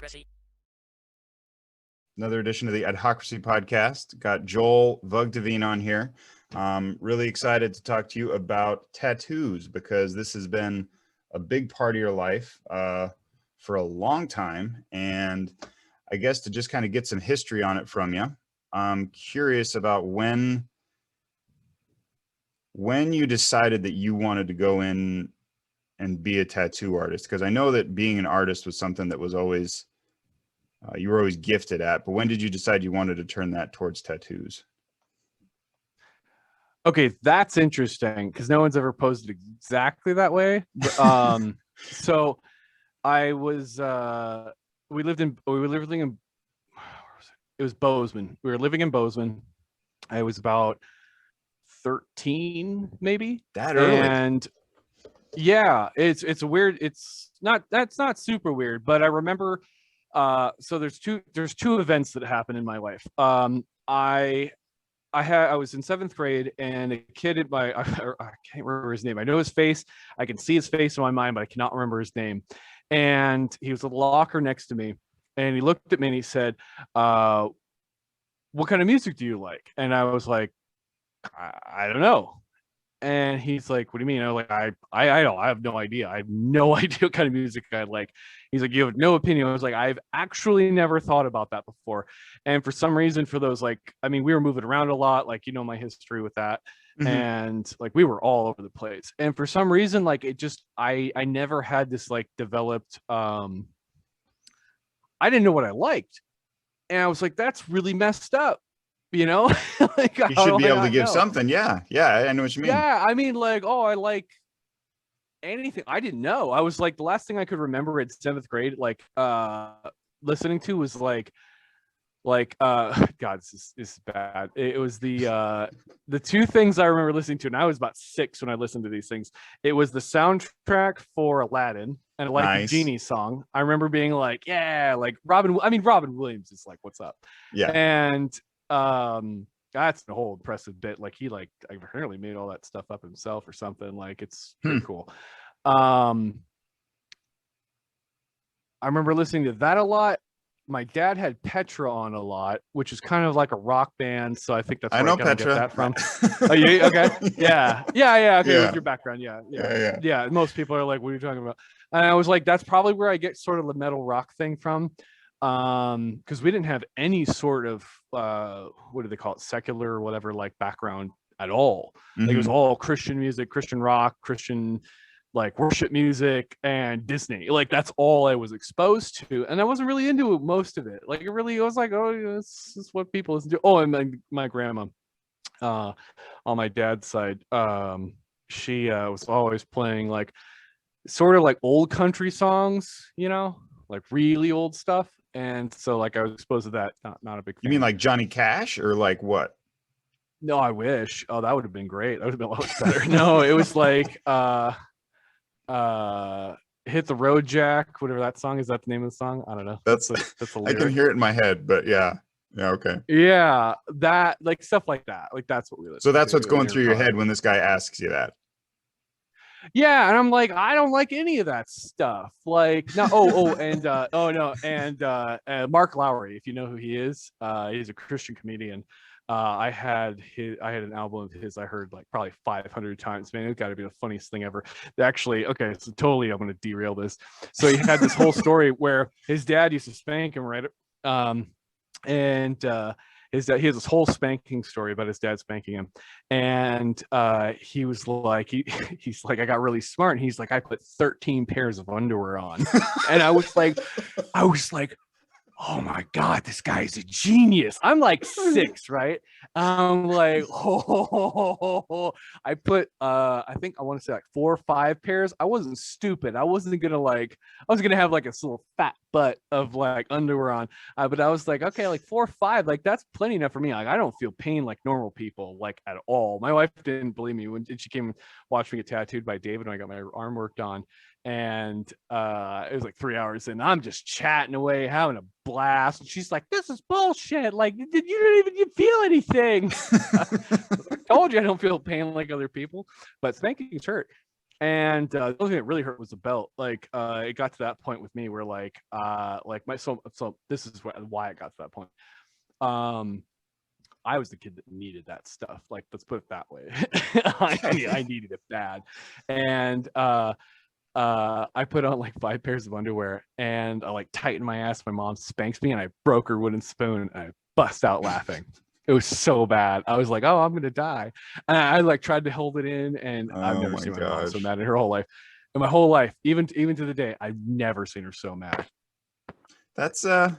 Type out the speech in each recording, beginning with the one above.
Adhocracy. Another edition of the Adhocracy podcast. Got Joel Vugteveen on here. Really excited to talk to you about tattoos because this has been a big part of your life for a long time. And I guess to just kind of get some history on it from you, I'm curious about when you decided that you wanted to go in and be a tattoo artist, because I know that being an artist was something that was always you were always gifted at, but when did you decide you wanted to turn that towards tattoos? Okay, that's interesting because no one's ever posed it exactly that way. So I was we were living in it was Bozeman. We were living in Bozeman. I was about 13, maybe. That early. And yeah, it's a weird, that's not super weird, but I remember so there's two events that happened in my life. I was in 7th grade and a kid at my I can't remember his name. I know his face. I can see his face in my mind, but I cannot remember his name. And he was at the locker next to me and he looked at me and he said, what kind of music do you like? And I was like, I don't know. And he's like, what do you mean? I was like, I have no idea. I have no idea what kind of music I like. He's like, you have no opinion. I was like, I've actually never thought about that before. And for some reason, for those, like, I mean, we were moving around a lot, like, you know, my history with that. Mm-hmm. And like, we were all over the place. And for some reason, like, it just, I never had this like developed, I didn't know what I liked. And I was like, that's really messed up. You know, like, you should be able to give something. Yeah, I know what you mean. Yeah, I mean, like, oh, I like anything. I didn't know. I was like, the last thing I could remember at 7th grade, like, listening to was like, God, this is bad. It was the two things I remember listening to, and I was about 6 when I listened to these things. It was the soundtrack for Aladdin and I like the Genie song. I remember being like, yeah, like Robin Williams is like, what's up? Yeah, and that's a whole impressive bit. Like he like apparently made all that stuff up himself or something. Like it's pretty cool. I remember listening to that a lot. My dad had Petra on a lot, which is kind of like a rock band. So I think that's where I kind of get that from. Oh, yeah, okay. Yeah. Okay, yeah. With your background. Yeah. Most people are like, what are you talking about? And I was like, that's probably where I get sort of the metal rock thing from. Because we didn't have any sort of what do they call it, secular or whatever, like background at all. Mm-hmm. Like it was all Christian music, Christian rock, Christian like worship music, and Disney. Like that's all I was exposed to, and I wasn't really into most of it. Like it was like, oh, this is what people listen to. Oh, and my grandma on my dad's side, she was always playing like sort of like old country songs, you know, like really old stuff. And so like I was exposed to that. Not a big fan. You mean like Johnny Cash or like what? No, I wish. Oh, that would have been great. That would have been a lot better. No, it was like Hit the Road Jack, whatever that song is. That the name of the song? I don't know. That's a I can hear it in my head, but yeah, okay. Yeah, that like stuff like that. Like that's what we listen. So that's what's going through your head when this guy asks you that. Yeah, and I'm like, I don't like any of that stuff. Like, no, Mark Lowry, if you know who he is, he's a Christian comedian. I had an album of his I heard like probably 500 times. Man, it's got to be the funniest thing ever. Actually, okay, so totally, I'm going to derail this. So he had this whole story where his dad used to spank him, right? His dad, he has this whole spanking story about his dad spanking him, and he was like, he's like, I got really smart, and he's like, I put 13 pairs of underwear on, and I was like, oh my God, this guy's a genius. I'm like 6, right? I'm like, I put, I think I want to say like 4 or 5 pairs. I wasn't stupid. I was going to have like a little fat butt of like underwear on. But I was like, okay, like 4 or 5, like that's plenty enough for me. Like I don't feel pain like normal people, like at all. My wife didn't believe me when she came and watched me get tattooed by David when I got my arm worked on. And it was like 3 hours and I'm just chatting away, having a blast. And she's like, this is bullshit. Like, you didn't even feel anything. I told you I don't feel pain like other people, but spanking's hurt. And the only thing that really hurt was the belt. Like it got to that point with me where like my so this is why it got to that point. I was the kid that needed that stuff. Like, let's put it that way. I needed it bad. And I put on like 5 pairs of underwear and I like tightened my ass. My mom spanks me and I broke her wooden spoon and I bust out laughing. It was so bad. I was like, oh, I'm gonna die. And I like tried to hold it in, and I've never seen my mom so mad in her whole life. In my whole life, even to the day, I've never seen her so mad. That's yeah,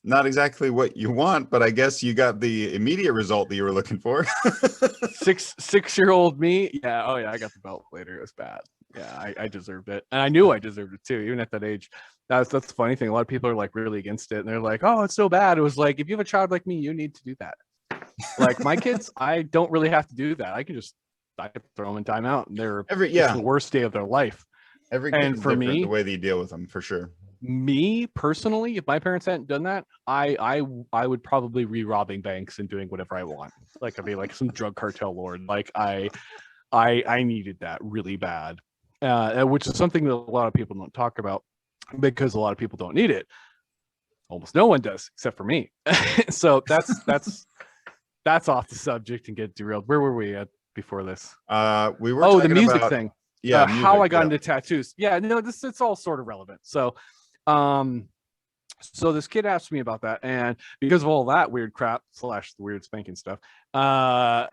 not exactly what you want, but I guess you got the immediate result that you were looking for. 6-year-old me, yeah, oh yeah, I got the belt later. It was bad. Yeah, I deserved it, and I knew I deserved it too, even at that age. That's the funny thing. A lot of people are like really against it, and they're like, "Oh, it's so bad." It was like, if you have a child like me, you need to do that. Like my kids, I don't really have to do that. I can throw them in timeout, and it's the worst day of their life. Every kid is different, the way that you deal with them, for sure. Me personally, if my parents hadn't done that, I would probably be robbing banks and doing whatever I want. Like I'd be like some drug cartel lord. Like I needed that really bad, which is something that a lot of people don't talk about because a lot of people don't need it. Almost no one does, except for me. So that's off the subject and get derailed. Where were we at before this? We were the music thing. Yeah, how I got into tattoos. Yeah, no, it's all sort of relevant. So so this kid asked me about that, and because of all that weird crap / the weird spanking stuff, sorry,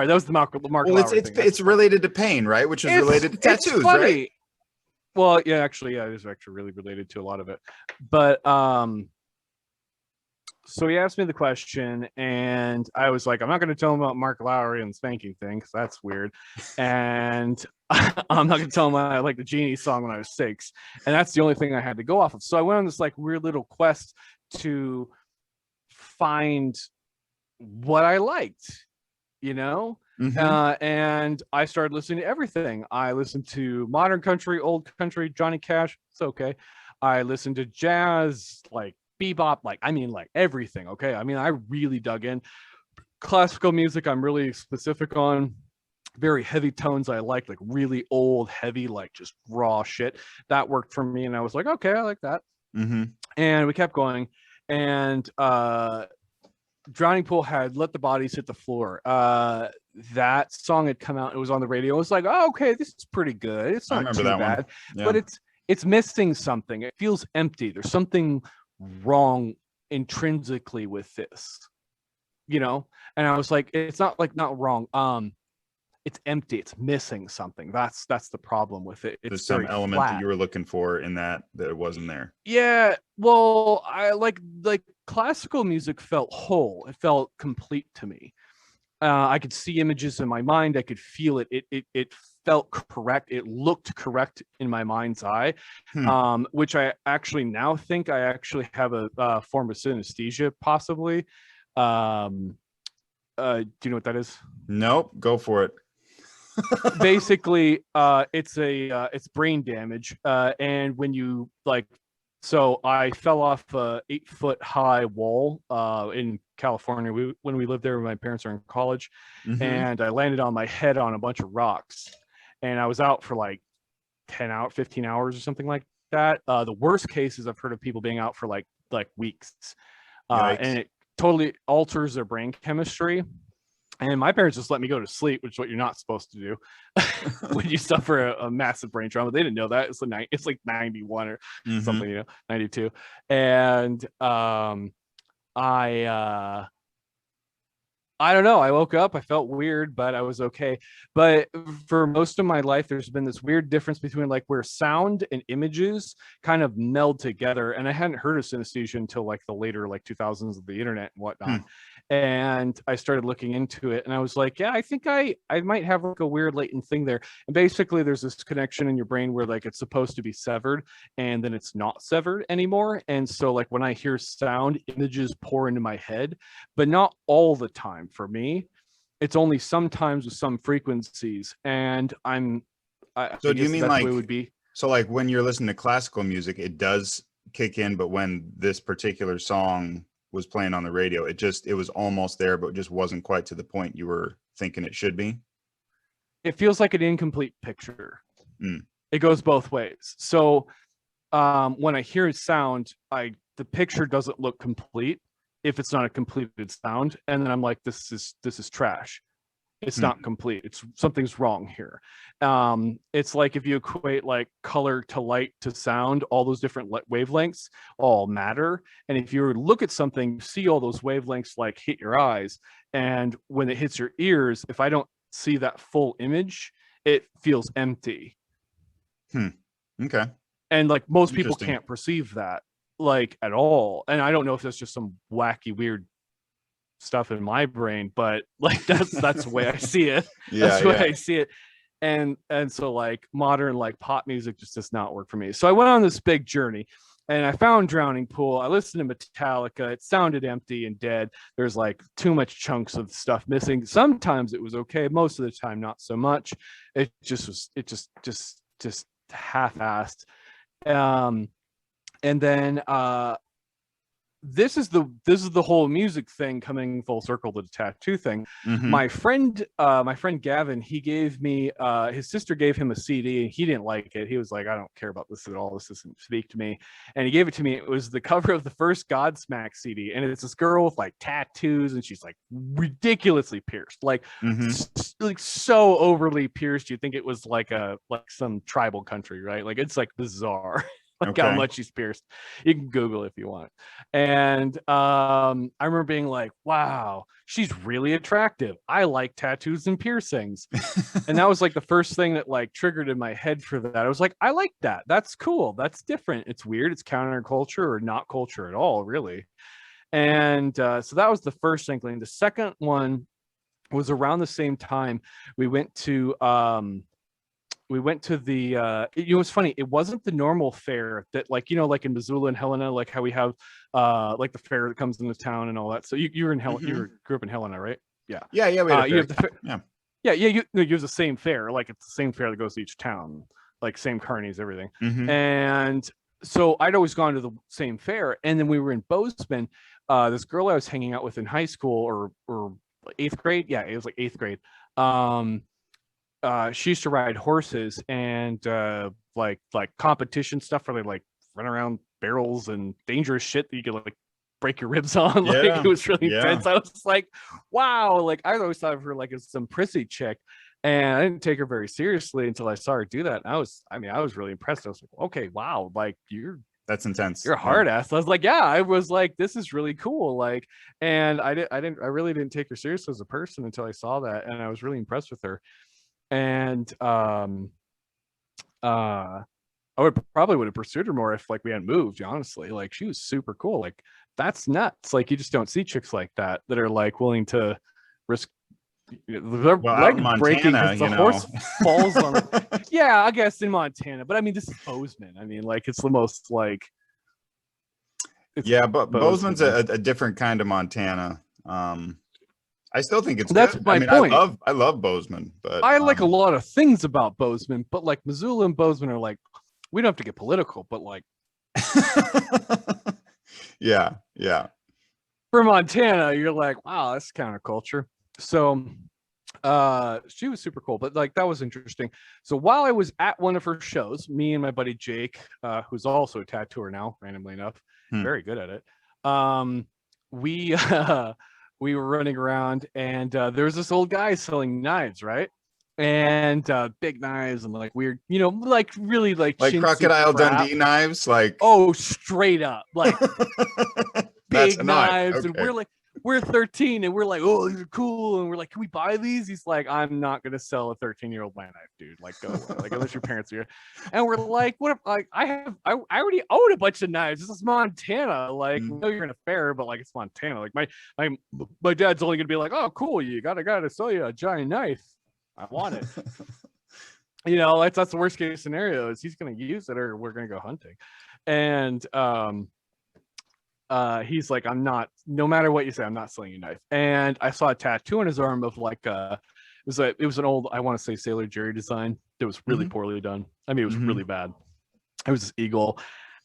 that was the Mark well, it's related to pain, right? Which is related to tattoos, right? Well, yeah, actually, yeah, it is actually really related to a lot of it. But so he asked me the question, and I was like, I'm not going to tell him about Mark Lowry and the spanking thing because that's weird. And I'm not going to tell him I like the Genie song when I was 6. And that's the only thing I had to go off of. So I went on this like weird little quest to find what I liked, you know? Mm-hmm. And I started listening to everything. I listened to modern country, old country, Johnny Cash. It's okay. I listened to jazz, like bebop, like everything. Okay, I mean, I really dug in. Classical music, I'm really specific on. Very heavy tones I like really old, heavy, like just raw shit. That worked for me, and I was like, okay, I like that. Mm-hmm. And we kept going, and Drowning Pool had Let the Bodies Hit the Floor. That song had come out. It was on the radio. It was like, oh, okay, this is pretty good. It's not too bad, yeah. But it's missing something. It feels empty. There's something wrong intrinsically with this, you know? And I was like, it's not wrong. It's empty. It's missing something. That's the problem with it. There's some element that you were looking for in that it wasn't there. Yeah. Well, I like classical music felt whole. It felt complete to me. I could see images in my mind. I could feel it. It felt correct. It looked correct in my mind's eye, which I actually now think I actually have a form of synesthesia, possibly. Do you know what that is? Nope. Go for it. Basically, it's brain damage, and when you so I fell off a 8-foot high wall in California when we lived there when my parents were in college, mm-hmm. and I landed on my head on a bunch of rocks, and I was out for like 15 hours or something like that. The worst cases I've heard of people being out for like weeks, and it totally alters their brain chemistry. And my parents just let me go to sleep, which is what you're not supposed to do when you suffer a massive brain trauma. They didn't know that. It's like 91 or mm-hmm. something, 92. And I don't know. I woke up, I felt weird, but I was okay. But for most of my life, there's been this weird difference between where sound and images kind of meld together. And I hadn't heard of synesthesia until the later 2000s of the internet and whatnot. And I started looking into it, and I was like, yeah, I think I might have a weird latent thing there. And basically there's this connection in your brain where it's supposed to be severed, and then it's not severed anymore. And so when I hear sound, images pour into my head, but not all the time for me. It's only sometimes with some frequencies. And so do you mean it would be? So when you're listening to classical music, it does kick in, but when this particular song was playing on the radio, it was almost there, but it just wasn't quite to the point you were thinking it should be. it feels like an incomplete picture. Mm. It goes both ways. So when I hear sound, the picture doesn't look complete if it's not a completed sound, and then I'm like, this is trash. It's not complete. It's something's wrong here. It's like if you equate like color to light to sound, all those different wavelengths all matter. And if you look at something, you see all those wavelengths like hit your eyes. And when it hits your ears, if I don't see that full image, it feels empty. Okay. And like most people can't perceive that like at all. And I don't know if that's just some wacky, weird stuff in my brain, but like that's the way I see it. That's the way I see it. And so like modern like pop music just does not work for me. So I went on this big journey and I found Drowning Pool. I listened to Metallica. It sounded empty and dead. There's like too much chunks of stuff missing. Sometimes it was okay. Most of the time, not so much. It just half-assed. And then this is the whole music thing coming full circle to the tattoo thing. My friend Gavin, he gave me his sister gave him a CD and he didn't like it. He was like, I don't care about this at all. This doesn't speak to me. And he gave it to me. It was the cover of the first Godsmack CD, and it's this girl with like tattoos, and she's like ridiculously pierced, like like so overly pierced. You think it was like some tribal country, right? Like it's like bizarre. Like how much she's pierced. You can Google if you want. And I remember being like, wow, she's really attractive. I like tattoos and piercings. And that was like the first thing that like triggered in my head for that. I was like, I like that. That's cool. That's different. It's weird. It's counterculture or not culture at all, really. And so that was the first inkling. The second one was around the same time. We went to the it was funny, it wasn't the normal fair that like like in Missoula and Helena, like how we have like the fair that comes into town and all that. So you were in Helena, you grew up in Helena, right? Yeah we had a you have fair. you use the same fair, like it's the same fair that goes to each town, like same carnies, everything. And so I'd always gone to the same fair, and then we were in Bozeman. This girl I was hanging out with in high school or 8th grade, it was like 8th grade. She used to ride horses and like competition stuff where they like run around barrels and dangerous shit that you could like break your ribs on. Like it was really intense. I was like, wow, like I always thought of her like as some prissy chick, and I didn't take her very seriously until I saw her do that. And I was really impressed. I was like, okay, wow, like that's intense. You're a hard ass. I was like, yeah, I was like, this is really cool. Like, and I really didn't take her seriously as a person until I saw that, and I was really impressed with her. And I would have pursued her more if like we hadn't moved, honestly. Like she was super cool. Like that's nuts. Like you just don't see chicks like that are like willing to risk their leg breaking because the horse falls on it. Yeah, I guess in Montana, but I mean this is Bozeman. I mean, like it's the most like but Bozeman's a different kind of Montana. I still think it's that's good. my point. I love Bozeman, but I like a lot of things about Bozeman, but like Missoula and Bozeman are like, we don't have to get political, but like yeah. For Montana, you're like, wow, that's counterculture. So she was super cool, but like that was interesting. So while I was at one of her shows, me and my buddy Jake, who's also a tattooer now, randomly enough, very good at it. We were running around, and there was this old guy selling knives, right? And big knives and like weird, like really like Crocodile Dundee knives, like straight up like big knives. Okay. And we're 13 and we're like, oh, these are cool, and we're like, can we buy these? He's like, I'm not gonna sell a 13-year-old my knife, dude, like go away. Like unless your parents are here. And we're like, what if like I already own a bunch of knives, this is Montana, like no, you're in a fair, but like it's Montana, like my dad's only gonna be like, oh cool, you gotta sell you a giant knife, I want it. That's the worst case scenario, is he's gonna use it or we're gonna go hunting. And he's like, no matter what you say, I'm not selling you a knife. And I saw a tattoo on his arm of like it was an old, I want to say Sailor Jerry design that was really poorly done. I mean, it was really bad. It was this eagle,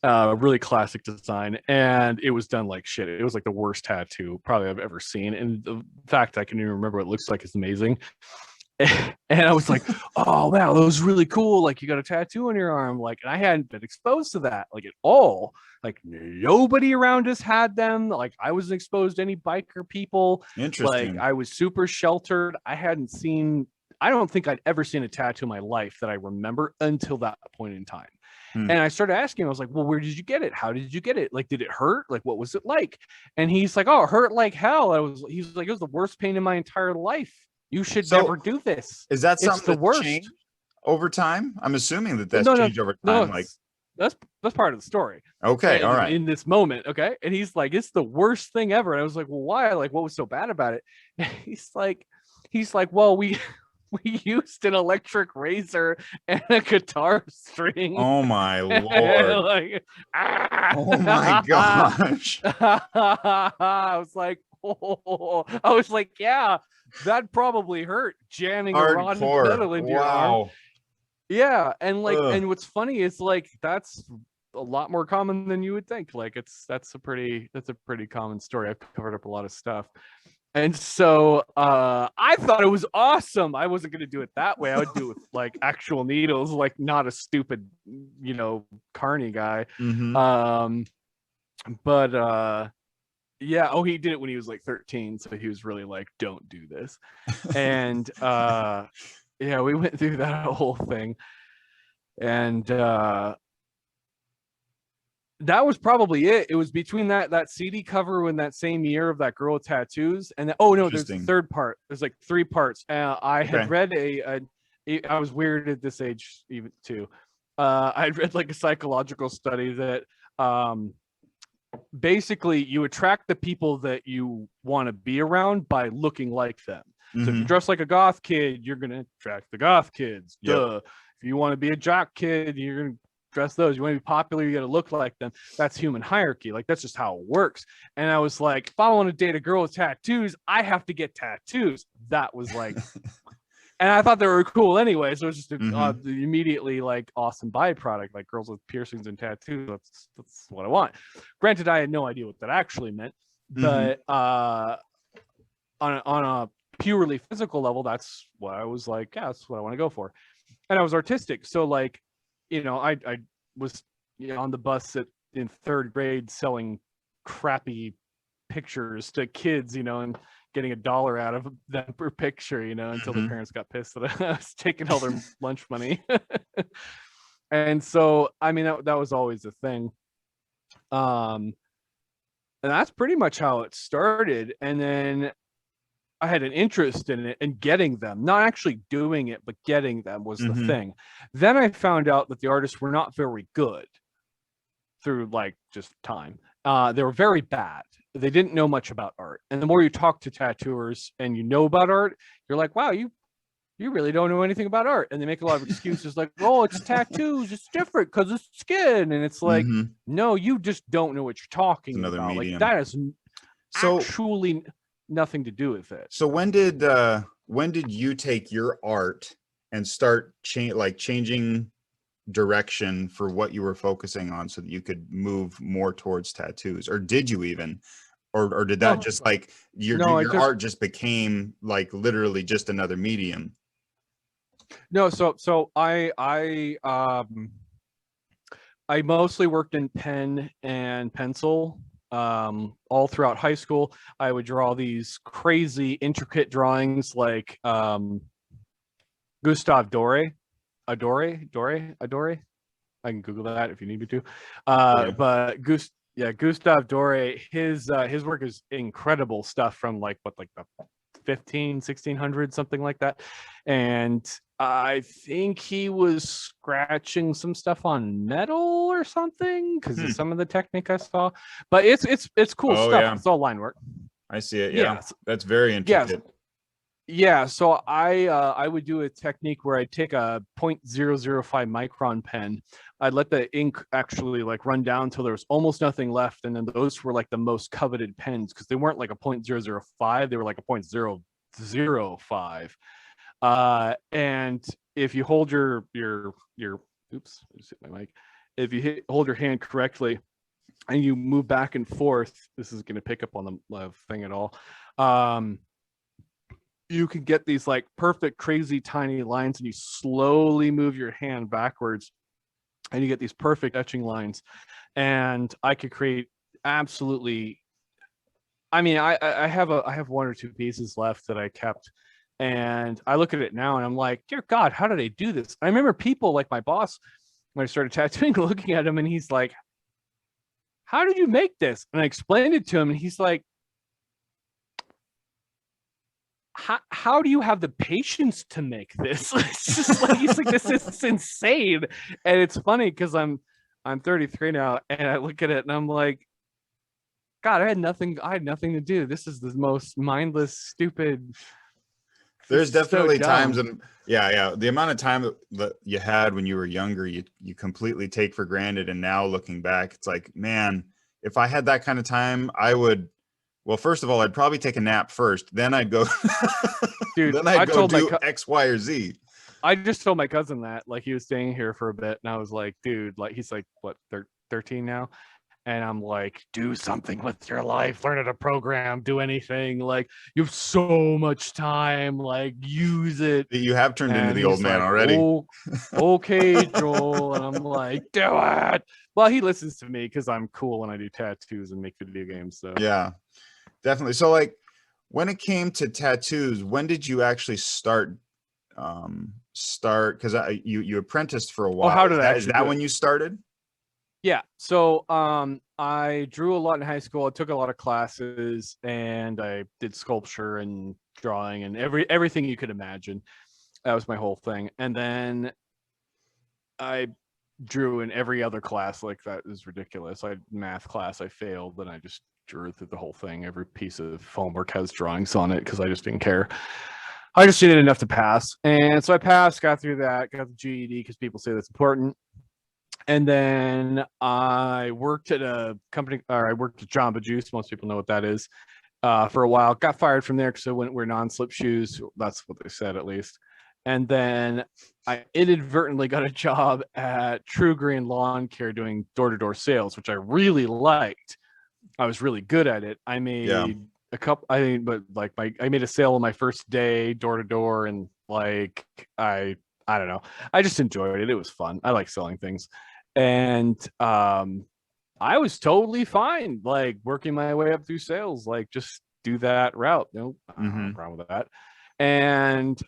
really classic design, and it was done like shit. It was like the worst tattoo probably I've ever seen, and the fact I can even remember what it looks like is amazing. And I was like, oh wow, that was really cool. Like, you got a tattoo on your arm. Like, and I hadn't been exposed to that like at all. Like, nobody around us had them. Like, I wasn't exposed to any biker people. Like, Interesting. I was super sheltered. I don't think I'd ever seen a tattoo in my life that I remember until that point in time. Hmm. And I started asking him, I was like, well, where did you get it? How did you get it? Like, did it hurt? Like, what was it like? And he's like, oh, it hurt like hell. He's like, it was the worst pain in my entire life. You should never So do this. is that It's something the that's worst. changed over time? I'm assuming that that's No, no, changed over no. time. Like, That's part of the story. okay, all And right. in this moment, okay. And he's like, it's the worst thing ever. And I was like, well, why? Like, what was so bad about it? And he's like, well, we used an electric razor and a guitar string. Oh my Lord. Like, Oh my gosh. I was like, oh. I was like, yeah, that probably hurt, jamming a rotted Hardcore. metal into your arm. Wow. Yeah, and like, Ugh. and what's funny is like that's a lot more common than you would think. Like, that's a pretty common story. I've covered up a lot of stuff. And so I thought it was awesome. I wasn't going to do it that way. I would do it with like actual needles, like not a stupid, carny guy. Mm-hmm. But yeah, oh, he did it when he was like 13, so he was really like, don't do this. And yeah, we went through that whole thing. And that was probably it. It was between that CD cover in that same year of that girl with tattoos, and oh no, there's the Interesting. third part. There's like 3 parts. I had Okay. read I was weird at this age even too. I read like a psychological study that basically you attract the people that you want to be around by looking like them. So if you Mm-hmm. dress like a goth kid, you're gonna attract the goth kids. Yep. Duh. If you want to be a jock kid, you're gonna dress those. You want to be popular, you got to look like them. That's human hierarchy. Like, that's just how it works. And I was like, if I want to date a girl with tattoos, I have to get tattoos. That was like, and I thought they were cool anyway. So it was just immediately like awesome byproduct, like girls with piercings and tattoos. That's what I want. Granted, I had no idea what that actually meant, but on a purely physical level, that's what I was like, yeah, that's what I want to go for. And I was artistic. So like, I was on the bus in 3rd grade selling crappy pictures to kids, and getting $1 out of them per picture, until the parents got pissed that I was taking all their lunch money. And so, I mean, that was always a thing. And that's pretty much how it started. And then I had an interest in it and getting them, not actually doing it, but getting them was the thing. Then I found out that the artists were not very good through like just time. They were very bad. They didn't know much about art. And the more you talk to tattooers and you know about art, you're like, wow, you really don't know anything about art. And they make a lot of excuses like, oh, it's tattoos, it's different because it's skin. And it's like, no, you just don't know what you're talking Another about. medium. Like, that is So actually nothing to do with it. So when did you take your art and start changing direction for what you were focusing on so that you could move more towards tattoos? Or did you even, or did that just like your art just became like literally just another medium? No, so I mostly worked in pen and pencil. All throughout high school, I would draw these crazy intricate drawings like Gustave Doré. I can Google that if you need me to. But Gustave Doré, his work is incredible stuff from like the 1600s, something like that. And I think he was scratching some stuff on metal or something because of some of the technique I saw. But it's cool stuff. Yeah. It's all line work. I see it. Yeah, that's very intricate. Yeah, so I would do a technique where I'd take a 0.005 micron pen. I'd let the ink actually like run down until there was almost nothing left, and then those were like the most coveted pens because they weren't like a 0.005, they were like a 0.005. And if you hold your oops, I just hit my mic. If you hold your hand correctly and you move back and forth, this is going to pick up on the thing at all. you can get these like perfect, crazy tiny lines, and you slowly move your hand backwards and you get these perfect etching lines. And I could create absolutely, I mean, I have one or two pieces left that I kept, and I look at it now and I'm like, dear God, how did I do this? I remember people like my boss when I started tattooing, looking at him, and he's like, how did you make this? And I explained it to him, and he's like, how do you have the patience to make this? It's just like, he's like, this is insane. And it's funny because I'm 33 now, and I look at it and I'm like, God, I had nothing to do. This is the most mindless, stupid. There's definitely times, and yeah, the amount of time that you had when you were younger, you completely take for granted. And now looking back, it's like, man, if I had that kind of time, I would, well, first of all, I'd probably take a nap first, then I'd go, dude, then I'd go do X, Y, or Z. I just told my cousin that, like, he was staying here for a bit, and I was like, dude, like, he's like, what, 13 now? And I'm like, do something with your life, learn how to program, do anything. Like, you have so much time, like, use it. You have turned into the old man already. Oh, okay, Joel. And I'm like, do it. Well, he listens to me because I'm cool when I do tattoos and make video games. So yeah, definitely. So like, when it came to tattoos, when did you actually start? Because you apprenticed for a while. How did is that when you started? Yeah. So I drew a lot in high school. I took a lot of classes, and I did sculpture and drawing and everything you could imagine. That was my whole thing. And then I drew in every other class. Like, that is ridiculous. I had math class, I failed, and I just drew through the whole thing. Every piece of homework has drawings on it because I just didn't care. I just did it enough to pass. And so I passed, got through that, got the GED because people say that's important. And then I worked at a company, or I worked at Jamba Juice. Most people know what that is, for a while. Got fired from there because I wouldn't wear non-slip shoes. That's what they said, at least. And then I inadvertently got a job at True Green Lawn Care doing door-to-door sales, which I really liked. I was really good at it. I made a couple, I made a sale on my first day door-to-door, and like, I don't know. I just enjoyed it. It was fun. I like selling things. And I was totally fine, like, working my way up through sales, like, just do that route. Nope, I don't have a problem with that. And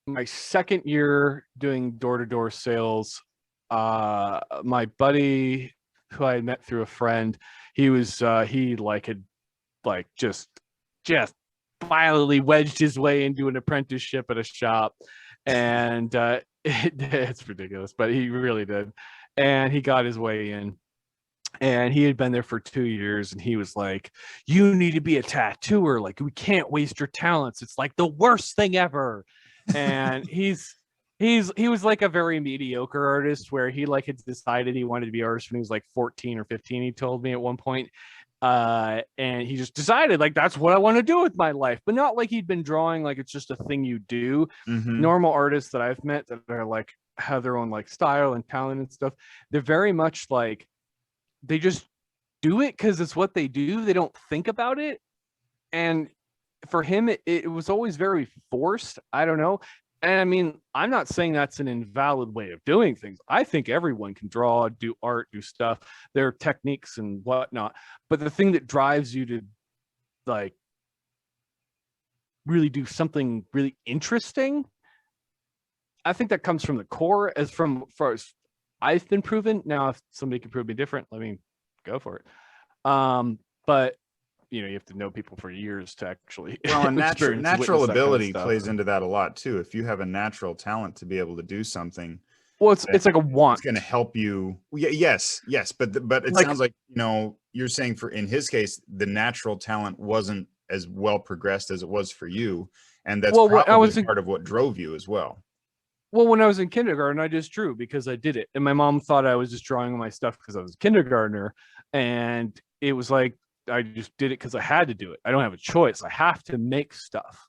my second year doing door-to-door sales, my buddy, who I had met through a friend, he was he like had like just violently wedged his way into an apprenticeship at a shop, and it's ridiculous, but he really did. And he got his way in, and he had been there for 2 years, and he was like, you need to be a tattooer, like, we can't waste your talents, it's like the worst thing ever. And he was like a very mediocre artist, where he like had decided he wanted to be an artist when he was like 14 or 15, he told me at one point. And he just decided, like, that's what I want to do with my life, but not like he'd been drawing like it's just a thing you do. Normal artists that I've met that are like, have their own like style and talent and stuff, they're very much like, they just do it because it's what they do. They don't think about it. And for him, it was always very forced. I don't know. And I mean, I'm not saying that's an invalid way of doing things. I think everyone can draw, do art, do stuff. There are techniques and whatnot. But the thing that drives you to like really do something really interesting, I think that comes from the core, as far as I've been proven. Now, if somebody can prove me different, let me go for it. But you have to know people for years to actually. Well, and natural ability plays into that a lot too. If you have a natural talent to be able to do something, well, it's like a want. It's going to help you. Yes, but it sounds like you're saying in his case, the natural talent wasn't as well progressed as it was for you, and that's probably part of what drove you as well. Well, when I was in kindergarten, I just drew because I did it, and my mom thought I was just drawing my stuff because I was a kindergartner, and it was like, I just did it because I had to do it. I don't have a choice. I have to make stuff.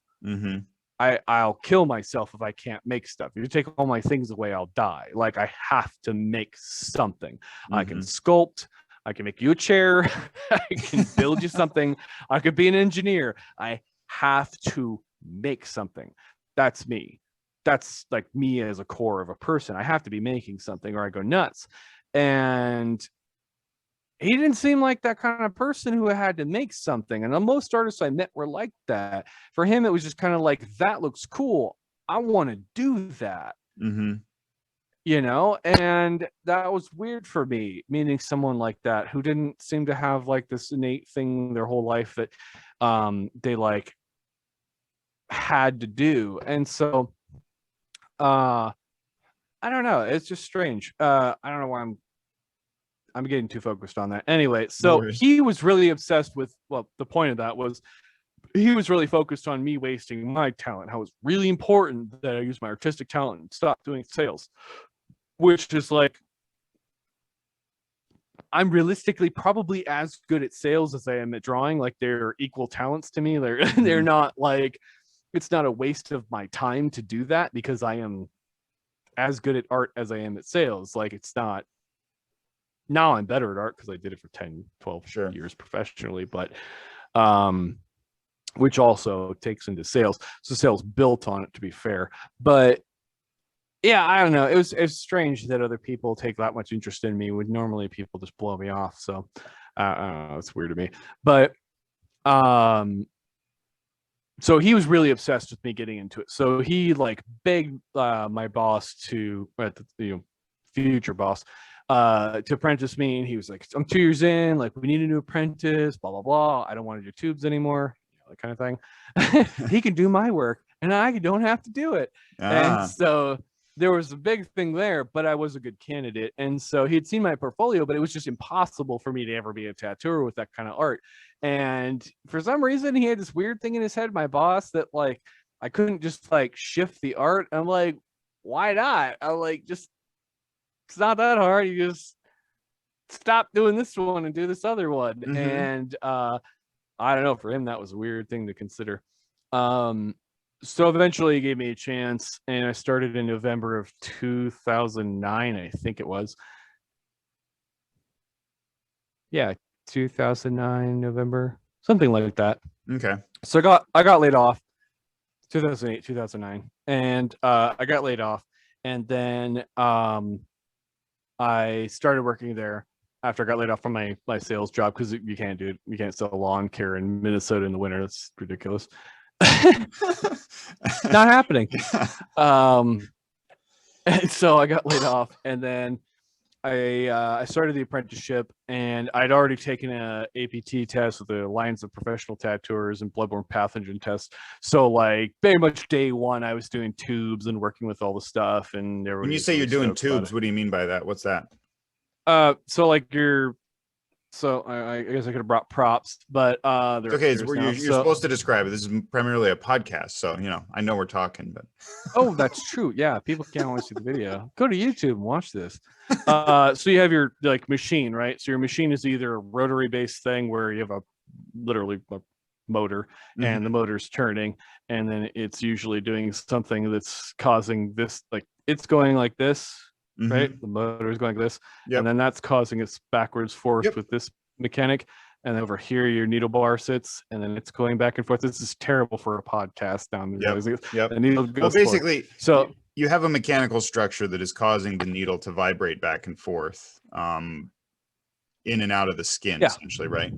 I'll kill myself if I can't make stuff. If you take all my things away, I'll die. Like, I have to make something. I can sculpt. I can make you a chair. I can build you something. I could be an engineer. I have to make something. That's me. That's like me as a core of a person. I have to be making something or I go nuts. And he didn't seem like that kind of person who had to make something. And most artists I met were like that. For him, it was just kind of like, that looks cool. I want to do that. Mm-hmm. You know, and that was weird for me, meeting someone like that who didn't seem to have like this innate thing their whole life that they like had to do. And so I don't know, it's just strange. I don't know why I'm getting too focused on that. Anyway, so he was really obsessed with, well, the point of that was he was really focused on me wasting my talent, how it was really important that I use my artistic talent and stop doing sales. Which is like, I'm realistically probably as good at sales as I am at drawing. Like, they're equal talents to me. They're not like, it's not a waste of my time to do that because I am as good at art as I am at sales. Like, it's not, now I'm better at art because I did it for 10, 12 years professionally, but which also takes into sales. So sales built on it, to be fair. But yeah, I don't know. It's strange that other people take that much interest in me when normally people just blow me off. So I don't know, it's weird to me. But so he was really obsessed with me getting into it. So he like begged my boss future boss to apprentice me. And he was like, I'm 2 years in, like, we need a new apprentice, blah, blah, blah. I don't want to do tubes anymore, that kind of thing. He can do my work and I don't have to do it. And so there was a big thing there, but I was a good candidate. And so he had seen my portfolio, but it was just impossible for me to ever be a tattooer with that kind of art. And for some reason, he had this weird thing in his head, my boss, that like, I couldn't just like shift the art. I'm like, why not? I'm like, just, it's not that hard. You just stop doing this one and do this other one. Mm-hmm. And I don't know, for him, that was a weird thing to consider. So eventually he gave me a chance, and I started in November of 2009, I think it was. Yeah, 2009, November, something like that. Okay. So I got laid off 2008, 2009, and I got laid off, and then I started working there after I got laid off from my sales job, because you can't do it. You can't sell lawn care in Minnesota in the winter. That's ridiculous. Not happening. And so I got laid off, and then I started the apprenticeship, and I'd already taken a APT test with the Alliance of Professional Tattooers and bloodborne pathogen test. So like very much day one, I was doing tubes and working with all the stuff. And when you say you're doing tubes, what do you mean by that? What's that? So like so I guess I could have brought props, but okay, you're supposed to describe it. This is primarily a podcast, so I know we're talking, but oh, that's true. Yeah, people can't always see the video. Go to YouTube and watch this. So you have your like machine, right? So your machine is either a rotary based thing where you have literally a motor, mm-hmm. and the motor's turning, and then it's usually doing something that's causing this, like it's going like this. Mm-hmm. Right, the motor is going like this, yep. And then that's causing its backwards force, yep. With this mechanic, and then over here your needle bar sits, and then it's going back and forth. This is terrible for a podcast down there. Yep. The needle goes well, basically, so you have a mechanical structure that is causing the needle to vibrate back and forth, in and out of the skin, essentially, right?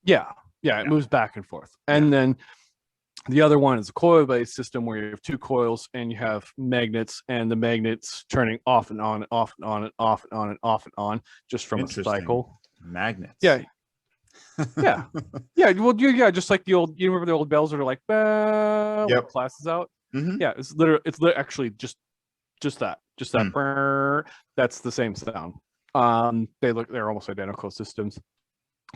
Yeah, it moves back and forth, and then the other one is a coil-based system where you have two coils and you have magnets, and the magnets turning off and on, and off and on, and off and on, and off and on, just from a cycle. Magnets. Yeah. Well, just like the old. You remember the old bells that are like, yep. Class is out. Mm-hmm. Yeah, it's actually just that. That's the same sound. They're almost identical systems.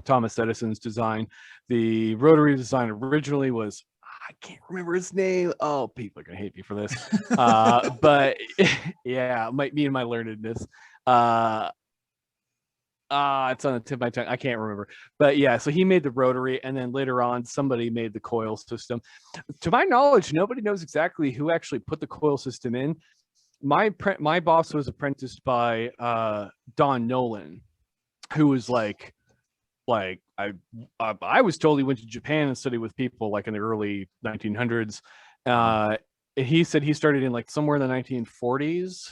Thomas Edison's design. The rotary design originally was, I can't remember his name. Oh, people are gonna hate me for this. But yeah, might me and my learnedness. It's on the tip of my tongue. I can't remember. But yeah, so he made the rotary, and then later on, somebody made the coil system. To my knowledge, nobody knows exactly who actually put the coil system in. My boss was apprenticed by Don Nolan, who was like like I was told he went to Japan and studied with people like in the early 1900s. He said he started in like somewhere in the 1940s,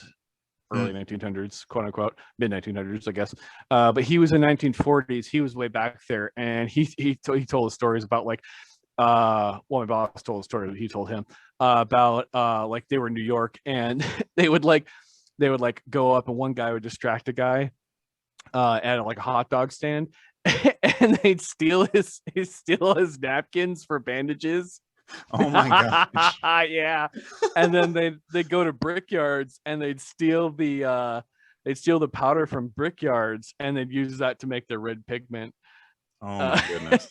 early 1900s, quote unquote, mid 1900s, I guess. But he was in 1940s. He was way back there, and he told us stories about like, well, my boss told a story that he told him about like they were in New York, and they would like go up, and one guy would distract a guy at like a hot dog stand, and they'd steal his napkins for bandages. Oh my gosh. Yeah. And then they'd go to brickyards, and they'd steal the powder from brickyards, and they'd use that to make their red pigment. Oh my goodness.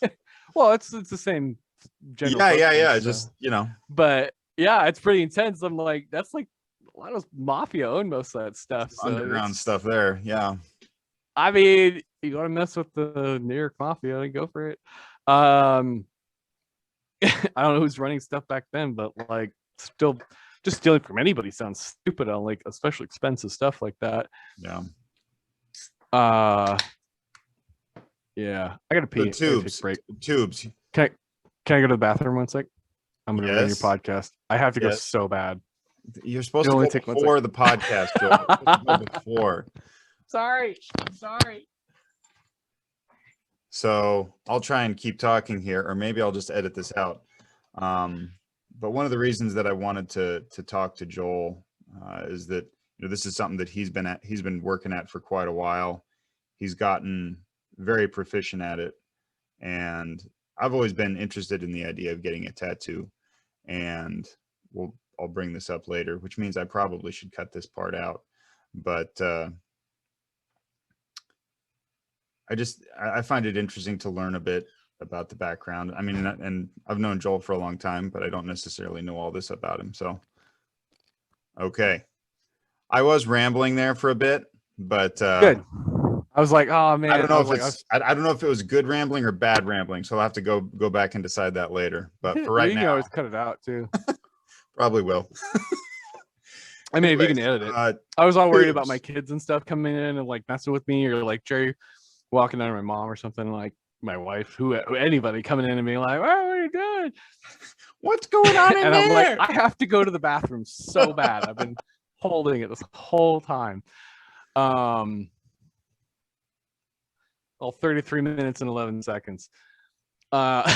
Well, it's the same general. Yeah. So. Just, you know. But yeah, it's pretty intense. I'm like, that's like a lot of mafia own most of that stuff. So Underground stuff there. Yeah. I mean, you want to mess with the New York mafia, go for it. I don't know who's running stuff back then, but like still just stealing from anybody sounds stupid on like especially expensive stuff like that. Yeah. Yeah. I gotta pee. Tubes. Can I go to the bathroom 1 sec? I'm gonna run your podcast. I have to go so bad. You're supposed to go before the podcast, Joel. Before. Sorry. So I'll try and keep talking here, or maybe I'll just edit this out. But one of the reasons that I wanted to talk to Joel is that, you know, this is something that he's been working at for quite a while. He's gotten very proficient at it, and I've always been interested in the idea of getting a tattoo. And I'll bring this up later, which means I probably should cut this part out. But I find it interesting to learn a bit about the background. I mean, and I've known Joel for a long time, but I don't necessarily know all this about him. So, okay. I was rambling there for a bit, but good. I was like, oh man. I don't know if it was good rambling or bad rambling. So I'll have to go back and decide that later. But for right now, you can always cut it out too. Probably will. I mean, anyways, if you can edit it. I was all worried about my kids and stuff coming in and like messing with me, or like Jerry walking down to my mom or something, like my wife, who anybody coming in and being like, "Oh, what are you doing? What's going on in and there?" I'm like, I have to go to the bathroom so bad. I've been holding it this whole time. Well, 33 minutes and 11 seconds. What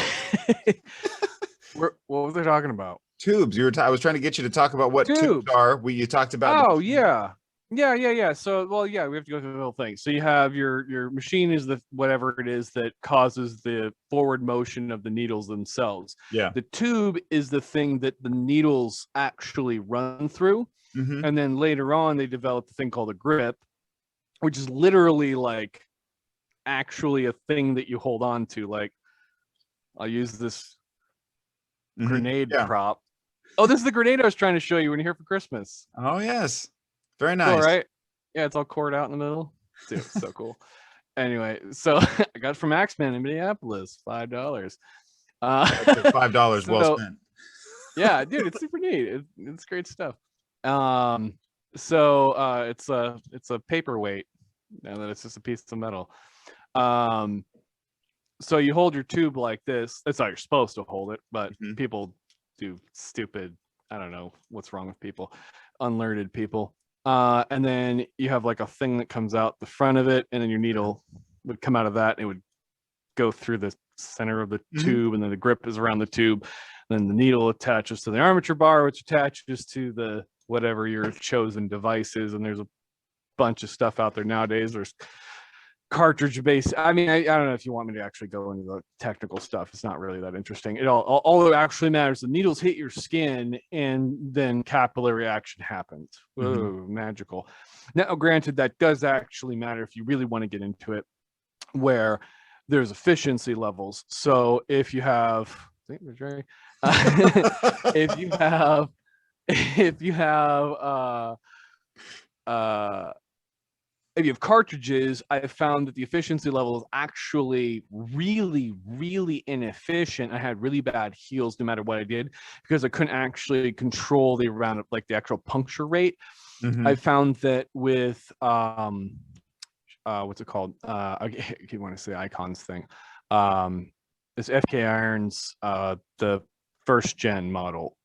was I talking about? Tubes. I was trying to get you to talk about what tubes are. You talked about. Oh, yeah. So, well, yeah, we have to go through the whole thing. So you have your machine is the whatever it is that causes the forward motion of the needles themselves. Yeah. The tube is the thing that the needles actually run through. Mm-hmm. And then later on, they developed a thing called a grip, which is literally like actually a thing that you hold on to. Like, I'll use this grenade prop. Oh, this is the grenade I was trying to show you when you're here for Christmas. Oh, yes. Very nice. Cool, right? Yeah, it's all cored out in the middle. Dude, it's so cool. Anyway, so I got it from Axeman in Minneapolis, $5. $5 well spent. Yeah, dude, it's super neat. It's great stuff. So it's a paperweight, and then it's just a piece of metal. So you hold your tube like this. That's how you're supposed to hold it, but people do stupid. I don't know what's wrong with people, unlearned people. And then you have like a thing that comes out the front of it, and then your needle would come out of that, and it would go through the center of the tube, and then the grip is around the tube. Then the needle attaches to the armature bar, which attaches to the whatever your chosen device is. And there's a bunch of stuff out there nowadays. There's cartridge based. I mean, I don't know if you want me to actually go into the technical stuff. It's not really that interesting. All that actually matters, the needles hit your skin, and then capillary action happens. Whoa, magical. Now, granted, that does actually matter if you really want to get into it, where there's efficiency levels. So if you have if you have cartridges, I have found that the efficiency level is actually really, really inefficient. I had really bad heals no matter what I did, because I couldn't actually control the amount of like the actual puncture rate. I found that with what's it called? If you want to say icons thing, it's FK Irons, the first gen model.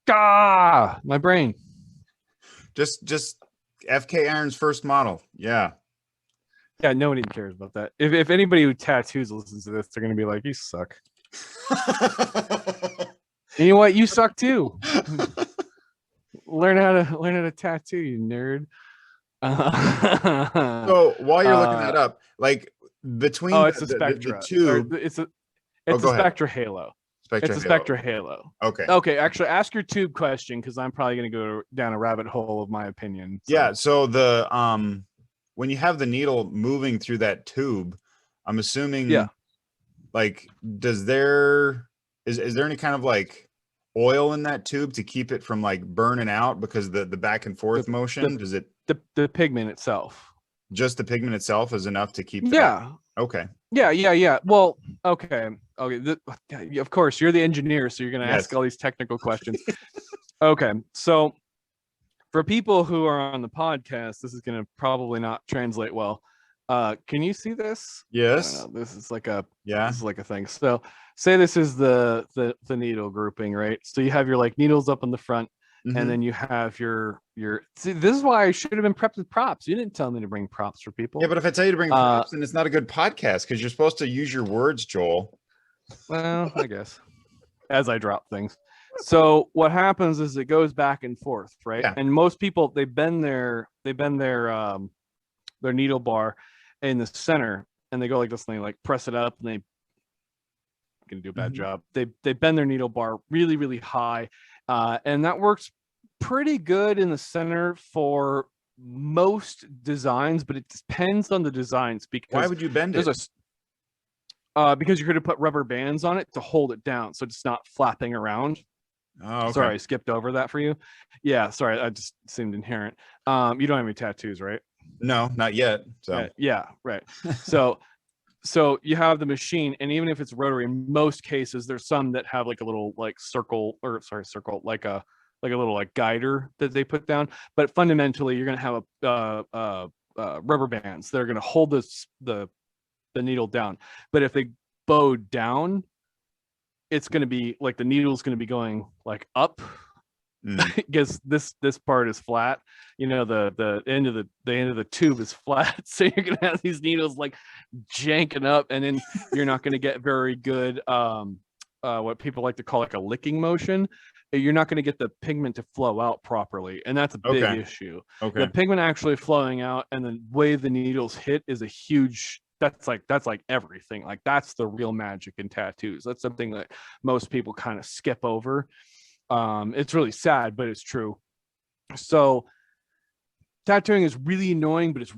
My brain. Just FK Iron's first model. Yeah. Yeah, nobody cares about that. If anybody who tattoos listens to this, they're gonna be like, "You suck." And you know what? You suck too. learn how to tattoo, you nerd. So while you're looking that up, like between it's a Spectra. the tube, It's a go ahead. Spectra Halo. Spectra It's a Halo. Spectra Halo. Okay. Okay, actually, ask your tube question because I'm probably going to go down a rabbit hole of my opinion. So. Yeah. So the when you have the needle moving through that tube, I'm assuming. Yeah. Like, is there any kind of like oil in that tube to keep it from like burning out because the back and forth motion? Does it the pigment itself? Just the pigment itself is enough to keep. Yeah. Okay. Yeah. Well, okay. Of course, you're the engineer, so you're going to ask all these technical questions. Okay, so for people who are on the podcast, this is going to probably not translate well. Can you see this? Yes. This is like a This is like a thing. So say this is the needle grouping, right? So you have your like needles up in the front, and then you have your. See, this is why I should have been prepped with props. You didn't tell me to bring props for people. Yeah, but if I tell you to bring props, then it's not a good podcast because you're supposed to use your words, Joel. Well, I guess as I drop things. So what happens is it goes back and forth, right? Yeah. And most people they bend their needle bar in the center, and they go like this, and they like press it up, and they gonna do a bad job. They bend their needle bar really, really high, and that works pretty good in the center for most designs, but it depends on the designs. Because why would you bend it? Because you're going to put rubber bands on it to hold it down, so it's not flapping around. Oh, okay. Sorry, I skipped over that for you. Yeah, sorry, I just seemed inherent. You don't have any tattoos, right? No, not yet. So yeah, right. So you have the machine, and even if it's rotary, in most cases, there's some that have like a little like circle, like a little like guider that they put down. But fundamentally, you're going to have rubber bands that are going to hold the needle down. But if they bow down, it's going to be like the needle's going to be going like up because this part is flat. You know, the end of the tube is flat, so you're going to have these needles like janking up, and then you're not going to get very good what people like to call like a licking motion. You're not going to get the pigment to flow out properly, and that's a big issue. The pigment actually flowing out and the way the needles hit is a huge. That's like everything. Like that's the real magic in tattoos. That's something that most people kind of skip over. It's really sad, but it's true. So tattooing is really annoying, but it's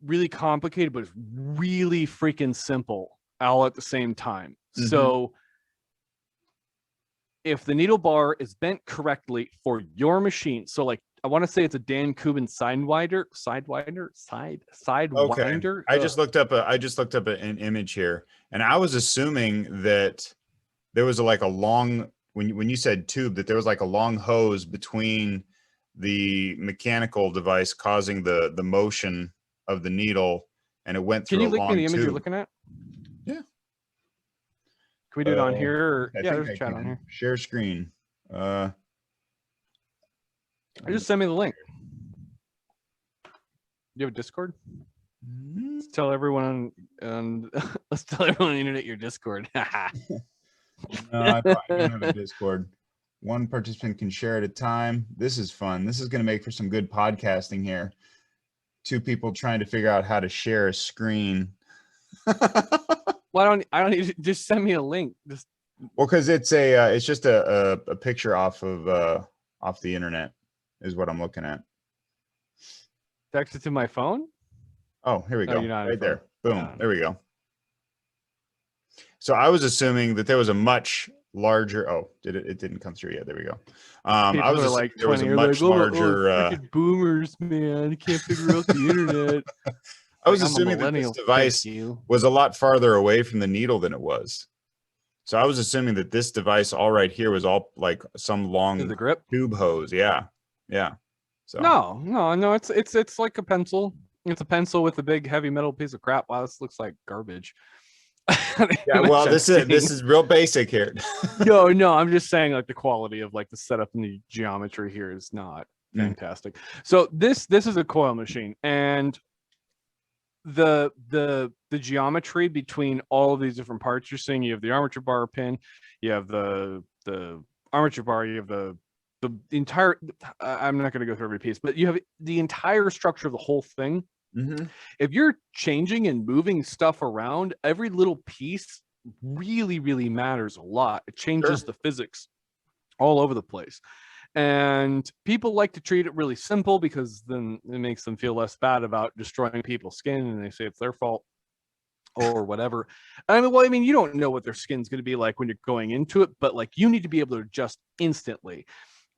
really complicated, but it's really freaking simple all at the same time. So if the needle bar is bent correctly for your machine, so like I want to say it's a Dan Kubin sidewinder. I just looked up an image here, and I was assuming that there was like a long when you said tube, that there was like a long hose between the mechanical device causing the motion of the needle, and it went through. Can you link me the image you're looking at? Yeah. Can we do it on here? Or, there's a chat on here. Share screen. Just send me the link. Do you have a Discord? Let's tell everyone on let's tell everyone on the internet your Discord. No, I don't have a Discord. One participant can share at a time. This is fun. This is going to make for some good podcasting here. Two people trying to figure out how to share a screen. Why don't you just send me a link? Well, because it's just a picture off the internet is what I'm looking at. Text it to my phone. Oh, here we go. Right there. Boom. There we go. So I was assuming that there was a much larger. Oh, it didn't come through yet. There we go. I was like there was a much larger. Boomers, man, I can't figure out the internet. I was assuming that this device was a lot farther away from the needle than it was. So I was assuming that this device all right here was all like some long the grip tube hose. Yeah. Yeah. So No. It's like a pencil. It's a pencil with a big heavy metal piece of crap. Wow, this looks like garbage. yeah, well, this is real basic here. No, I'm just saying like the quality of like the setup and the geometry here is not fantastic. So this is a coil machine, and the geometry between all of these different parts you're seeing, you have the armature bar pin, you have the armature bar, you have the entire, I'm not going to go through every piece, but you have the entire structure of the whole thing. If you're changing and moving stuff around, every little piece really matters a lot. It changes the physics all over the place. And people like to treat it really simple because then it makes them feel less bad about destroying people's skin, and they say it's their fault or whatever. I mean, you don't know what their skin's going to be like when you're going into it, but like you need to be able to adjust instantly.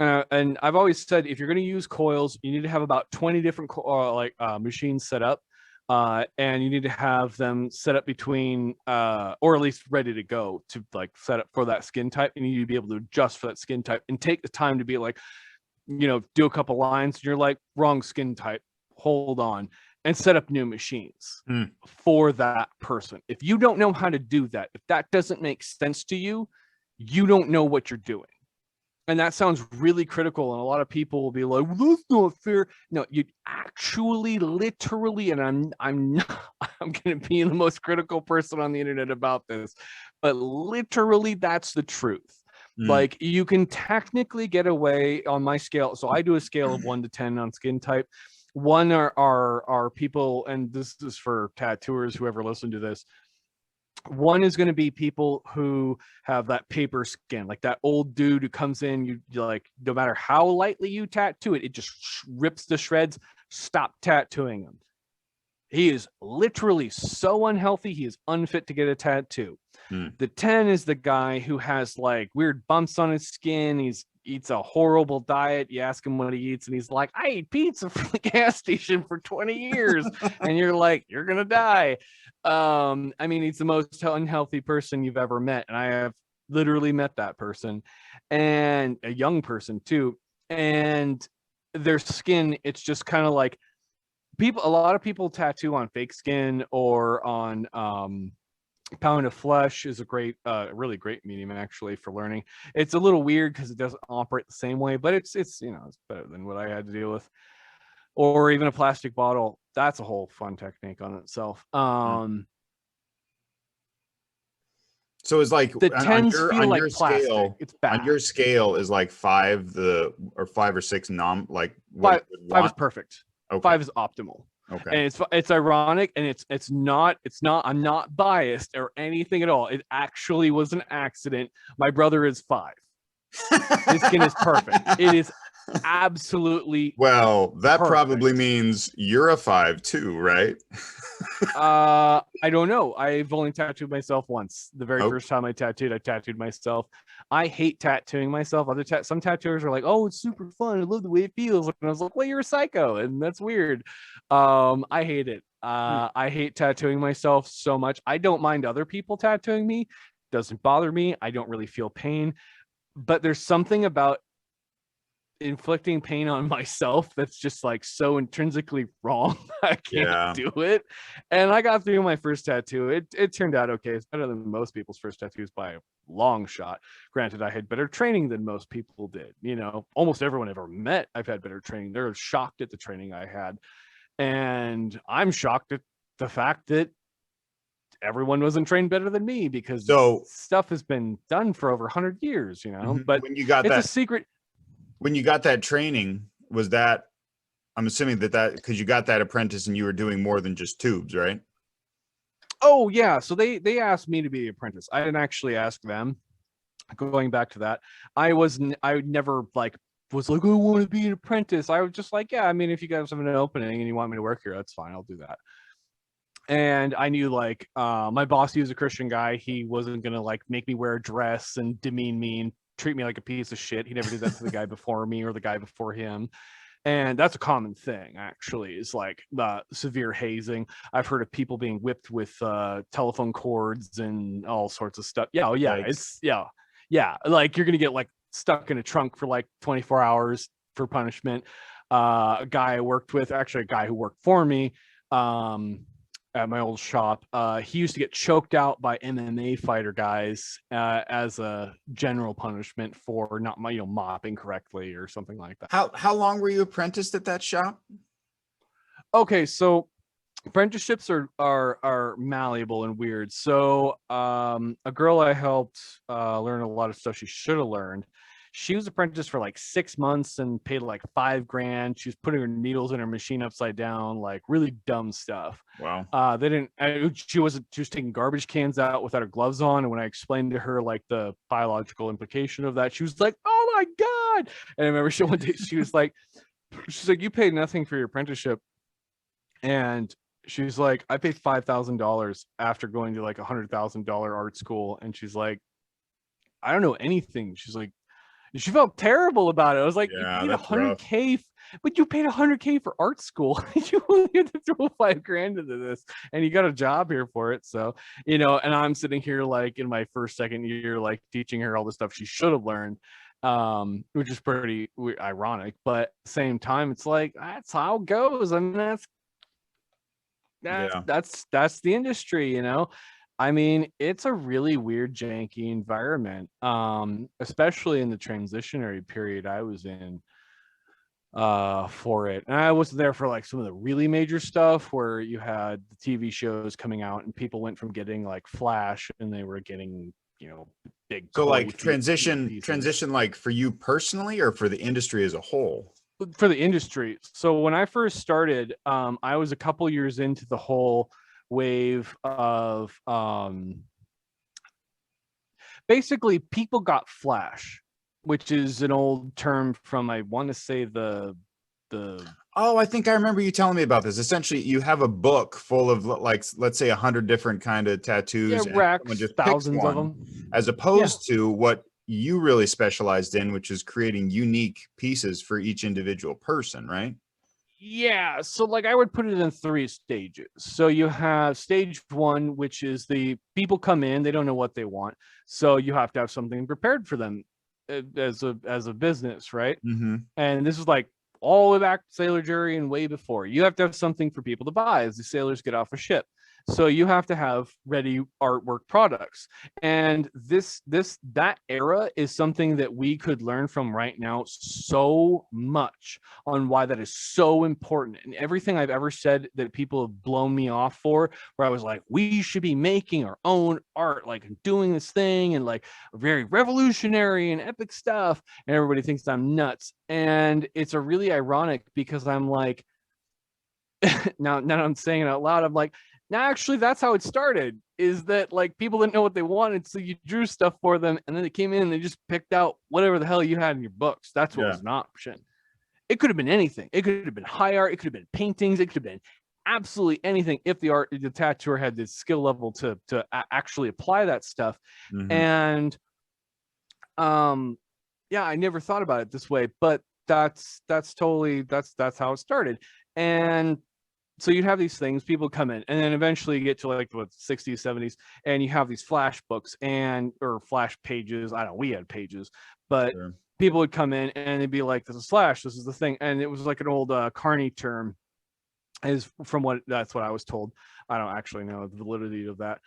And I've always said, if you're going to use coils, you need to have about 20 different machines set up. And you need to have them set up between, or at least ready to go to like set up for that skin type. And you need to be able to adjust for that skin type and take the time to be like, do a couple lines. And you're like, wrong skin type, hold on, and set up new machines for that person. If you don't know how to do that, if that doesn't make sense to you, you don't know what you're doing. And that sounds really critical. And a lot of people will be like, well, that's not fair. No, you actually literally, and I'm not, I'm going to be the most critical person on the internet about this, but literally that's the truth. Like you can technically get away on my scale. So I do a scale of 1 to 10 on skin type. One are people, and this is for tattooers, whoever listened to this. One is going to be people who have that paper skin, like that old dude who comes in, you like, no matter how lightly you tattoo it, it just rips to shreds. Stop tattooing him. He is literally so unhealthy. He is unfit to get a tattoo. The 10 is the guy who has like weird bumps on his skin. Eats a horrible diet. You ask him what he eats, and he's like, I ate pizza from the gas station for 20 years. And you're like, you're going to die. I mean, he's the most unhealthy person you've ever met. And I have literally met that person, and a young person too. And their skin, it's just kind of like a lot of people tattoo on fake skin or on, pound of flesh is a great, really great medium actually for learning. It's a little weird because it doesn't operate the same way, but it's it's better than what I had to deal with. Or even a plastic bottle. That's a whole fun technique on itself. So it's like the tens feel like plastic. Scale, it's bad. On your scale is like 5 or 6 like what 5 is perfect. Okay. 5 is optimal. Okay. And it's ironic, and it's not I'm not biased or anything at all. It actually was an accident. My brother is 5. His skin is perfect. It is absolutely well, that perfect. Probably means you're a 5 too, right? I don't know. I've only tattooed myself once. The very first time I tattooed myself. I hate tattooing myself. Some tattooers are like, oh, it's super fun, I love the way it feels, and I was like, well, you're a psycho, and that's weird. I hate it. I hate tattooing myself so much. I don't mind other people tattooing me. It doesn't bother me. I don't really feel pain, but there's something about inflicting pain on myself that's just like so intrinsically wrong. I can't do it. And I got through my first tattoo. It turned out okay. It's better than most people's first tattoos by a long shot. Granted, I had better training than most people did. Almost everyone I've ever met, I've had better training. They're shocked at the training I had, and I'm shocked at the fact that everyone wasn't trained better than me, because stuff has been done for over 100 years, but when you got it's a secret. When you got that training, was that, I'm assuming that because you got that apprentice and you were doing more than just tubes, right? Oh yeah. So they asked me to be the apprentice. I didn't actually ask them. Going back to that, I never was like, I want to be an apprentice. I was just like, yeah, I mean, if you guys have an opening and you want me to work here, that's fine. I'll do that. And I knew my boss, he was a Christian guy. He wasn't going to make me wear a dress and demean me and treat me like a piece of shit. He never did that to the guy before me or the guy before him. And that's a common thing, actually, is severe hazing. I've heard of people being whipped with telephone cords and all sorts of stuff. Yeah, yeah, it's yeah. Like you're gonna get stuck in a trunk for 24 hours for punishment. A guy I worked with, actually a guy who worked for me, at my old shop, he used to get choked out by MMA fighter guys as a general punishment for not mopping correctly or something like that. How long were you apprenticed at that shop? Okay, so apprenticeships are malleable and weird. So a girl I helped learn a lot of stuff she should have learned. She was apprenticed for like 6 months and paid like $5,000. She was putting her needles in her machine upside down, like really dumb stuff. Wow. She was taking garbage cans out without her gloves on. And when I explained to her like the biological implication of that, she was like, "Oh my God." And I remember one day she's like, "You paid nothing for your apprenticeship." And she's like, "I paid $5,000 after going to like $100,000 art school." And she's like, "I don't know anything." She's like, she felt terrible about it. I was like, yeah, "You paid $100K, but you paid $100K for art school. You only had to throw $5,000 into this, and you got a job here for it." So, and I'm sitting here like in my second year, like teaching her all the stuff she should have learned, which is pretty ironic. But at the same time, it's like that's how it goes. I mean, that's the industry, I mean, it's a really weird, janky environment, especially in the transitionary period I was in for it. And I wasn't there for like some of the really major stuff where you had the TV shows coming out and people went from getting like Flash and they were getting, big. So like transition like for you personally or for the industry as a whole? For the industry. So when I first started, I was a couple years into the whole wave of basically people got Flash, which is an old term from, I want to say the Oh, I think I remember you telling me about this. Essentially, you have a book full of like, let's say 100 different kind of tattoos, and racks, just thousands of them, as opposed to what you really specialized in, which is creating unique pieces for each individual person, right? Yeah, so like I would put it in 3 stages. So you have stage 1, which is the people come in, they don't know what they want, so you have to have something prepared for them as a business, right? Mm-hmm. And this is like all the way back to Sailor Jerry and way before. You have to have something for people to buy as the sailors get off a ship. So you have to have ready artwork products. And that era is something that we could learn from right now so much on why that is so important. And everything I've ever said that people have blown me off for, where I was like, we should be making our own art, like doing this thing and like very revolutionary and epic stuff. And everybody thinks I'm nuts. And it's a really ironic because I'm like, now I'm saying it out loud. I'm like, now, actually, that's how it started, is that like people didn't know what they wanted. So you drew stuff for them and then they came in and they just picked out whatever the hell you had in your books. That's what was an option. It could have been anything. It could have been high art. It could have been paintings. It could have been absolutely anything if the tattooer had the skill level to actually apply that stuff. Mm-hmm. And yeah, I never thought about it this way, but that's how it started. And so you'd have these things, people come in, and then eventually you get to like the 60s, 70s, and you have these flash books or flash pages. I don't know, we had pages, but people would come in and they'd be like, "This is Flash, this is the thing." And it was like an old Carney term, that's what I was told. I don't actually know the validity of that.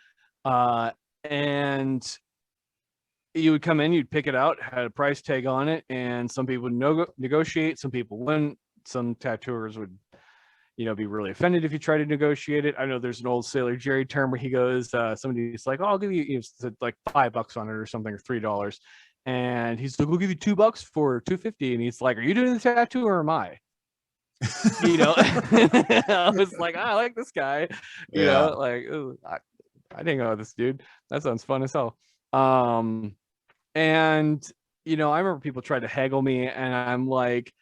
And you would come in, you'd pick it out, had a price tag on it, and some people would negotiate, some people wouldn't. Some tattooers would be really offended if you try to negotiate it. I know there's an old Sailor Jerry term where he goes, somebody's like, "Oh, I'll give you like $5 on it or something, or $3." And he's like, "We'll give you $2 for $2.50." And he's like, "Are you doing the tattoo or am I?" I was like, I like this guy, like, ooh, I didn't know this dude. That sounds fun as hell. And I remember people tried to haggle me and I'm like,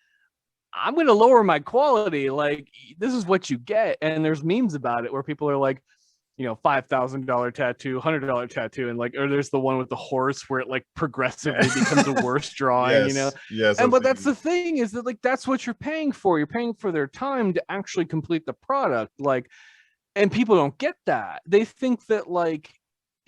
I'm going to lower my quality. Like, this is what you get. And there's memes about it where people are like, $5,000 tattoo, $100 tattoo. And like, or there's the one with the horse where it like progressively becomes a worse drawing, Yes. And, but that's the thing, is that like, that's what you're paying for. You're paying for their time to actually complete the product. Like, and people don't get that. They think that like,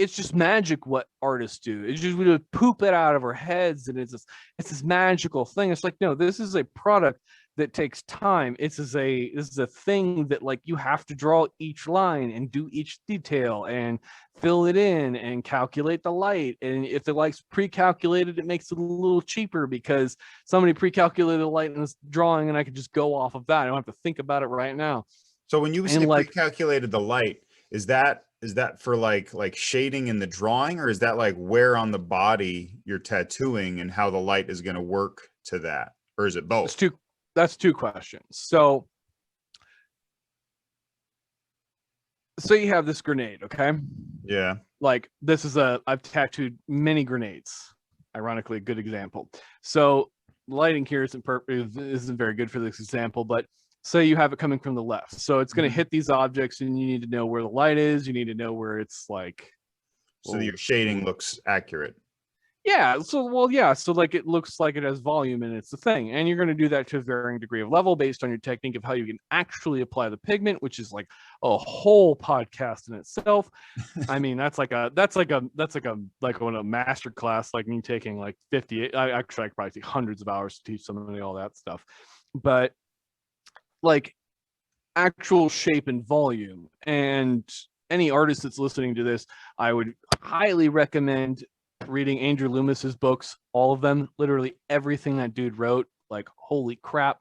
it's just magic what artists do. It's just we would poop it out of our heads, and it's this magical thing. It's like, no, this is a product that takes time. This is a thing that, like, you have to draw each line and do each detail and fill it in and calculate the light. And if the light's pre-calculated, it makes it a little cheaper because somebody pre-calculated the light in this drawing, and I could just go off of that. I don't have to think about it right now. So when you say pre-calculated the light, is that for like shading in the drawing, or is that like where on the body you're tattooing and how the light is going to work to that, or is it both? That's two questions. So you have this grenade, okay? Yeah. Like, this is I've tattooed many grenades. Ironically, a good example. So lighting here isn't very good for this example, but say you have it coming from the left. So it's going to hit these objects, and you need to know where the light is. You need to know where it's like. So your shading looks accurate. Yeah. So, so like it looks like it has volume, and it's the thing. And you're going to do that to a varying degree of level based on your technique of how you can actually apply the pigment, which is like a whole podcast in itself. I mean, that's like a master class, like me taking like 50, I probably take hundreds of hours to teach somebody all that stuff. But like actual shape and volume, and any artist that's listening to this, I would highly recommend reading Andrew Loomis's books, all of them, literally everything that dude wrote. Like, holy crap.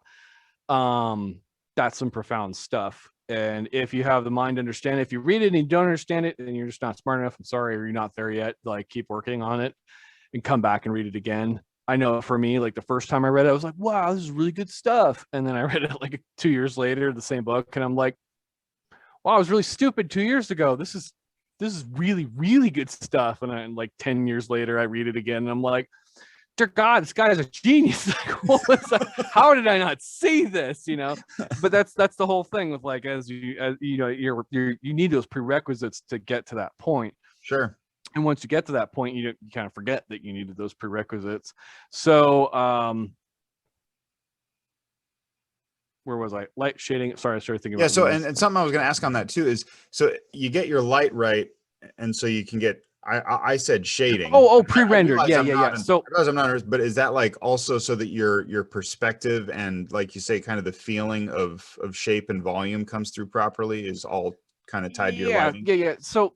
That's some profound stuff. And if you have the mind to understand it, if you read it and you don't understand it, then you're just not smart enough. I'm sorry, or you're not there yet. Like, keep working on it and come back and read it again. I know for me, like the first time I read it, I was like, wow, this is really good stuff. And then I read it like 2 years later, the same book, and I'm like, wow, I was really stupid 2 years ago. This is really, really good stuff. And like 10 years later, I read it again, and I'm like, dear God, this guy is a genius. Like, what was that? How did I not see this? You know? But that's the whole thing with, like, as you know, you need those prerequisites to get to that point. Sure. And once you get to that point, you kind of forget that you needed those prerequisites. So, where was I? Light shading. Sorry, I started thinking about. Yeah. So, and something I was going to ask on that too is, so you get your light right, and so you can get. I said shading. Oh, pre-rendered. Yeah. So, because I'm not, but is that like also so that your perspective and, like you say, kind of the feeling of shape and volume comes through properly, is all kind of tied to your lighting? Yeah. So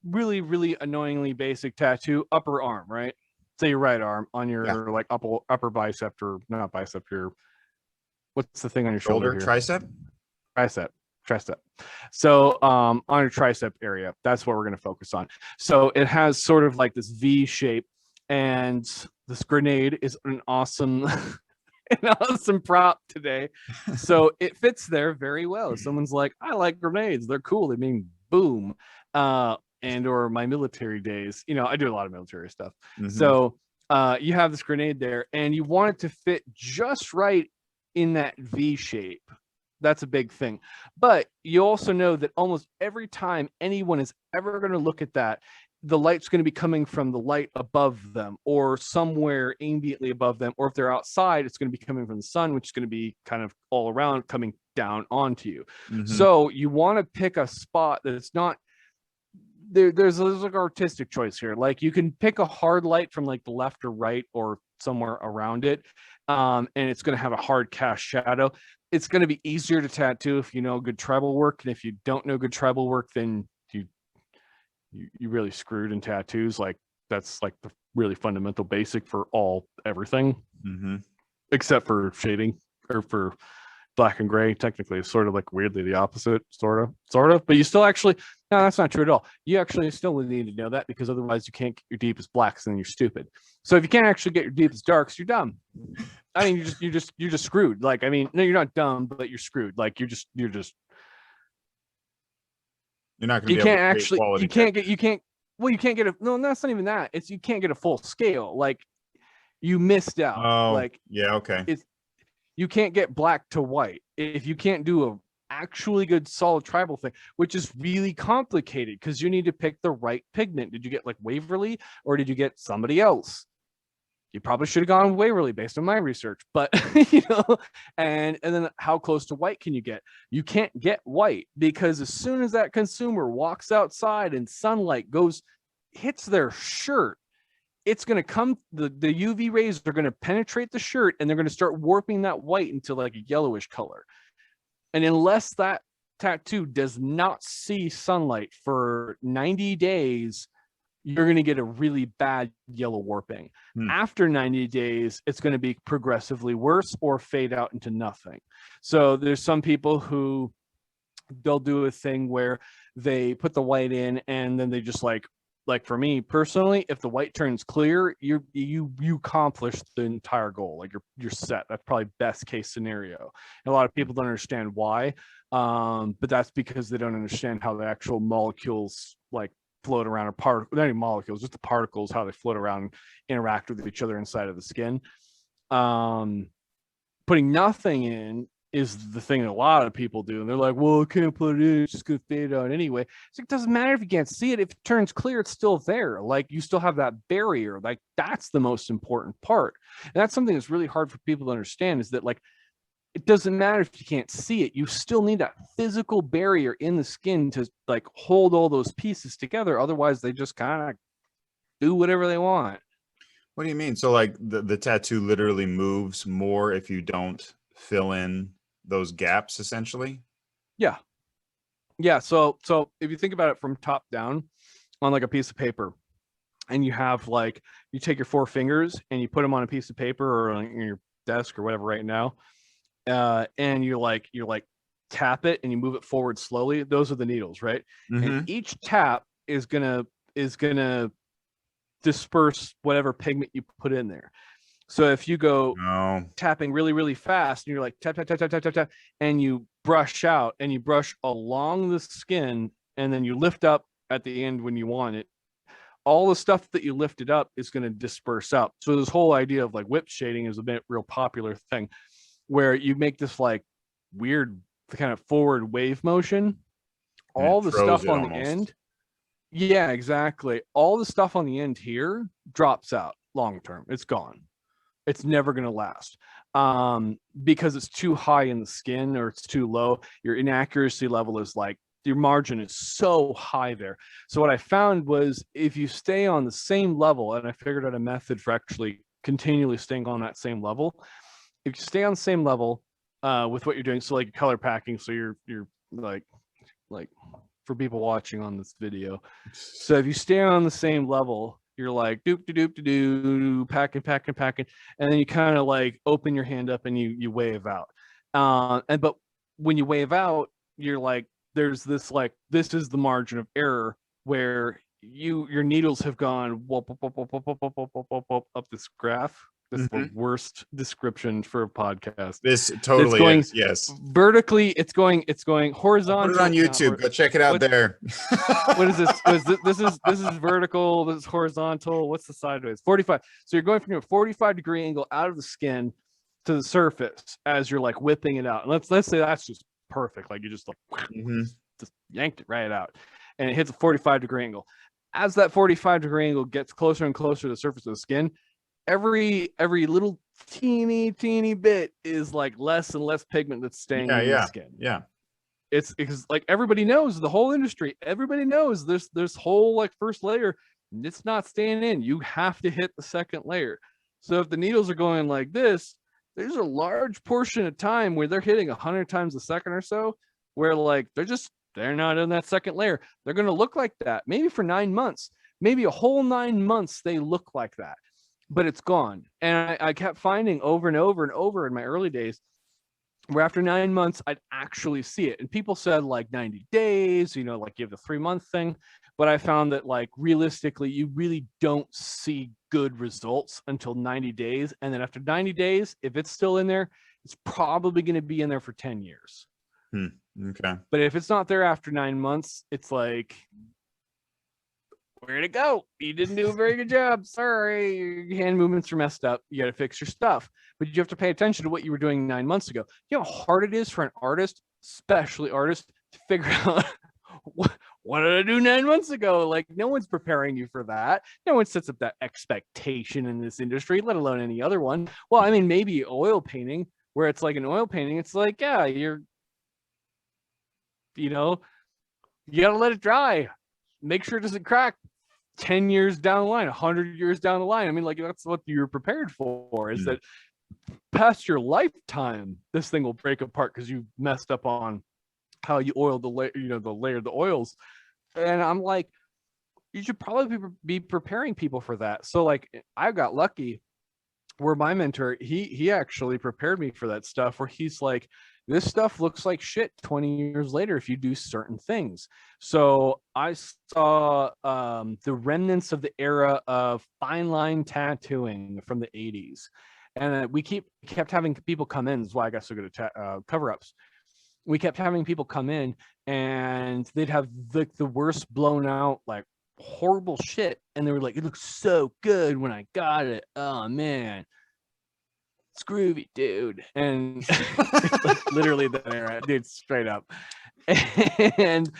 really, really annoyingly basic tattoo, upper arm, right? Say your right arm on your like upper bicep, or not bicep, your, what's the thing on your shoulder here? Tricep. So on your tricep area, that's what we're going to focus on. So it has sort of like this V shape, and this grenade is an awesome prop today. So it fits there very well. Someone's like, I like grenades, they're cool, they mean boom. And or my military days, you know, I do a lot of military stuff. So you have this grenade there, and you want it to fit just right in that V shape. That's a big thing. But you also know that almost every time anyone is ever going to look at that, the light's going to be coming from the light above them, or somewhere ambiently above them, or if they're outside, it's going to be coming from the sun, which is going to be kind of all around, coming down onto you. So you want to pick a spot that it's not there's like artistic choice here. Like, you can pick a hard light from like the left or right or somewhere around it, and it's going to have a hard cast shadow. It's going to be easier to tattoo if you know good tribal work, and if you don't know good tribal work, then you really screwed in tattoos. Like, that's like the really fundamental basic for everything, except for shading, or for black and gray. Technically, it's sort of like weirdly the opposite, sort of, but you still actually, no, that's not true at all. You actually still need to know that, because otherwise you can't get your deepest blacks, and then you're stupid. So if you can't actually get your deepest darks, you're dumb. I mean, you're just screwed. Like, I mean, no, you're not dumb, but you're screwed. Like, you're not going to be able to quality. You can't get no, that's not even that. It's, you can't get a full scale. Like, you missed out. Oh, like, yeah, okay. You can't get black to white if you can't do a actually good solid tribal thing, which is really complicated, because you need to pick the right pigment. Did you get like Waverly, or did you get somebody else? You probably should have gone with Waverly based on my research, but you know, and then how close to white can you get? You can't get white, because as soon as that consumer walks outside and sunlight goes hits their shirt, it's going to come, the UV rays are going to penetrate the shirt, and they're going to start warping that white into like a yellowish color. And unless that tattoo does not see sunlight for 90 days, you're going to get a really bad yellow warping. After 90 days, it's going to be progressively worse or fade out into nothing. So there's some people who they'll do a thing where they put the white in, and then they just like for me personally, if the white turns clear, you accomplished the entire goal. Like you're set. That's probably best case scenario. And a lot of people don't understand why, but that's because they don't understand how the actual molecules like float around, or not even molecules, just the particles, how they float around and interact with each other inside of the skin. Putting nothing in is the thing that a lot of people do, and they're like, well, I can't put it in, it's just gonna fade out anyway. It's like, it doesn't matter if you can't see it. If it turns clear, it's still there. Like, you still have that barrier. Like, that's the most important part. And that's something that's really hard for people to understand, is that like, it doesn't matter if you can't see it, you still need that physical barrier in the skin to like hold all those pieces together. Otherwise they just kind of do whatever they want. What do you mean? So like the tattoo literally moves more if you don't fill in those gaps, essentially? Yeah. So if you think about it from top down on like a piece of paper, and you have like, you take your 4 fingers and you put them on a piece of paper or on your desk or whatever right now, and you're like tap it and you move it forward slowly. Those are the needles, right? And each tap is gonna disperse whatever pigment you put in there. So if you go tapping really, really fast, and you're like tap, tap, tap, tap, tap, tap, tap, and you brush out and you brush along the skin, and then you lift up at the end when you want it, all the stuff that you lifted up is going to disperse out. So this whole idea of like whip shading is a bit real popular thing, where you make this like weird kind of forward wave motion. All the stuff on the end. Yeah, exactly. All the stuff on the end here drops out long term. It's gone. It's never going to last, because it's too high in the skin or it's too low. Your inaccuracy level is like, your margin is so high there. So what I found was, if you stay on the same level, and I figured out a method for actually continually staying on that same level. If you stay on the same level with what you're doing, so like color packing, so you're like for people watching on this video, so if you stay on the same level, you're like doop doop doop doop, packing, and then you kind of like open your hand up and you wave out. But when you wave out, you're like, there's this like, this is the margin of error where your needles have gone up this graph. That's the worst description for a podcast. This totally is, yes. Vertically, it's going horizontal. Put it on YouTube. Go check it out there. What is this? This is vertical. This is horizontal. What's the sideways? 45. So you're going from a 45-degree angle out of the skin to the surface as you're like whipping it out. And let's say that's just perfect. Like you just like just yanked it right out, and it hits a 45-degree angle. As that 45-degree angle gets closer and closer to the surface of the skin, every little teeny bit is like less and less pigment that's staying in the skin. Yeah. It's because like everybody knows, the whole industry, everybody knows this whole like first layer, it's not staying in. You have to hit the second layer. So if the needles are going like this, there's a large portion of time where they're hitting 100 times a second or so, where like they're not in that second layer. They're going to look like that maybe for 9 months, maybe a whole 9 months they look like that, but it's gone. And I kept finding over and over in my early days where after 9 months I'd actually see it. And people said like 90 days, you know, like you have the 3-month thing, but I found that like realistically you really don't see good results until 90 days. And then after 90 days, if it's still in there, it's probably going to be in there for 10 years. Okay. But if it's not there after 9 months, it's like, where'd it go? You didn't do a very good job. Sorry, your hand movements are messed up. You got to fix your stuff. But you have to pay attention to what you were doing 9 months ago. You know how hard it is for an artist, especially artists, to figure out what did I do 9 months ago? Like, no one's preparing you for that. No one sets up that expectation in this industry, let alone any other one. Well, I mean, maybe oil painting, where it's like an oil painting. It's like, yeah, you got to let it dry. Make sure it doesn't crack. 10 years down the line, 100 years down the line. I mean, like, that's what you're prepared for, is that past your lifetime, this thing will break apart because you messed up on how you oiled the layer, the oils. And I'm like, you should probably be preparing people for that. So like, I got lucky where my mentor, he actually prepared me for that stuff, where he's like, this stuff looks like shit 20 years later if you do certain things. So I saw the remnants of the era of fine line tattooing from the 80s. And we kept having people come in. That's why I got so good at cover-ups. We kept having people come in, and they'd have the worst blown out, like, horrible shit, and they were like, it looks so good when I got it. Oh man, it's groovy, dude. And like, literally that era, dude, straight up. And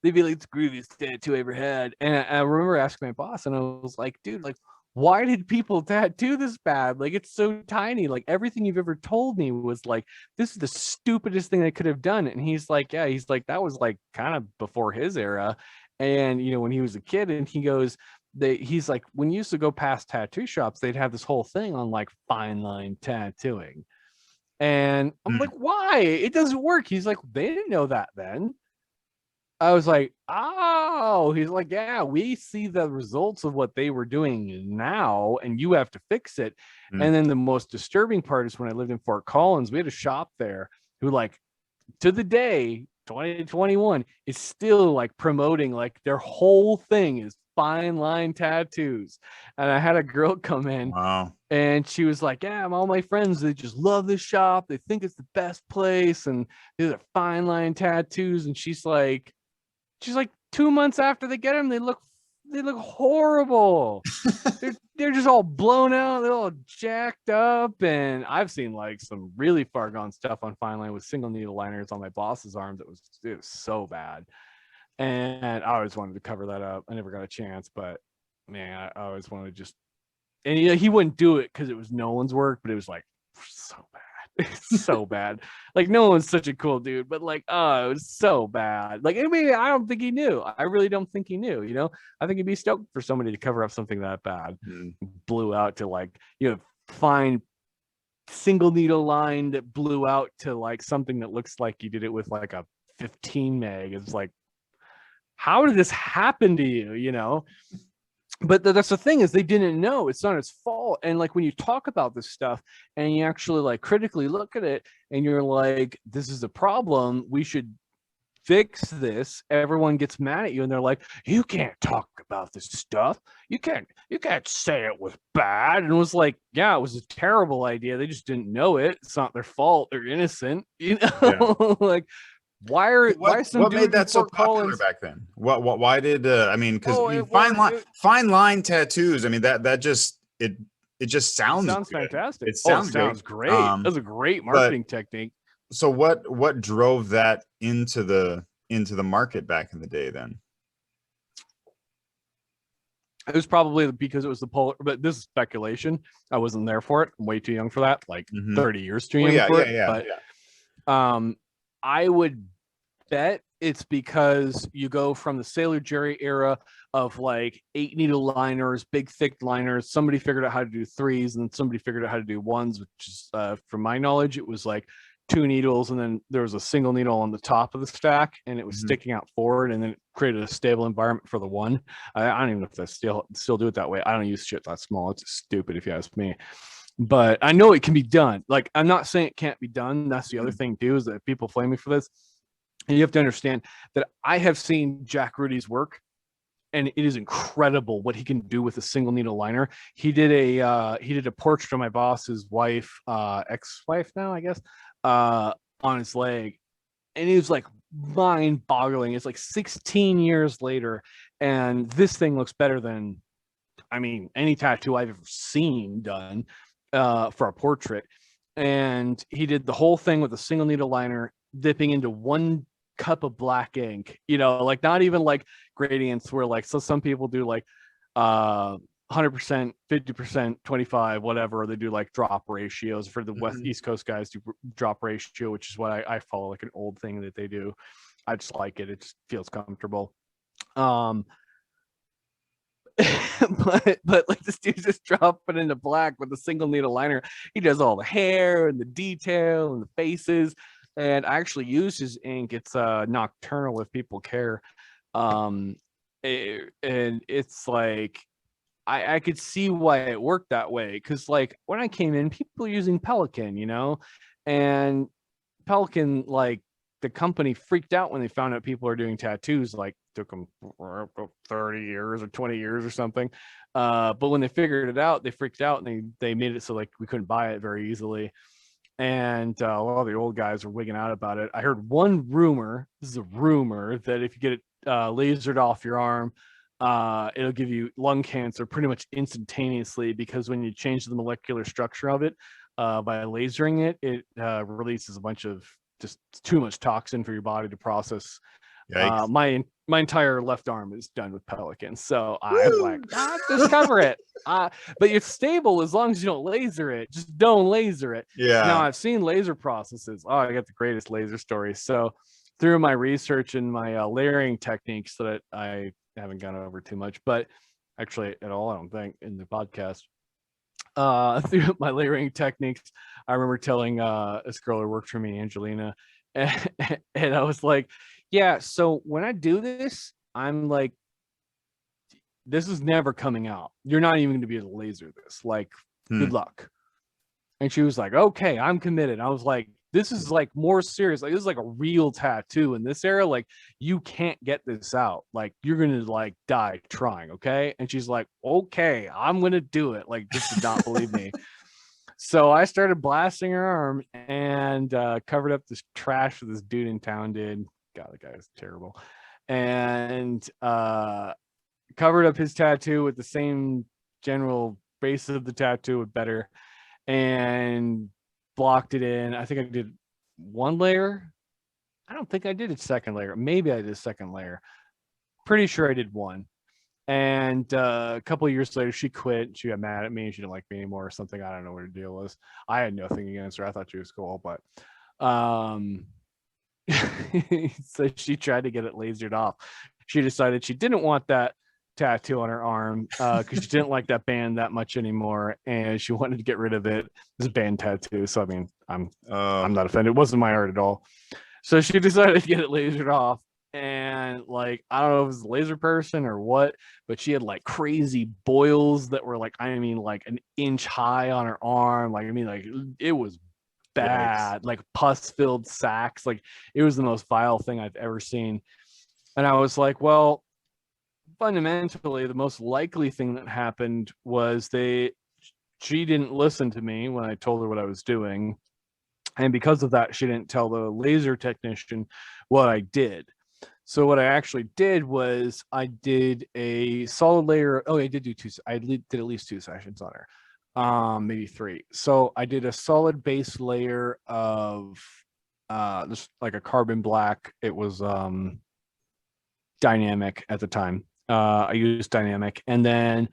they'd be like, it's grooviest tattoo I ever had. And I remember asking my boss, and I was like, dude, like, why did people tattoo this bad? Like, it's so tiny. Like, everything you've ever told me was like, this is the stupidest thing they could have done. And he's like, yeah, he's like, that was like kind of before his era. And, you know, when he was a kid, and he goes, he's like, when you used to go past tattoo shops, they'd have this whole thing on like fine line tattooing. And I'm like, why? It doesn't work. He's like, they didn't know that then. I was like, oh, he's like, yeah, we see the results of what they were doing now, and you have to fix it. And then the most disturbing part is when I lived in Fort Collins, we had a shop there who, like, to the day, 2021, is still like promoting, like, their whole thing is fine line tattoos. And I had a girl come in. Wow. And she was like, yeah, all my friends, they just love this shop. They think it's the best place. And these are fine line tattoos. And she's like 2 months after they get them, they look horrible. they're just all blown out. They're all jacked up. And I've seen like some really far gone stuff on fine line with single needle liners on my boss's arms. It was so bad. And I always wanted to cover that up. I never got a chance, but man, I always wanted to just, and he wouldn't do it because it was Nolan's work, but it was like so bad. It's so bad. Like, Nolan's such a cool dude, but like, oh, it was so bad. Like, I mean, I don't think he knew. I really don't think he knew, you know. I think he'd be stoked for somebody to cover up something that bad. Blew out to, like, you know, fine single needle line that blew out to like something that looks like you did it with like a 15 meg. It's like, how did this happen to you, you know? But that's the thing, is they didn't know. It's not his fault. And like, when you talk about this stuff and you actually like critically look at it, and you're like, this is a problem, we should fix this, everyone gets mad at you, and they're like, you can't talk about this stuff, you can't say it was bad. And it was like, yeah, it was a terrible idea, they just didn't know it. It's not their fault, they're innocent, you know. Yeah. Like, what made that so popular back then? Why did I mean, because fine line tattoos, I mean, that just it just sounds fantastic. It sounds great. That's a great marketing technique. So what drove that into the market back in the day then? It was probably because it was the polar, but this is speculation. I wasn't there for it. I'm way too young for that. Like 30 years too young for it. But I would bet it's because you go from the Sailor Jerry era of like 8 needle liners, big thick liners. Somebody figured out how to do 3s, and then somebody figured out how to do 1s, which is, from my knowledge, it was like 2 needles, and then there was a single needle on the top of the stack, and it was sticking out forward, and then it created a stable environment for the 1. I don't even know if they still do it that way. I don't use shit that small. It's stupid if you ask me. But I know it can be done. Like, I'm not saying it can't be done. That's the other thing too, is that people flame me for this. And you have to understand that I have seen Jack Rudy's work, and it is incredible what he can do with a single needle liner. He did a portrait of my boss's wife, ex-wife now, I guess, on his leg. And it was like mind-boggling. It's like 16 years later, and this thing looks better than, I mean, any tattoo I've ever seen done for a portrait. And he did the whole thing with a single needle liner, dipping into 1 cup of black ink, you know, like not even like gradients where like, so some people do like 100%, 50%, 25, whatever. They do like drop ratios. For the East Coast guys do drop ratio, which is what I follow, like an old thing that they do. I just like it. It just feels comfortable. but like this dude just dropping into black with a single needle liner. He does all the hair and the detail and the faces. And I actually use his ink. It's nocturnal if people care. And it's like I could see why it worked that way, because like when I came in, people were using Pelican, and Pelican, like the company freaked out when they found out people are doing tattoos. Like took them 30 years or 20 years or something. But when they figured it out, they freaked out and they made it so like we couldn't buy it very easily. And a lot of the old guys were wigging out about it. I heard one rumor. This is a rumor that if you get it lasered off your arm, it'll give you lung cancer pretty much instantaneously, because when you change the molecular structure of it by lasering it, it releases a bunch of just too much toxin for your body to process. My entire left arm is done with Pelican, so I'm like, just cover it. But it's stable as long as you don't laser it. Just don't laser it. Yeah. Now I've seen laser processes. Oh, I got the greatest laser stories. So through my research and my layering techniques that I haven't gone over too much, but actually at all, I don't think, in the podcast. Through my layering techniques, I remember telling this girl who worked for me, Angelina, and I was like, yeah, so when I do this, I'm like, this is never coming out. You're not even going to be able to laser this. Like, good luck. And she was like, okay, I'm committed. I was like, this is like more serious. Like, this is like a real tattoo in this era. Like, you can't get this out. Like, you're going to like die trying. Okay. And she's like, okay, I'm going to do it. Like, just did not believe me. So I started blasting her arm and covered up this trash that this dude in town did. God, the guy was terrible. And covered up his tattoo with the same general base of the tattoo with better, and blocked it in. I think I did one layer. I don't think I did a second layer. Maybe I did a second layer. Pretty sure I did one. And a couple of years later, she quit. She got mad at me. She didn't like me anymore or something. I don't know what her deal was. I had nothing against her. I thought she was cool, but so she tried to get it lasered off. She decided she didn't want that tattoo on her arm because she didn't like that band that much anymore, and she wanted to get rid of it. It's a band tattoo, so I mean, I'm not offended. It wasn't my art at all. So she decided to get it lasered off, and like, I don't know if it was a laser person or what, but she had like crazy boils that were like, I mean, like an inch high on her arm. Like, I mean, like it was bad. Yikes. Like pus-filled sacks. Like, it was the most vile thing I've ever seen. And I was like, well, fundamentally, the most likely thing that happened was she didn't listen to me when I told her what I was doing. And because of that, she didn't tell the laser technician what I did. So what I actually did was I did a solid layer. Oh, I did do two. I did at least 2 sessions on her. Maybe 3. So I did a solid base layer of just like a carbon black. It was dynamic at the time. I used dynamic, and then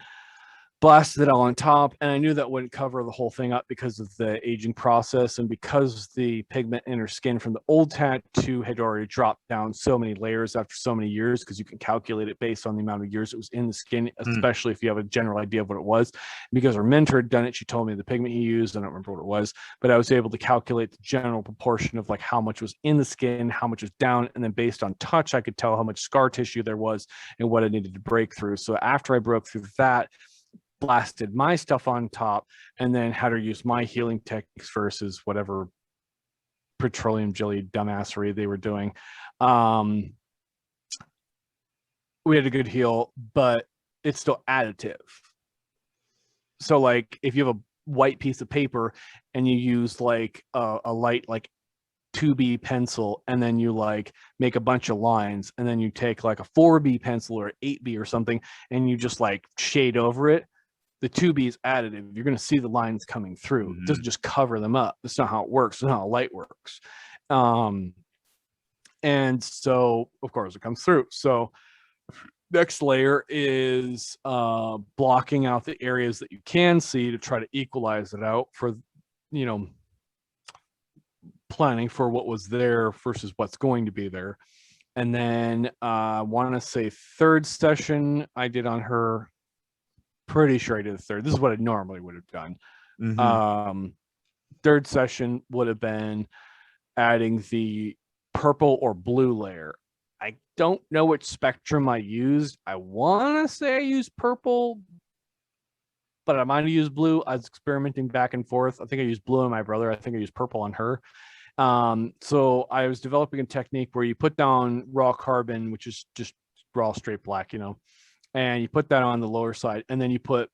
blasted it all on top, and I knew that wouldn't cover the whole thing up because of the aging process, and because the pigment in her skin from the old tattoo had already dropped down so many layers after so many years, because you can calculate it based on the amount of years it was in the skin, especially if you have a general idea of what it was. Because our mentor had done it, she told me the pigment he used, I don't remember what it was, but I was able to calculate the general proportion of like how much was in the skin, how much was down, and then based on touch, I could tell how much scar tissue there was and what I needed to break through. So after I broke through that, blasted my stuff on top, and then had her use my healing techniques versus whatever petroleum jelly dumbassery they were doing. We had a good heal, but it's still additive. So like if you have a white piece of paper and you use like a light like 2B pencil, and then you like make a bunch of lines, and then you take like a 4B pencil or 8B or something, and you just like shade over it, the 2B is additive. You're going to see the lines coming through. It doesn't just cover them up. That's not how it works. That's not how light works. And so, of course, it comes through. So next layer is blocking out the areas that you can see to try to equalize it out for, planning for what was there versus what's going to be there. And then I want to say 3rd session I did on her, pretty sure I did the third. This is what I normally would have done. Mm-hmm. Third session would have been adding the purple or blue layer. I don't know which spectrum I used. I want to say I used purple, but I might have used blue. I was experimenting back and forth. I think I used blue on my brother. I think I used purple on her. So I was developing a technique where you put down raw carbon, which is just raw straight black, and you put that on the lower side, and then you put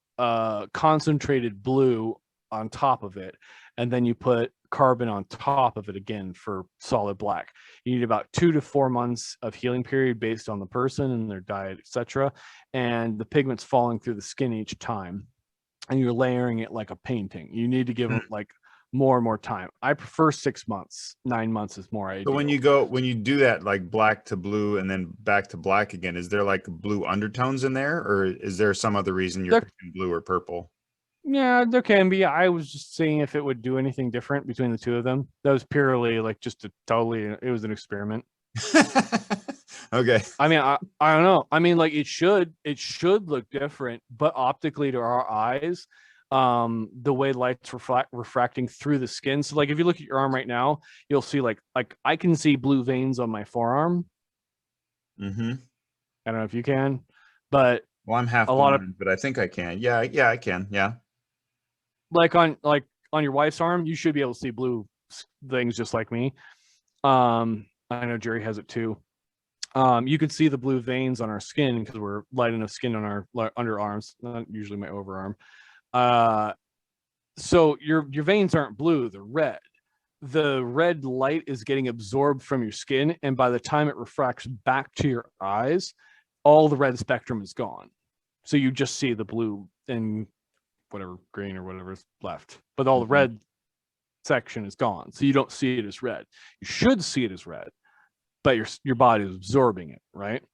concentrated blue on top of it, and then you put carbon on top of it again for solid black. You need about 2 to 4 months of healing period based on the person and their diet, etc., and the pigment's falling through the skin each time, and you're layering it like a painting. You need to give it like more and more time. I prefer 6 months. 9 months is more ideal. So when you do that, like black to blue and then back to black again, is there like blue undertones in there, or is there some other reason you're picking blue or purple? Yeah, there can be. I was just seeing if it would do anything different between the two of them. That was purely like it was an experiment. Okay. I mean, I don't know. I mean, like it should look different, but optically to our eyes, the way light's refracting through the skin. So like if you look at your arm right now, you'll see like I can see blue veins on my forearm. Mm-hmm. I don't know if you can, but well, I'm half blind, but I think I can. Yeah, I can. Yeah. Like on your wife's arm, you should be able to see blue things just like me. I know Jerry has it too. You can see the blue veins on our skin because we're light enough skin on our underarms, not usually my overarm. So your veins aren't blue, they're red. The red light is getting absorbed from your skin, and by the time it refracts back to your eyes, all the red spectrum is gone. So you just see the blue and whatever green or whatever is left, but all the red section is gone. So you don't see it as red. You should see it as red, but your body is absorbing it, right?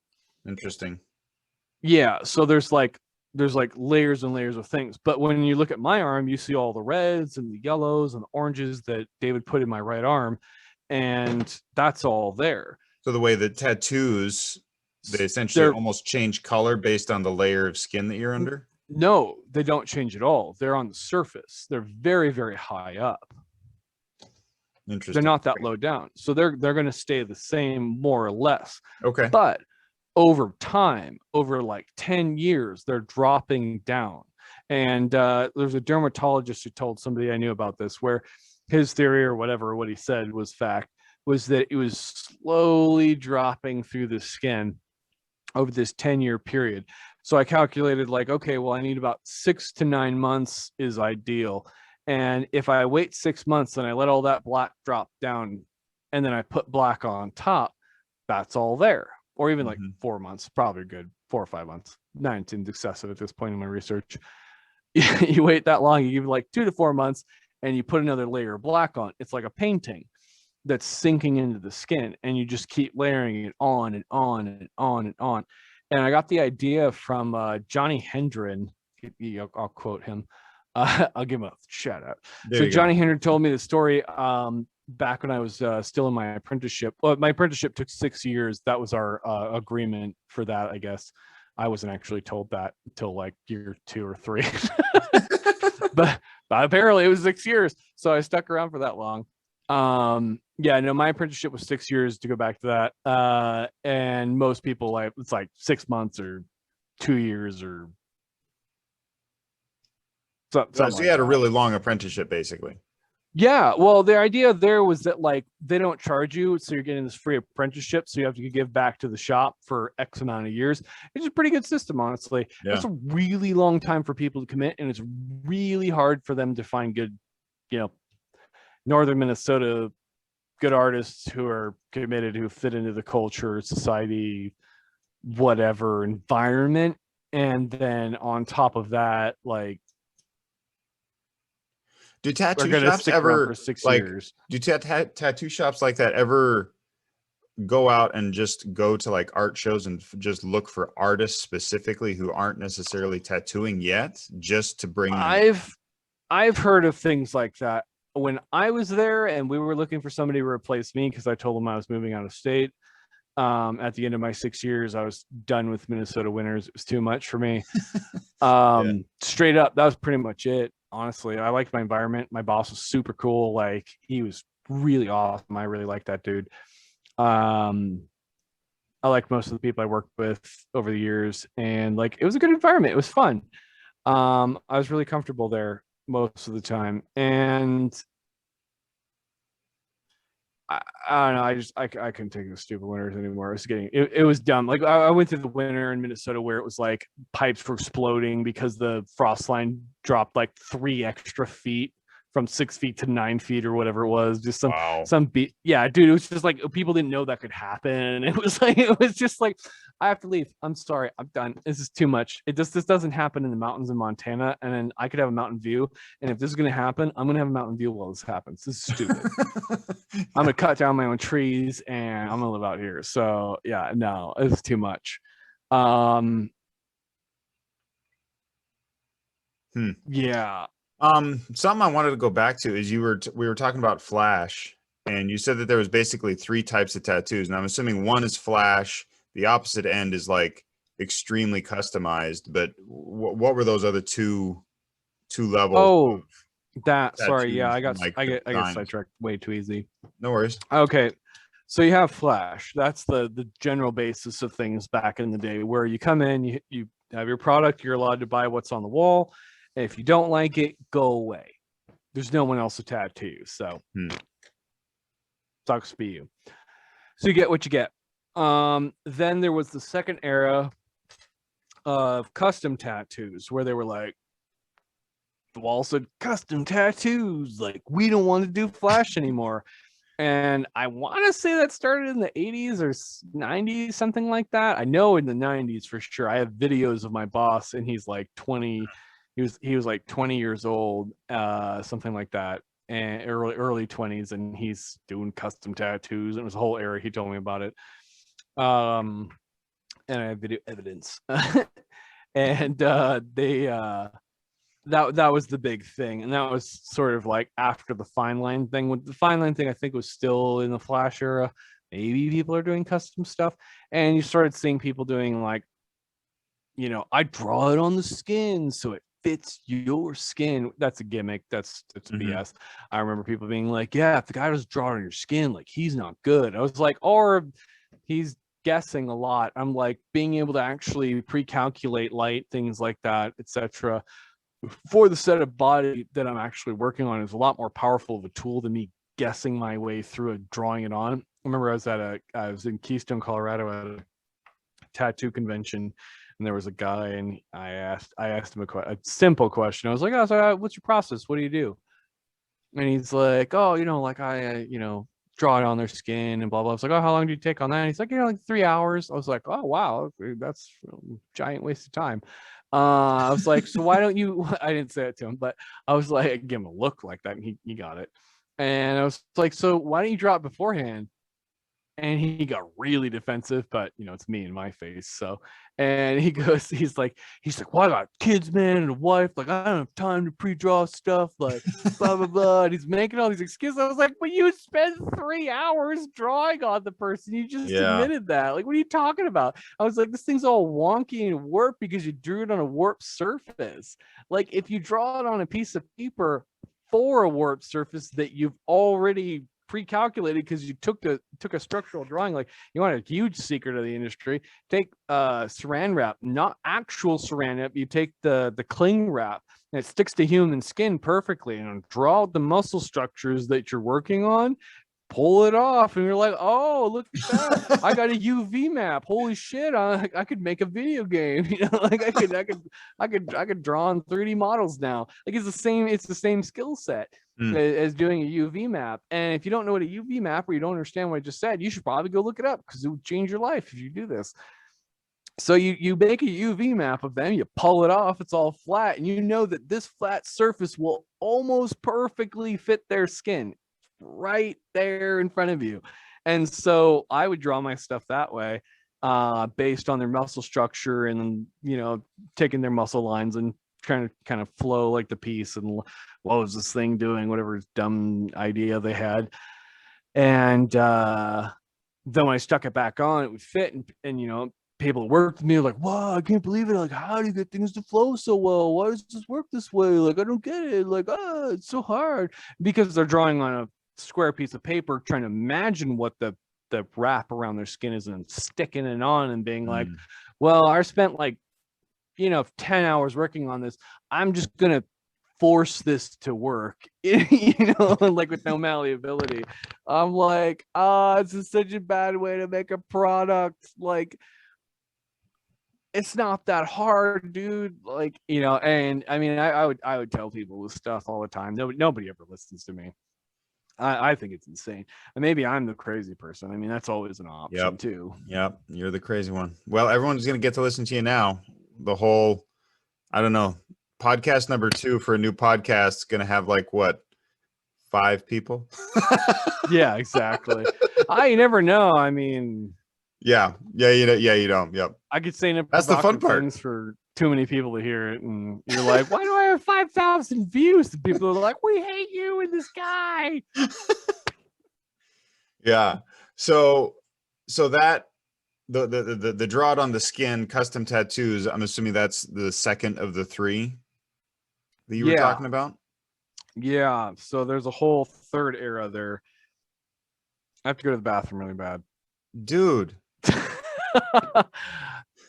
Interesting. Yeah. So there's like layers and layers of things. But when you look at my arm, you see all the reds and the yellows and the oranges that David put in my right arm, and that's all there. So the way that tattoos, they essentially almost change color based on the layer of skin that you're under? No, they don't change at all. They're on the surface. They're very, very high up. Interesting. They're not that low down. So they're going to stay the same more or less. Okay. But over time, over like 10 years, they're dropping down. And there's a dermatologist who told somebody I knew about this, where his theory or whatever, what he said was fact, was that it was slowly dropping through the skin over this 10-year period. So I calculated like, okay, well, I need about 6 to 9 months is ideal. And if I wait 6 months and I let all that black drop down and then I put black on top, that's all there. Or even like 4 months, probably good. 4 or 5 months. 9 seems excessive at this point in my research. You wait that long, you give like 2 to 4 months and you put another layer of black on. It's like a painting that's sinking into the skin, and you just keep layering it on and on and on and on. And I got the idea from Johnny Hendren. I'll quote him. I'll give him a shout out. So Johnny Hendren told me the story back when I was still in my apprenticeship. Well, my apprenticeship took 6 years. That was our agreement for that, I guess. I wasn't actually told that until like year 2 or 3. but apparently it was 6 years. So I stuck around for that long. Yeah, no, my apprenticeship was 6 years, to go back to that. And most people, like, it's like 6 months or 2 years or something. So you had a really long apprenticeship, basically. Yeah, well, the idea there was that like they don't charge you, so you're getting this free apprenticeship, so you have to give back to the shop for X amount of years. It's a pretty good system, honestly. Yeah. It's a really long time for people to commit, and it's really hard for them to find good, Northern Minnesota good artists who are committed, who fit into the culture, society, whatever environment. And then on top of that, like, do tattoo shops ever do tattoo shops like that ever go out and just go to like art shows and just look for artists specifically who aren't necessarily tattooing yet, just to bring them? I've heard of things like that. When I was there and we were looking for somebody to replace me, because I told them I was moving out of state, At the end of my 6 years, I was done with Minnesota winters. It was too much for me. Yeah. Straight up, that was pretty much it. Honestly, I liked my environment. My boss was super cool. Like, he was really awesome. I really liked that dude. I liked most of the people I worked with over the years, and like, it was a good environment. It was fun. I was really comfortable there most of the time, and I don't know. I couldn't take the stupid winters anymore. It was it was dumb. Like, I went through the winter in Minnesota where it was like pipes were exploding because the frost line dropped like 3 extra feet from 6 feet to 9 feet or whatever it was. Just Wow. yeah, dude. It was just like people didn't know that could happen. It was like, it was just like, I have to leave. I'm sorry. I'm done. This is too much. This doesn't happen in the mountains in Montana. And then I could have a mountain view. And if this is gonna happen, I'm gonna have a mountain view while this happens. This is stupid. I'm gonna cut down my own trees and I'm gonna live out here. So yeah, no, it's too much. Um, yeah. Something I wanted to go back to is we were talking about Flash, and you said that there was basically 3 types of tattoos, and I'm assuming one is Flash, the opposite end is like extremely customized. But what were those other two levels Oh, of sorry. Yeah, tattoos and like I the get designs? sidetracked way too easy. No worries. Okay. So you have Flash. That's the general basis of things back in the day, where you come in, you have your product, you're allowed to buy what's on the wall. And if you don't like it, go away. There's no one else to tattoo you. So sucks for you. So you get what you get. Then there was the second era of custom tattoos, where they were like, the wall said custom tattoos, like, we don't want to do Flash anymore. And I want to say that started in the 80s or 90s, something like that. I know in the 90s for sure. I have videos of my boss, and he's like 20. He was like 20 years old, something like that, and early 20s, and he's doing custom tattoos. It was a whole era. He told me about it. And I have video evidence. And that was the big thing, and that was sort of like after the fine line thing. With the fine line thing, I think was still in the Flash era. Maybe people are doing custom stuff, and you started seeing people doing like, I draw it on the skin so it fits your skin. That's a gimmick. That's BS. I remember people being like, yeah, if the guy doesn't draw it on your skin, like, he's not good. I was like, or he's guessing a lot. I'm like, being able to actually pre-calculate light, things like that, etc., for the set of body that I'm actually working on is a lot more powerful of a tool than me guessing my way through and drawing it on. I remember I was in Keystone, Colorado at a tattoo convention, and there was a guy, and I asked him a simple question. I was like, oh, so what's your process? What do you do? And he's like, oh, like, I draw it on their skin and blah blah. I was like, oh, how long do you take on that? And he's like, like 3 hours. I was like, oh wow, that's a giant waste of time. I was like, so why don't you? I didn't say it to him, but I was like, I give him a look like that, and he got it. And I was like, so why don't you draw it beforehand? And he got really defensive, but it's me in my face. So, and he's like, well, I got kids, man, and a wife. Like, I don't have time to pre-draw stuff, like, blah blah blah. And he's making all these excuses. I was like, but you spent 3 hours drawing on the person. You just Yeah. admitted that. Like, what are you talking about? I was like, this thing's all wonky and warped because you drew it on a warped surface. Like, if you draw it on a piece of paper for a warped surface that you've already pre-calculated, because you took a structural drawing, like, you want a huge secret of the industry, take saran wrap, not actual saran wrap, you take the cling wrap, and it sticks to human skin perfectly, and draw out the muscle structures that you're working on, pull it off, and you're like, oh, look at that, I got a UV map, holy shit, I could make a video game. Like, I could draw on 3D models now. Like, it's the same skill set as doing a UV map. And if you don't know what a UV map, or you don't understand what I just said, you should probably go look it up, because it would change your life if you do this. So you make a UV map of them, you pull it off, it's all flat, and you know that this flat surface will almost perfectly fit their skin right there in front of you. And so I would draw my stuff that way, based on their muscle structure, and taking their muscle lines and trying to kind of flow like the piece, and what was this thing doing, whatever dumb idea they had. And then when I stuck it back on, it would fit. And people worked with me like, wow, I can't believe it. Like, how do you get things to flow so well? Why does this work this way? Like, I don't get it. Like, it's so hard, because they're drawing on a square piece of paper, trying to imagine what the wrap around their skin is, and sticking it on and being like, well, I spent like 10 hours working on this. I'm just gonna force this to work, like with no malleability. I'm like, this is such a bad way to make a product. Like, it's not that hard, dude. Like, and I mean, I would tell people this stuff all the time. Nobody ever listens to me. I think it's insane. And maybe I'm the crazy person. I mean, that's always an option too. Yep, you're the crazy one. Well, everyone's going to get to listen to you now. The whole, I don't know, podcast number 2 for a new podcast is going to have like what, 5 people? Yeah, exactly. You never know. I mean, you don't. Yep. I could say that's the fun part. Things for too many people to hear it, and you're like, why do I have 5,000 views? And people are like, we hate you and this guy. Yeah. So that the draw it on the skin custom tattoos, I'm assuming that's the second of the 3 that you were talking about. Yeah. So there's a whole third era there. I have to go to the bathroom really bad, dude.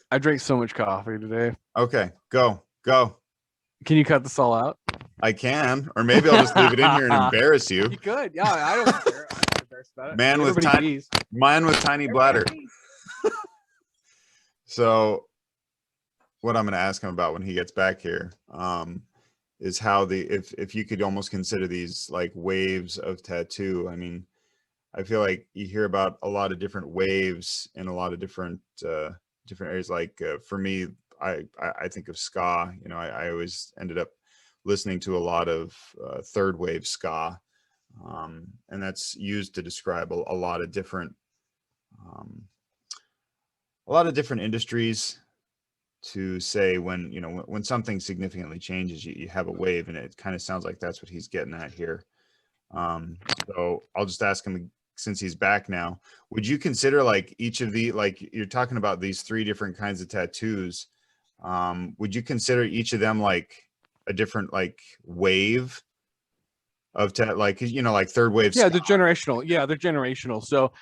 I drank so much coffee today. Okay, go. Can you cut this all out? I can, or maybe I'll just leave it in here and embarrass you. You could. Yeah, I don't care. I'm not embarrassed about it. Man with tiny bladder. So what I'm going to ask him about when he gets back here is how if you could almost consider these like waves of tattoo. I mean, I feel like you hear about a lot of different waves in a lot of different areas. Like for me, I think of ska. I always ended up listening to a lot of third wave ska, and that's used to describe a lot of different industries. To say when something significantly changes, you have a wave, and it kind of sounds like that's what he's getting at here. So I'll just ask him, since he's back now, would you consider like each of the, like you're talking about these 3 different kinds of tattoos, would you consider each of them like a different like wave of like like third wave? Yeah, they're generational. So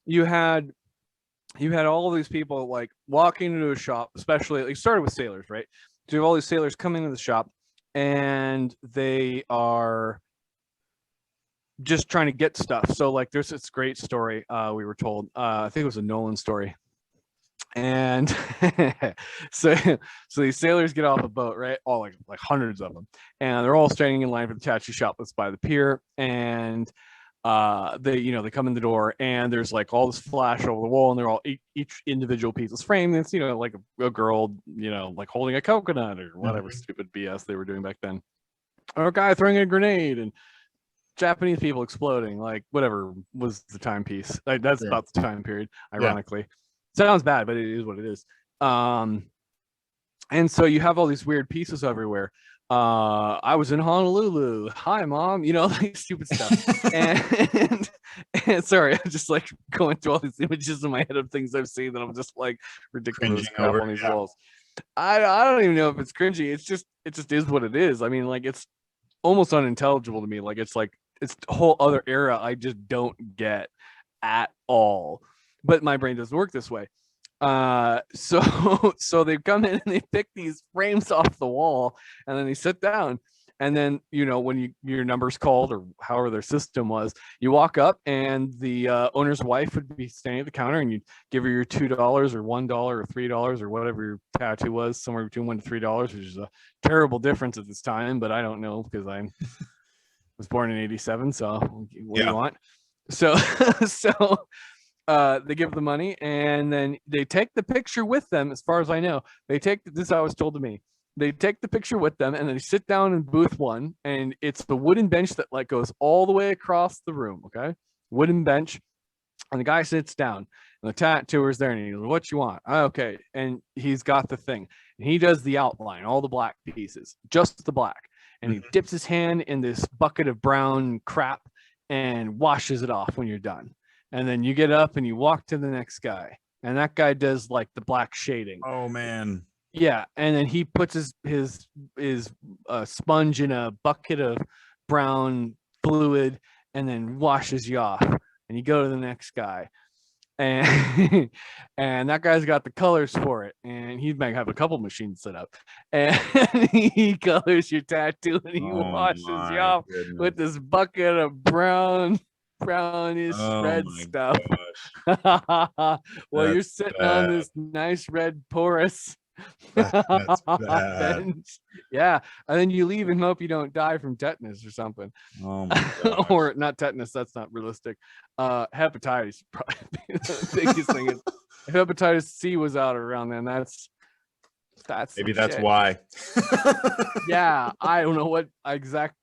you had all of these people like walking into a shop, especially like started with sailors, right? So you have all these sailors coming into the shop, and they are just trying to get stuff. So like there's this great story we were told, I think it was a Nolan story, and so these sailors get off a boat, right? All like hundreds of them, and they're all standing in line for the tattoo shop that's by the pier. And they come in the door, and there's like all this flash over the wall, and they're all each individual piece is framed. It's like a girl like holding a coconut or whatever stupid BS they were doing back then, or a guy throwing a grenade, and Japanese people exploding, like whatever was the timepiece. Like that's about the time period, ironically. Sounds bad, but it is what it is. And so you have all these weird pieces everywhere. I was in Honolulu. Hi, Mom. Like stupid stuff. and sorry, I'm just like going through all these images in my head of things I've seen that I'm just like ridiculous crap on these walls. I don't even know if it's cringy. It just is what it is. I mean, like it's almost unintelligible to me. Like it's a whole other era I just don't get at all. But my brain doesn't work this way. So they come in and they pick these frames off the wall, and then they sit down, and then when your number's called, or however their system was, you walk up, and the owner's wife would be standing at the counter, and you'd give her your $2 or $1 or $3 or whatever your tattoo was, somewhere between $1 to $3, which is a terrible difference at this time, but I don't know because I was born in '87, so what do you want? So they give the money, and then they take the picture with them. As far as I know, this is how it was told to me. They take the picture with them, and then they sit down in booth 1, and it's the wooden bench that like goes all the way across the room. Okay, wooden bench, and the guy sits down, and the tattooer's there, and he goes, "What you want?" Okay, and he's got the thing, and he does the outline, all the black pieces, just the black, and he dips his hand in this bucket of brown crap and washes it off when you're done. And then you get up and you walk to the next guy, and that guy does like the black shading. Oh man. Yeah, and then he puts his sponge in a bucket of brown fluid and then washes you off. And you go to the next guy, and and that guy's got the colors for it, and he might have a couple machines set up, and he colors your tattoo, and he washes you off with this bucket of brownish red stuff. While you're sitting on this nice red porous That's bad. bench. Yeah, and then you leave and hope you don't die from tetanus or something. Oh my gosh. Or not tetanus, that's not realistic. Hepatitis probably the biggest thing is if hepatitis C was out around then. That's maybe that's shit. why. Yeah, I don't know what exact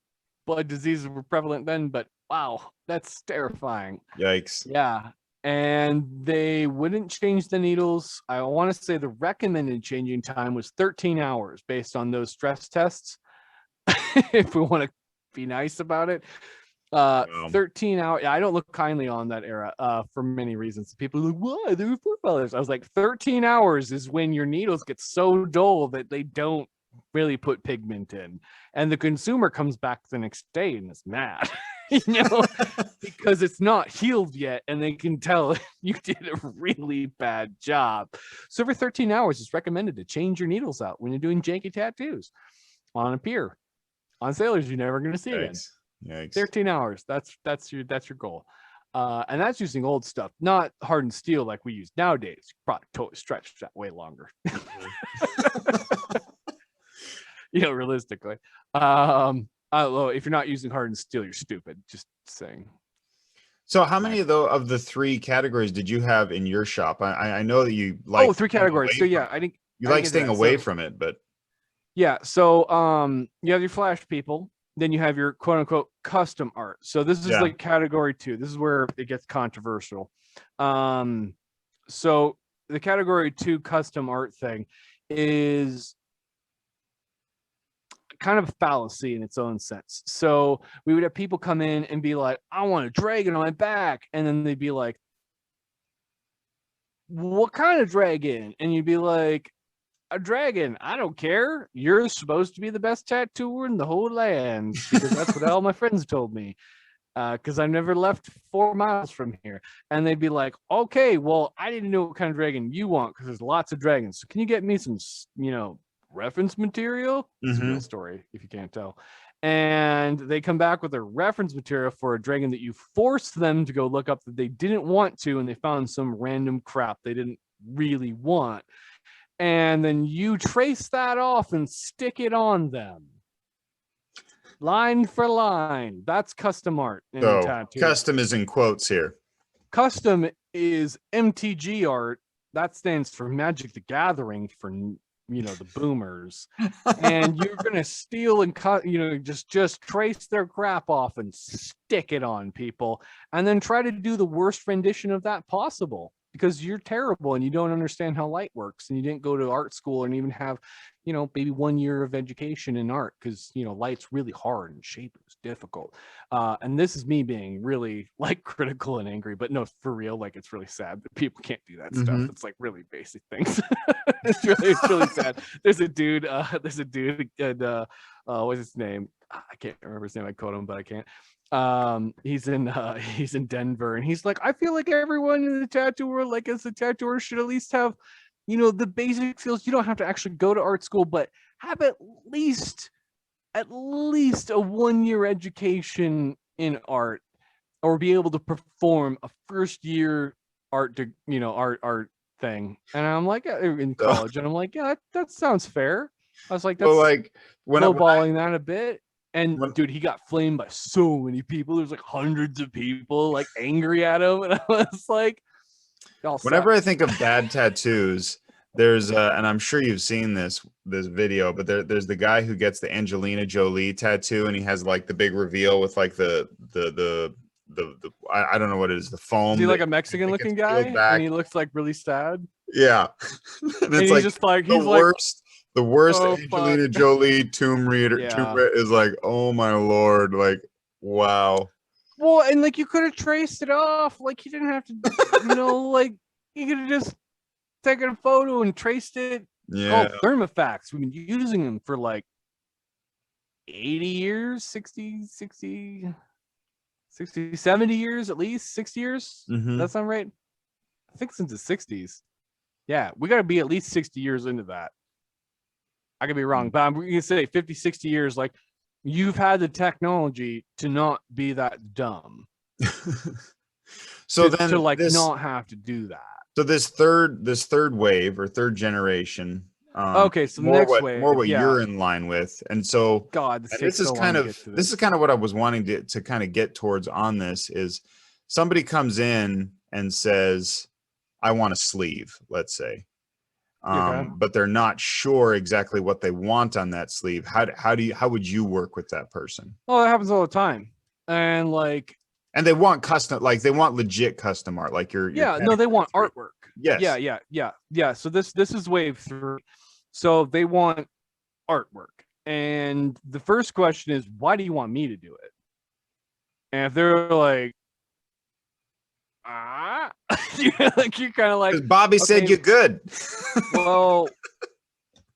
blood diseases were prevalent then, but wow, that's terrifying. Yikes. Yeah. And they wouldn't change the needles. I want to say the recommended changing time was 13 hours based on those stress tests. If we want to be nice about it. 13 hours. I don't look kindly on that era for many reasons. People are like, why? They were $4. I was like, 13 hours is when your needles get so dull that they don't really put pigment in. And the consumer comes back the next day and is mad. Because it's not healed yet, and they can tell you did a really bad job. So for 13 hours, it's recommended to change your needles out when you're doing janky tattoos on a pier, on sailors you're never going to see again. Yikes. 13 hours. That's your goal. And that's using old stuff, not hardened steel like we use nowadays. You probably totally stretch that way longer. Realistically. If you're not using hardened steel, you're stupid. Just saying. So how many of the three categories did you have in your shop? I know that you like 3 categories. So yeah, I think you like staying away from it, but yeah. So you have your flash people, then you have your quote unquote custom art. So this is like category 2. This is where it gets controversial. So the category 2 custom art thing is kind of a fallacy in its own sense. So we would have people come in and be like, I want a dragon on my back. And then they'd be like, what kind of dragon? And you'd be like, a dragon. I don't care. You're supposed to be the best tattooer in the whole land, because that's what all my friends told me. Because I've never left 4 miles from here. And they'd be like, okay, well, I didn't know what kind of dragon you want, because there's lots of dragons. So can you get me some, reference material? It's a real story, if you can't tell. And they come back with a reference material for a dragon that you forced them to go look up that they didn't want to, and they found some random crap they didn't really want. And then you trace that off and stick it on them. Line for line. That's custom art in tattoo. Custom is in quotes here. Custom is MTG art. That stands for Magic the Gathering for the boomers. And you're gonna steal and cut, just trace their crap off and stick it on people, and then try to do the worst rendition of that possible, because you're terrible and you don't understand how light works, and you didn't go to art school and even have maybe 1 year of education in art, because light's really hard and shape is difficult. And this is me being really critical and angry, but no, for real, it's really sad that people can't do that stuff. It's really basic things. It's really sad. There's a dude and what's his name? I can't remember his name. I quote him, but I can't. He's in Denver, and he's like, I feel like everyone in the tattoo world, as a tattooer, should at least have the basic skills. You don't have to actually go to art school, but have at least a 1 year education in art, or be able to perform a first year art thing. And I'm like, in college, and I'm like, yeah, that sounds fair. I was like, that's lowballing that a bit. And dude, he got flamed by so many people. There's hundreds of people angry at him, and I was like, whenever I think of bad tattoos, there's and I'm sure you've seen this video, but there's the guy who gets the Angelina Jolie tattoo, and he has the big reveal with the I don't know what it is, the foam. Is he a Mexican looking guy? And he looks really sad. Yeah. And it's he's just the worst Angelina Jolie Tomb Raider is oh my Lord, wow. Well, and like you could have traced it off. Like you didn't have to, like you could have just taken a photo and traced it. Yeah. Oh, thermofacts. We've been using them for like 80 years, 60, 70 years, at least 60 years. Mm-hmm. That sound right? I think since the 60s. Yeah, we got to be at least 60 years into that. I could be wrong, but I'm going to say 50, 60 years. Like you've had the technology to not be that dumb. So to like not have to do that. So this third wave or third generation. Okay, so the next wave, more what you're in line with, and so God, this is kind of what I was wanting to kind of get towards on this is somebody comes in and says, I want a sleeve, let's say. But they're not sure exactly what they want on that sleeve. How would you work with that person? Oh, that happens all the time. And like, and they want custom, like they want legit custom art, like your no, they want artwork. Yes. Yeah. So this is wave 3. So they want artwork. And the first question is, why do you want me to do it? And if they're like, like you're kind of like, Bobby said you're good. Well,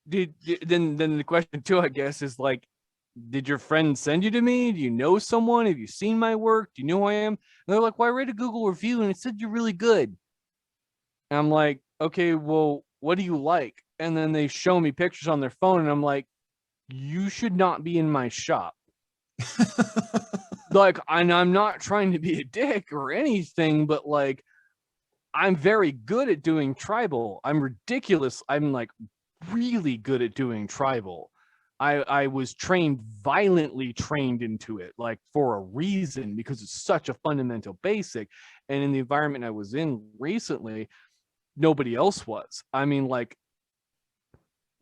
then the question too, I guess, is like, did your friend send you to me? Do you know someone? Have you seen my work? Do you know who I am? And they're like, well, I read a Google review and it said you're really good. And I'm like, okay, well, what do you like? And then they show me pictures on their phone and I'm like, you should not be in my shop. Like, and I'm not trying to be a dick or anything, but like, I'm very good at doing tribal. I'm ridiculous. I'm like really good at doing tribal. I was violently trained into it, like for a reason, because it's such a fundamental basic. And in the environment I was in recently, nobody else was. I mean, like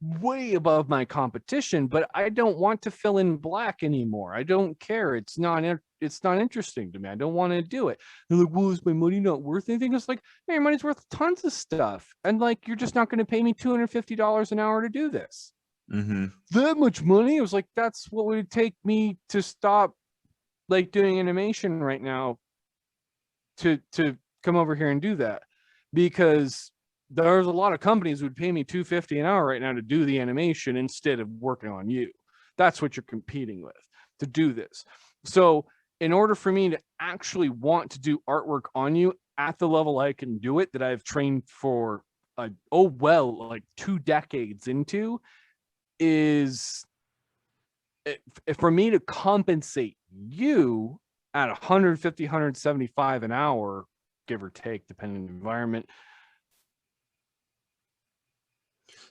way above my competition, but I don't want to fill in black anymore. I don't care. It's not interesting to me. I don't want to do it. They're like, well, is my money not worth anything? It's like, hey, your money's worth tons of stuff. And like, you're just not going to pay me $250 an hour to do this. Mm-hmm. That much money? It was like, that's what would take me to stop like doing animation right now to come over here and do that, because there's a lot of companies who would pay me $250 an hour right now to do the animation instead of working on you. That's what you're competing with to do this. So in order for me to actually want to do artwork on you at the level I can do it, that I've trained for like 2 decades into, is for me to compensate you at 150, 175 an hour, give or take, depending on the environment.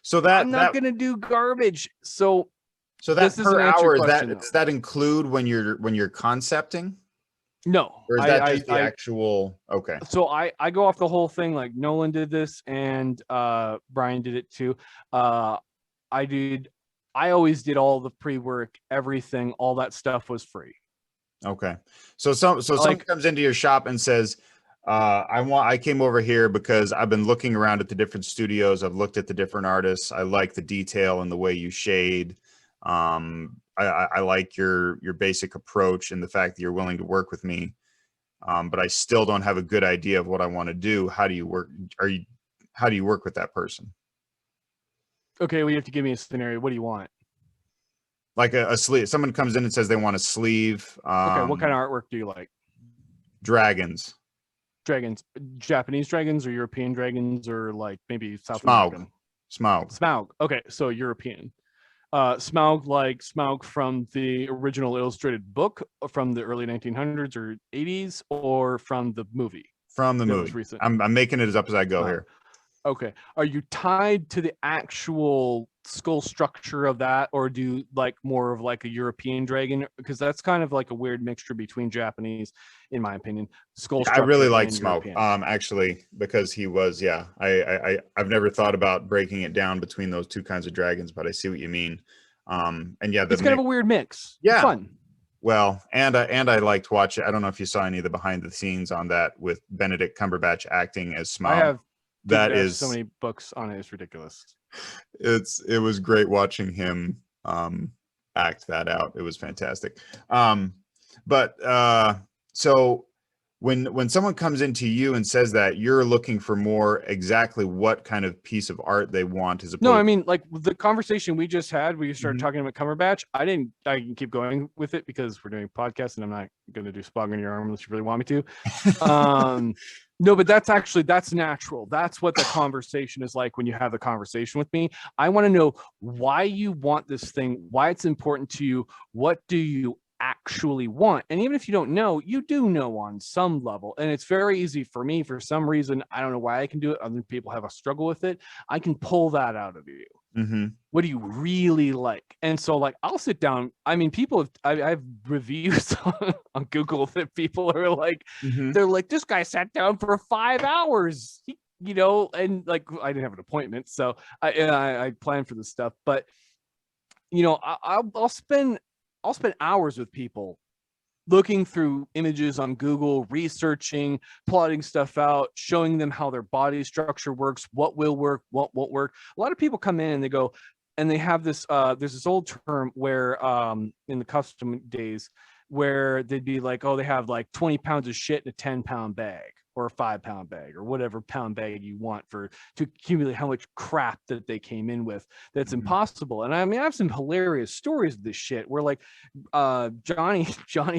So that I'm not going to do garbage. So that per hour, does that include when you're concepting? No. Or is that just the actual? Okay. So I go off the whole thing. Like Nolan did this and Brian did it too. I always did all the pre-work, everything, all that stuff was free. Okay. So someone comes into your shop and says, I came over here because I've been looking around at the different studios. I've looked at the different artists. I like the detail and the way you shade. I like your basic approach and the fact that you're willing to work with me. But I still don't have a good idea of what I want to do. How do you work? How do you work with that person? Okay, well, you have to give me a scenario. What do you want? Like a sleeve. Someone comes in and says they want a sleeve. Okay, what kind of artwork do you like? Dragons. Japanese dragons or European dragons, or like maybe South American? Smaug. Okay, so European. Smaug from the original illustrated book from the early 1900s or 80s, or from the movie? From the movie. I'm making it as up as I go here. Okay. Are you tied to the actual skull structure of that, or do you like more of like a European dragon? Because that's kind of like a weird mixture between Japanese, in my opinion. Skull structure. I really like Smaug, actually, because he was, I've never thought about breaking it down between those two kinds of dragons, but I see what you mean. And yeah, it's kind of a weird mix. Yeah. It's fun. Well, and I liked watching. I don't know if you saw any of the behind the scenes on that with Benedict Cumberbatch acting as Smaug. I have. That is so many books on it. It's ridiculous. It was great watching him act that out. It was fantastic. But So when someone comes into you and says that, you're looking for more exactly what kind of piece of art they want, as No, I opposed. mean, like the conversation we just had, we started Mhm. talking about Cumberbatch. I can keep going with it because we're doing a podcast and I'm not going to do Spog on your arm unless you really want me to. No, but that's natural. That's what the conversation is like when you have the conversation with me. I want to know why you want this thing, why it's important to you. What do you actually want? And even if you don't know, you do know on some level. And it's very easy for me. For some reason, I don't know why I can do it. Other people have a struggle with it. I can pull that out of you. Mhm. What do you really like? And so, like, I'll sit down. I mean, I have reviews on Google that people are like, Mhm. they're like, this guy sat down for 5 hours. You know, and like, I didn't have an appointment, so I planned for this stuff. But you know, I'll spend hours with people looking through images on Google, researching, plotting stuff out, showing them how their body structure works, what will work, what won't work. A lot of people come in and they go, and they have this, there's this old term where in the custom days, where they'd be like, oh, they have like 20 pounds of shit in a 10-pound bag or a 5-pound bag or whatever pound bag you want for to accumulate how much crap that they came in with. That's Mhm. impossible. And I mean, I have some hilarious stories of this shit where like Johnny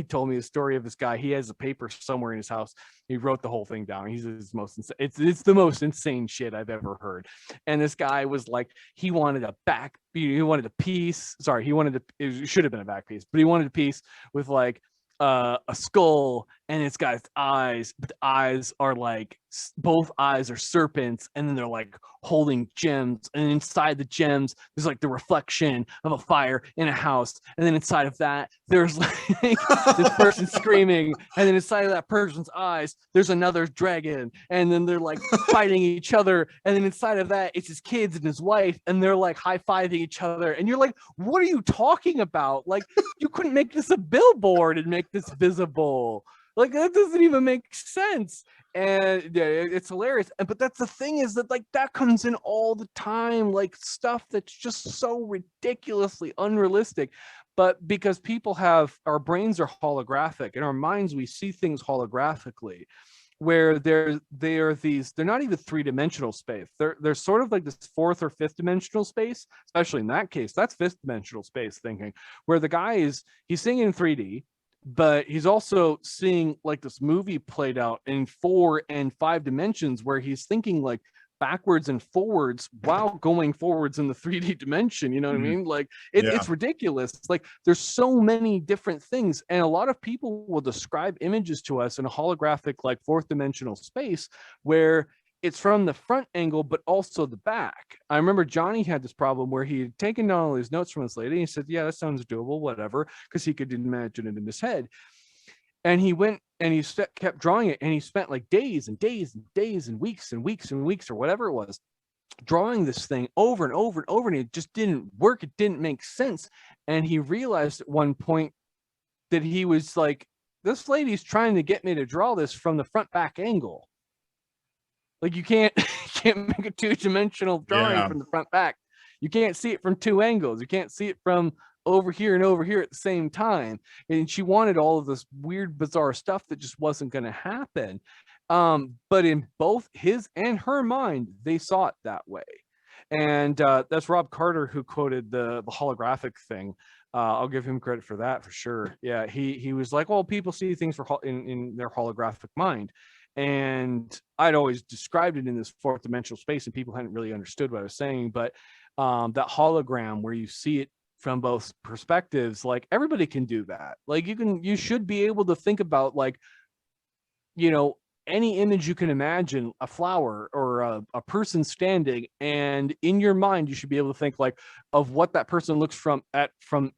told me a story of this guy. He has a paper somewhere in his house. He wrote the whole thing down. He's his most it's the most insane shit I've ever heard. And this guy was like, he wanted a back, he wanted a piece. Sorry, he wanted it should have been a back piece, but he wanted a piece with like a skull, and it's got its eyes, but the eyes are like both eyes are serpents, and then they're like holding gems, and inside the gems there's like the reflection of a fire in a house, and then inside of that there's like this person screaming, and then inside of that person's eyes there's another dragon, and then they're like fighting each other, and then inside of that it's his kids and his wife, and they're like high-fiving each other, and you're like, what are you talking about? Like, you couldn't make this a billboard and make this visible. Like, that doesn't even make sense. And yeah, it's hilarious. But that's the thing, is that like that comes in all the time, like stuff that's just so ridiculously unrealistic. But because people have, our brains are holographic, in our minds we see things holographically, where they're not even three-dimensional space. They're sort of like this fourth or fifth dimensional space, especially in that case. That's fifth dimensional space thinking, where the guy he's seeing in 3D, but he's also seeing like this movie played out in 4 and 5 dimensions, where he's thinking like backwards and forwards while going forwards in the 3D dimension. You know what I Mhm. mean? Like Yeah. it's ridiculous. Like there's so many different things, and a lot of people will describe images to us in a holographic, like fourth dimensional space, where it's from the front angle, but also the back. I remember Johnny had this problem where he had taken down all these notes from this lady. And he said, yeah, that sounds doable, whatever, because he could imagine it in his head. And he went and he kept drawing it, and he spent like days and days and days and weeks and weeks and weeks or whatever it was, drawing this thing over and over and over, and it just didn't work. It didn't make sense. And he realized at one point that he was like, this lady's trying to get me to draw this from the front back angle. Like you can't you can't make a two-dimensional drawing Yeah. from the front back. You can't see it from two angles. You can't see it from over here and over here at the same time. And she wanted all of this weird, bizarre stuff that just wasn't going to happen. But in both his and her mind, they saw it that way. And that's Rob Carter who quoted the holographic thing. I'll give him credit for that for sure. Yeah, he was like, well, people see things in their holographic mind. And I'd always described it in this fourth dimensional space, and people hadn't really understood what I was saying. But that hologram where you see it from both perspectives, like everybody can do that. Like you should be able to think about, like, you know, any image you can imagine, a flower or a person standing, and in your mind you should be able to think like of what that person looks from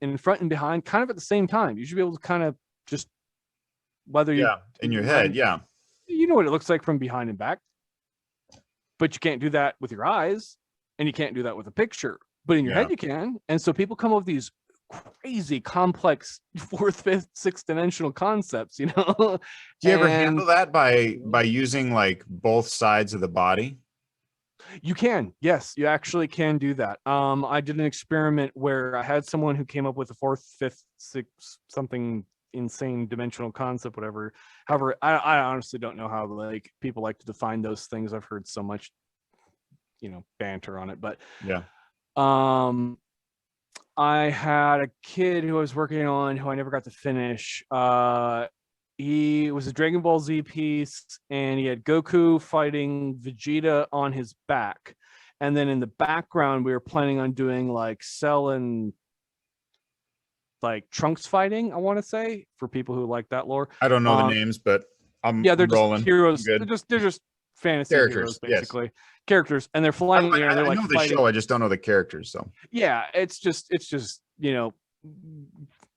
in front and behind, kind of at the same time. You should be able to kind of just, whether you Yeah. In your head. Yeah. you know what it looks like from behind and back, but you can't do that with your eyes, and you can't do that with a picture, but in your Yeah. head you can. And so people come up with these crazy complex fourth, fifth, sixth dimensional concepts, you know. Do you ever And handle that by using like both sides of the body? you can, yes, you actually can do that. I did an experiment where I had someone who came up with a fourth, fifth, sixth, something insane dimensional concept, whatever. However, I honestly don't know how like people like to define those things. I've heard so much, banter on it, but Yeah. I had a kid who I was working on who I never got to finish. He was a Dragon Ball Z piece, and he had Goku fighting Vegeta on his back. And then in the background, we were planning on doing like Cell and like Trunks fighting, I want to say, for people who like that lore. I don't know the names, but I'm they're rolling. just heroes. Good. They're just fantasy heroes, basically. Yes. Characters, and they're flying in the air. They're like know the fighting. show. I just don't know the characters. So yeah, it's just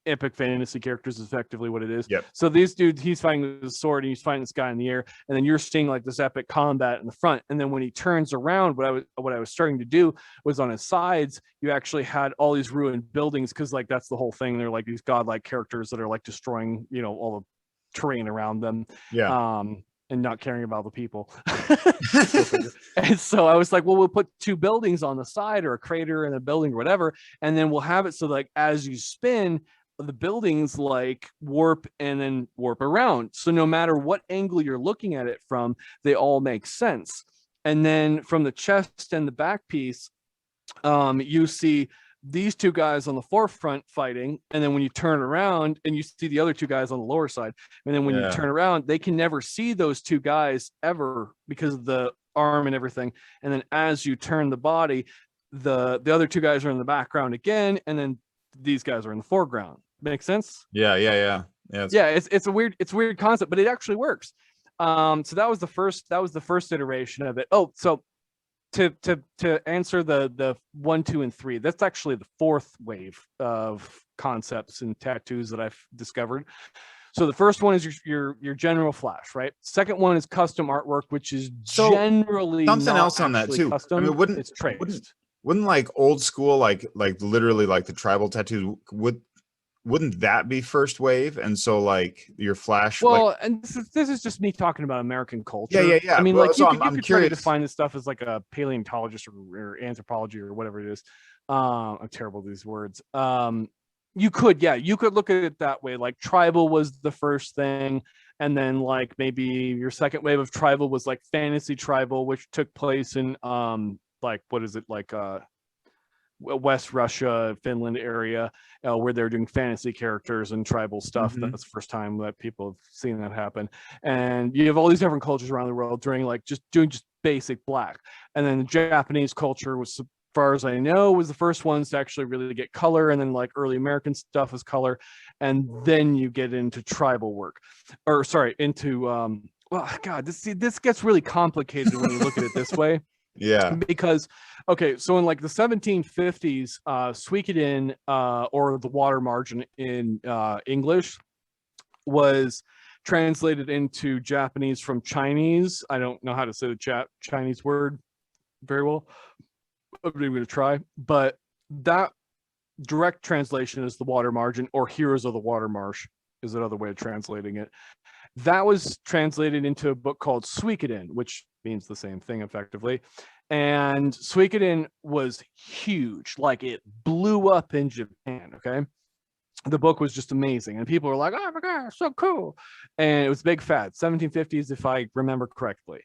epic fantasy characters is effectively what it is. Yep. So these dudes, he's fighting with his sword and he's fighting this guy in the air, and then you're seeing like this epic combat in the front. And then when he turns around, what I was starting to do was on his sides, you actually had all these ruined buildings, because like that's the whole thing. They're like these godlike characters that are like destroying, all the terrain around them. Yeah. And not caring about the people. And so I was like, well, we'll put two buildings on the side, or a crater and a building or whatever. And then we'll have it so like as you spin, the buildings like warp and then warp around. So no matter what angle you're looking at it from, they all make sense. And then from the chest and the back piece, you see these two guys on the forefront fighting, and then when you turn around and you see the other two guys on the lower side, and then when you turn around, they can never see those two guys ever because of the arm and everything. And then as you turn the body, the other two guys are in the background again, and then these guys are in the foreground. Make sense? Yeah. It's a weird concept, but it actually works. So that was the first iteration of it. Oh, so to answer the 1, 2, and 3, that's actually the fourth wave of concepts and tattoos that I've discovered. So the first one is your general flash, right? Second one is custom artwork, which is generally something not else on that too. Custom. I mean, it's traced. Wouldn't like old school, like literally like the tribal tattoos, wouldn't that be first wave? And so like your flash. Well, and this is just me talking about American culture. Yeah. I mean, well, like so you could curious. try to define this stuff as like a paleontologist or anthropology or whatever it is. I'm terrible at these words. You could look at it that way. Like tribal was the first thing, and then like maybe your second wave of tribal was like fantasy tribal, which took place in like what is it, like West Russia, Finland area, where they're doing fantasy characters and tribal stuff. Mm-hmm. That's the first time that people have seen that happen. And you have all these different cultures around the world doing doing basic black. And then the Japanese culture was, as far as I know, was the first ones to actually really get color. And then like early American stuff was color. And then you get into tribal work, or sorry, into well, God, this gets really complicated when you look at it this way. Yeah. Because, okay, so in like the 1750s, Suikoden, or the water margin in English, was translated into Japanese from Chinese. I don't know how to say the Chinese word very well. I'm going to try. But that direct translation is the water margin, or heroes of the water marsh is another way of translating it. That was translated into a book called Suikoden, which means the same thing effectively. And Suikoden was huge. Like it blew up in Japan, okay? The book was just amazing. And people were like, oh my God, so cool. And it was big fad, 1750s, if I remember correctly.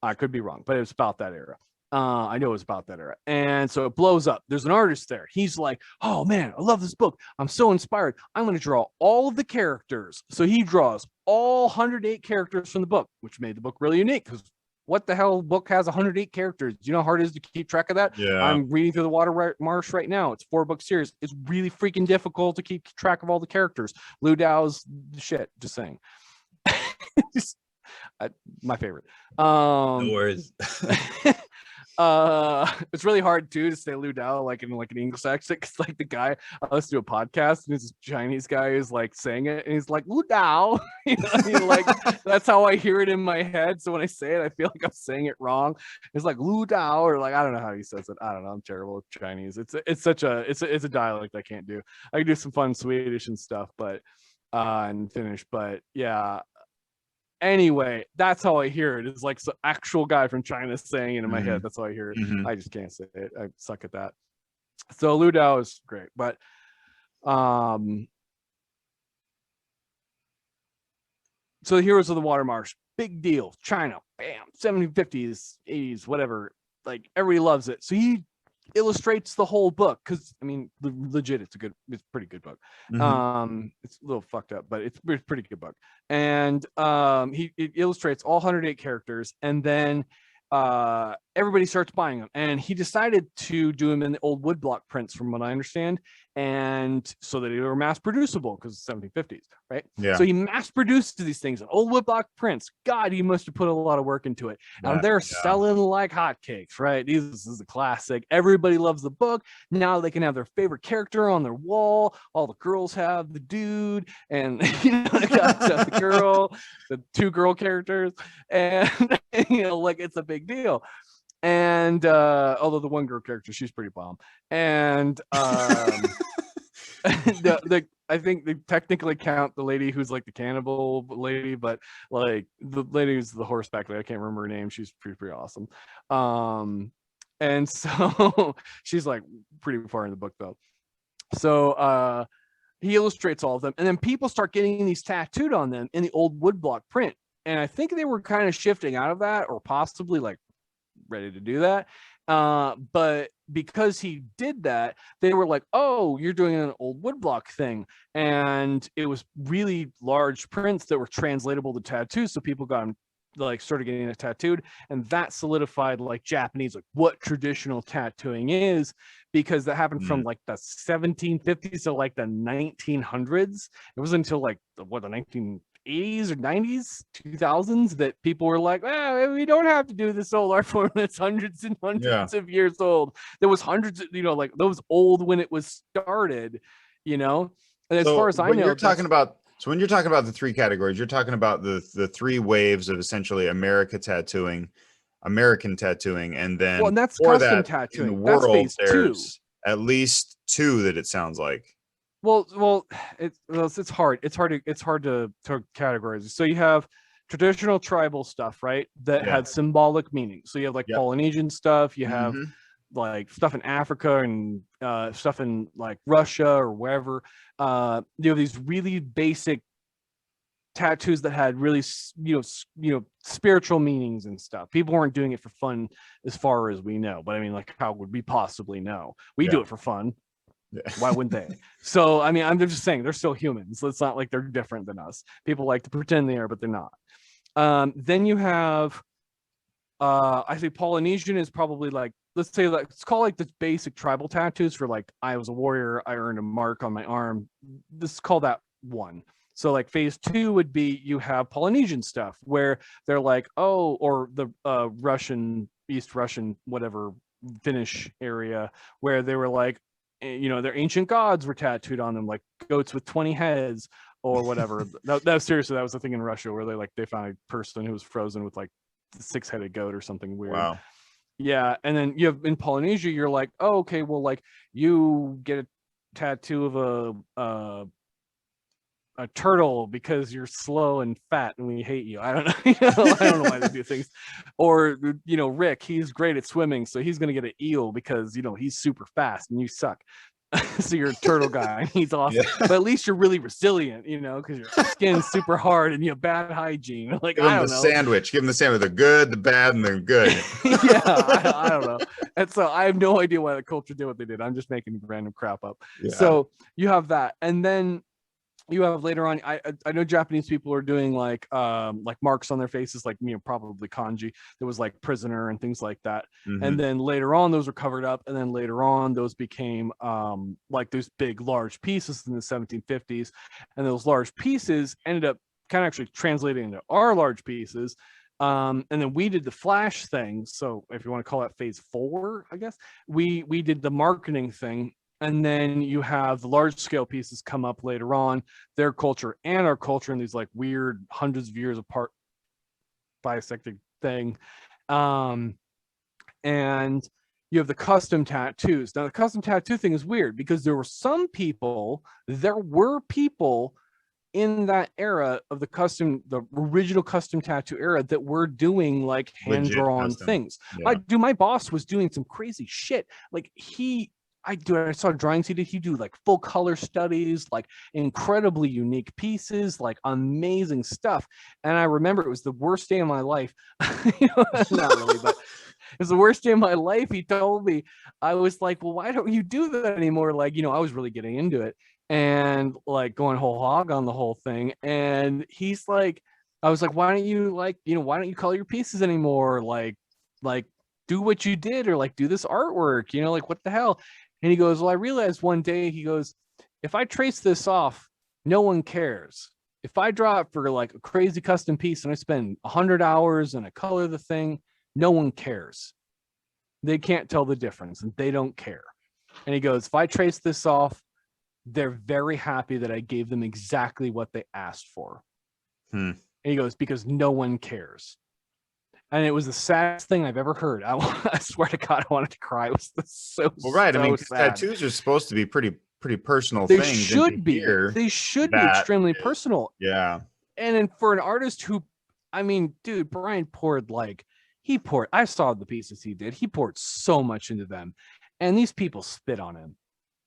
I could be wrong, but it was about that era. I know it was about that era. And so it blows up. There's an artist there. He's like, oh man, I love this book. I'm so inspired. I'm going to draw all of the characters. So he draws all 108 characters from the book, which made the book really unique, because what the hell book has 108 characters? Do you know how hard it is to keep track of that? Yeah. I'm reading through the Water Marsh right now. It's 4-book series. It's really freaking difficult to keep track of all the characters. Liu Dao's shit, just saying. My favorite. No worries. It's really hard too to say Liu Dao like in an English accent, because like the guy, I listened to a podcast and this Chinese guy is like saying it and he's like Liu Dao. You know what I mean? Like that's how I hear it in my head. So when I say it, I feel like I'm saying it wrong. It's like Liu Dao, or like I don't know how he says it. I don't know. I'm terrible with Chinese. It's a dialect I can't do. I can do some fun Swedish and stuff, but and Finnish, but yeah. Anyway, that's how I hear it. It's like some actual guy from China saying it in my head. That's how I hear it. Mm-hmm. I just can't say it. I suck at that. So Liu Dao is great, but So the Heroes of the Water Marsh, big deal. China, bam, 1750s, 80s, whatever. Like everybody loves it. So he illustrates the whole book because I mean, legit, it's a pretty good book. It's a little fucked up, but it's a pretty good book. And he illustrates all 108 characters, and then everybody starts buying them. And he decided to do them in the old woodblock prints, from what I understand, and so that they were mass producible because 1750s, right? Yeah. So he mass produced these things in old woodblock prints. God, he must have put a lot of work into it. And they're selling like hotcakes, right? This is a classic. Everybody loves the book. Now they can have their favorite character on their wall. All the girls have the dude, and you know, they got the girl, the two girl characters, and you know, like it's a big deal. And although the one girl character, she's pretty bomb. And I think they technically count the lady who's like the cannibal lady, but like the lady who's the horseback lady, I can't remember her name. She's pretty awesome. And so she's like pretty far in the book though. So he illustrates all of them, and then people start getting these tattooed on them in the old woodblock print. And I think they were kind of shifting out of that, or possibly like ready to do that. But because he did that, they were like, oh, you're doing an old woodblock thing. And it was really large prints that were translatable to tattoos. So people got them, like, started getting it tattooed, and that solidified like Japanese, like what traditional tattooing is, because that happened from like the 1750s to like the 1900s. It wasn't until like the 1980s or 90s, 2000s that people were like, we don't have to do this old art form that's hundreds and hundreds of years old. There was hundreds of, you know, like those old when it was started, you know. And as far as I know, you're talking about, so when you're talking about the three categories, you're talking about the three waves of essentially American tattooing, and then, well, and that's custom tattooing. In the world, that's phase there's at least two that it sounds like. Well, it's hard. It's hard to categorize. So you have traditional tribal stuff, right? That had symbolic meaning. So you have like Polynesian stuff. You have like stuff in Africa and stuff in like Russia or wherever. You have these really basic tattoos that had really, you know, spiritual meanings and stuff. People weren't doing it for fun, as far as we know. But I mean, like, how would we possibly know? We do it for fun. Why wouldn't they? So I mean, I'm just saying they're still humans. So it's not like they're different than us. People like to pretend they are, but they're not. Then you have I think Polynesian is probably like, let's say, like, it's called like the basic tribal tattoos for like, I was a warrior, I earned a mark on my arm. This is called that one. So like phase two would be, you have Polynesian stuff where they're like, oh, or the Russian, East Russian, whatever, Finnish area, where they were like, you know, their ancient gods were tattooed on them, like goats with 20 heads or whatever. that seriously, that was the thing in Russia where they found a person who was frozen with like a 6-headed goat or something weird. Wow. Yeah. And then you have in Polynesia, you're like, oh, okay, well, like you get a tattoo of a turtle because you're slow and fat and we hate you. I don't know. I don't know why they do things. Or, you know, Rick, he's great at swimming, so he's going to get an eel because, you know, he's super fast and you suck. So you're a turtle guy and he's awesome. Yeah. But at least you're really resilient, you know, because your skin's super hard and you have bad hygiene. Like, give them the sandwich. Give them the sandwich. The good, the bad, and the good. Yeah, I don't know. And so I have no idea why the culture did what they did. I'm just making random crap up. Yeah. So you have that. And then you have later on, I know Japanese people are doing like marks on their faces, like, you know, probably kanji. There was like prisoner and things like that. And then later on, those were covered up. And then later on, those became like those big, large pieces in the 1750s. And those large pieces ended up kind of actually translating into our large pieces. And then we did the flash thing. So if you want to call that phase 4, I guess, we did the marketing thing. And then you have the large scale pieces come up later on, their culture and our culture in these like weird hundreds of years apart bisecting thing. And you have the custom tattoos. Now the custom tattoo thing is weird because there were people in that era of the original custom tattoo era that were doing like hand-drawn things. Yeah. My boss was doing some crazy shit. Like I saw drawings he did. He do like full color studies, like incredibly unique pieces, like amazing stuff. And I remember it was the worst day of my life. Not really, but it was the worst day of my life. He told me, I was like, well, why don't you do that anymore? Like, I was really getting into it and like going whole hog on the whole thing. And he's like, I was like, why don't you why don't you color your pieces anymore? Like do what you did, or like do this artwork, like what the hell? And he goes, well, I realized one day, he goes, if I trace this off, no one cares. If I draw it for like a crazy custom piece and I spend 100 hours and I color the thing, no one cares. They can't tell the difference and they don't care. And he goes, if I trace this off, they're very happy that I gave them exactly what they asked for. And he goes, because no one cares. And it was the saddest thing I've ever heard. I swear to God, I wanted to cry. It was so Well, right. So I mean, sad. tattoos are supposed to be pretty personal They things. should be. They should be extremely personal. Yeah. And then for an artist who, I mean, dude, Brian poured I saw the pieces he did. He poured so much into them. And these people spit on him.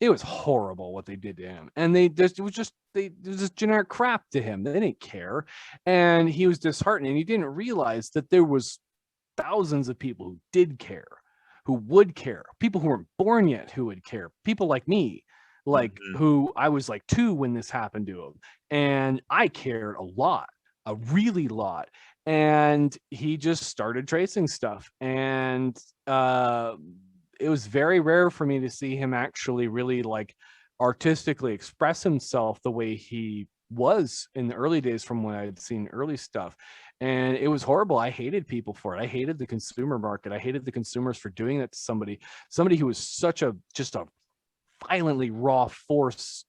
It was horrible what they did to him. And it was just generic crap to him. They didn't care. And he was disheartened. And he didn't realize that there was thousands of people who did care, who would care, people who weren't born yet who would care, people like me, like who I was like 2 when this happened to him. And I cared a really lot. And he just started tracing stuff. And it was very rare for me to see him actually really like artistically express himself the way he was in the early days from when I had seen early stuff. And it was horrible. I hated people for it. I hated the consumer market. I hated the consumers for doing that to somebody who was just a violently raw force,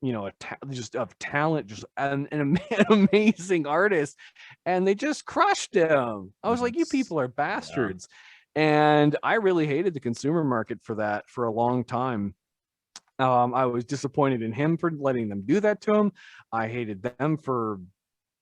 just of talent, just an amazing artist. And they just crushed him. I was like, you people are bastards. Yeah. And I really hated the consumer market for that for a long time. I was disappointed in him for letting them do that to him. I hated them for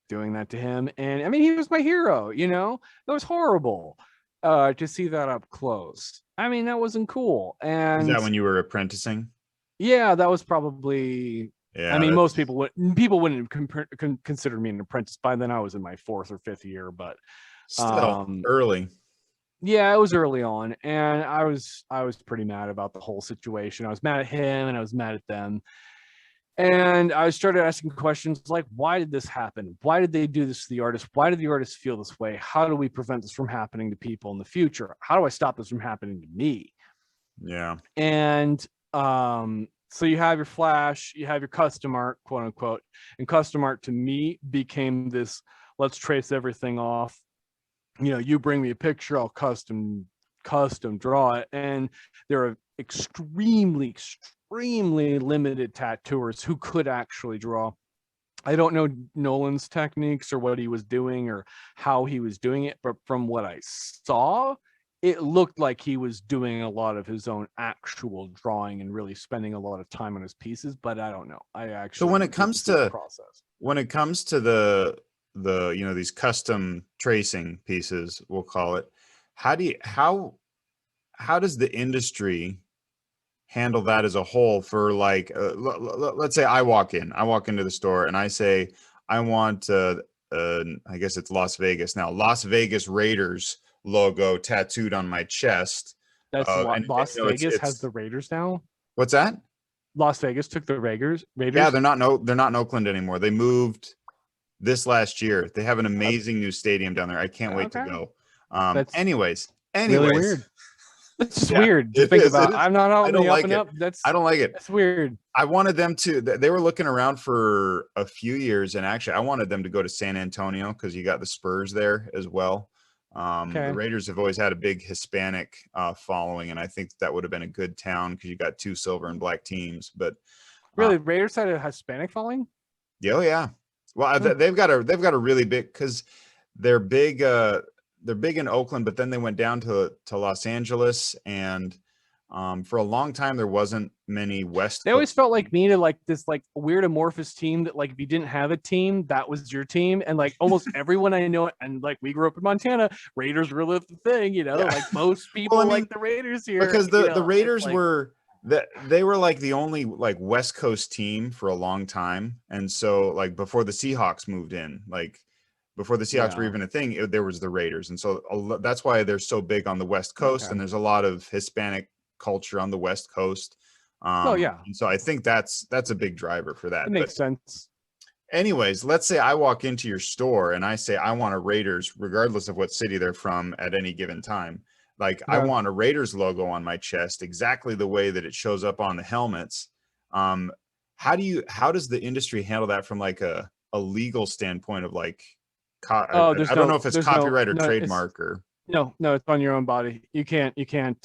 doing that to him. And I mean, he was my hero, it was horrible to see that up close. I mean, that wasn't cool. And is that when you were apprenticing? Yeah, that was probably, I mean, most people wouldn't consider me an apprentice. By then I was in my 4th or 5th year, but still early. Yeah, it was early on, and I was pretty mad about the whole situation. I was mad at him and I was mad at them. And I started asking questions like, why did this happen? Why did they do this to the artist? Why did the artist feel this way? How do we prevent this from happening to people in the future? How do I stop this from happening to me? Yeah. And so you have your flash, you have your custom art, quote unquote, and custom art to me became this, let's trace everything off. You bring me a picture, I'll custom draw it. And there are extremely limited tattooers who could actually draw. I don't know Nolan's techniques or what he was doing or how he was doing it, but from what I saw, it looked like he was doing a lot of his own actual drawing and really spending a lot of time on his pieces, but I don't know. So when it comes to the these custom tracing pieces, we'll call it, how does the industry handle that as a whole for like let's say I walk into the store and I say I want I guess it's Las Vegas now, Las Vegas Raiders logo tattooed on my chest. That's Las Vegas has the Raiders now. What's that? Las Vegas took the Raiders. Yeah, they're not in Oakland anymore. They moved this last year. They have an amazing new stadium down there. I can't wait to go. Anyways, really weird. It's just weird to think about. I'm not out in the up and up. I don't like it. That's weird. I wanted them to. They were looking around for a few years, and actually, I wanted them to go to San Antonio because you got the Spurs there as well. The Raiders have always had a big Hispanic following, and I think that would have been a good town because you got 2 silver and black teams. But really, Raiders had a Hispanic following? Yeah, yeah. Well, they've got a really big, because they're big in Oakland, but then they went down to Los Angeles, and for a long time there wasn't many West. They always felt like me to like this like weird amorphous team that like if you didn't have a team, that was your team. And like almost everyone I know, and like we grew up in Montana, Raiders were the thing, like most people like the Raiders here. Because the Raiders were that they were like the only like West Coast team for a long time. And so like before the Seahawks moved in, like before the Seahawks were Yeah. even a thing, there was the Raiders. And so that's why they're so big on the West Coast. Okay. And there's a lot of Hispanic culture on the West Coast. Oh yeah, And so I think that's a big driver for it that. But makes sense. anyways, let's say I walk into your store and I say I want a Raiders, regardless of what city they're from at any given time. Like I Okay. want a Raiders logo on my chest, exactly the way that it shows up on the helmets. Um, how does the industry handle that from like a legal standpoint of like, Oh, I don't know if it's there's no, copyright or no, it's trademark or, no, it's on your own body. You can't, they can't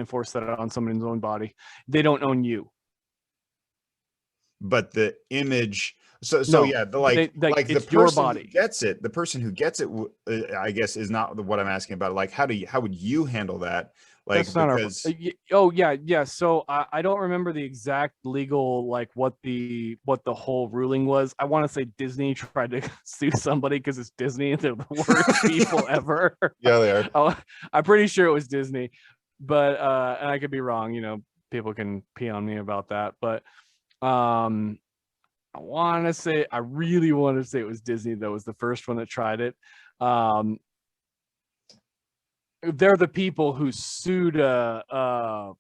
enforce that on someone's own body. They don't own you. but the image. So No, yeah, they like like the it's your person who body. gets it, the person who gets it, I guess, is not what I'm asking about. Like, how would you handle that? Like, That's not our. because Oh yeah. So I don't remember the exact legal like what the whole ruling was. I want to say Disney tried to sue somebody because it's Disney and they're the worst people ever. yeah, they are. Oh, I'm pretty sure it was Disney, but and I could be wrong. People can pee on me about that, but um, I really want to say it was Disney that was the first one that tried it. Um, they're the people who sued a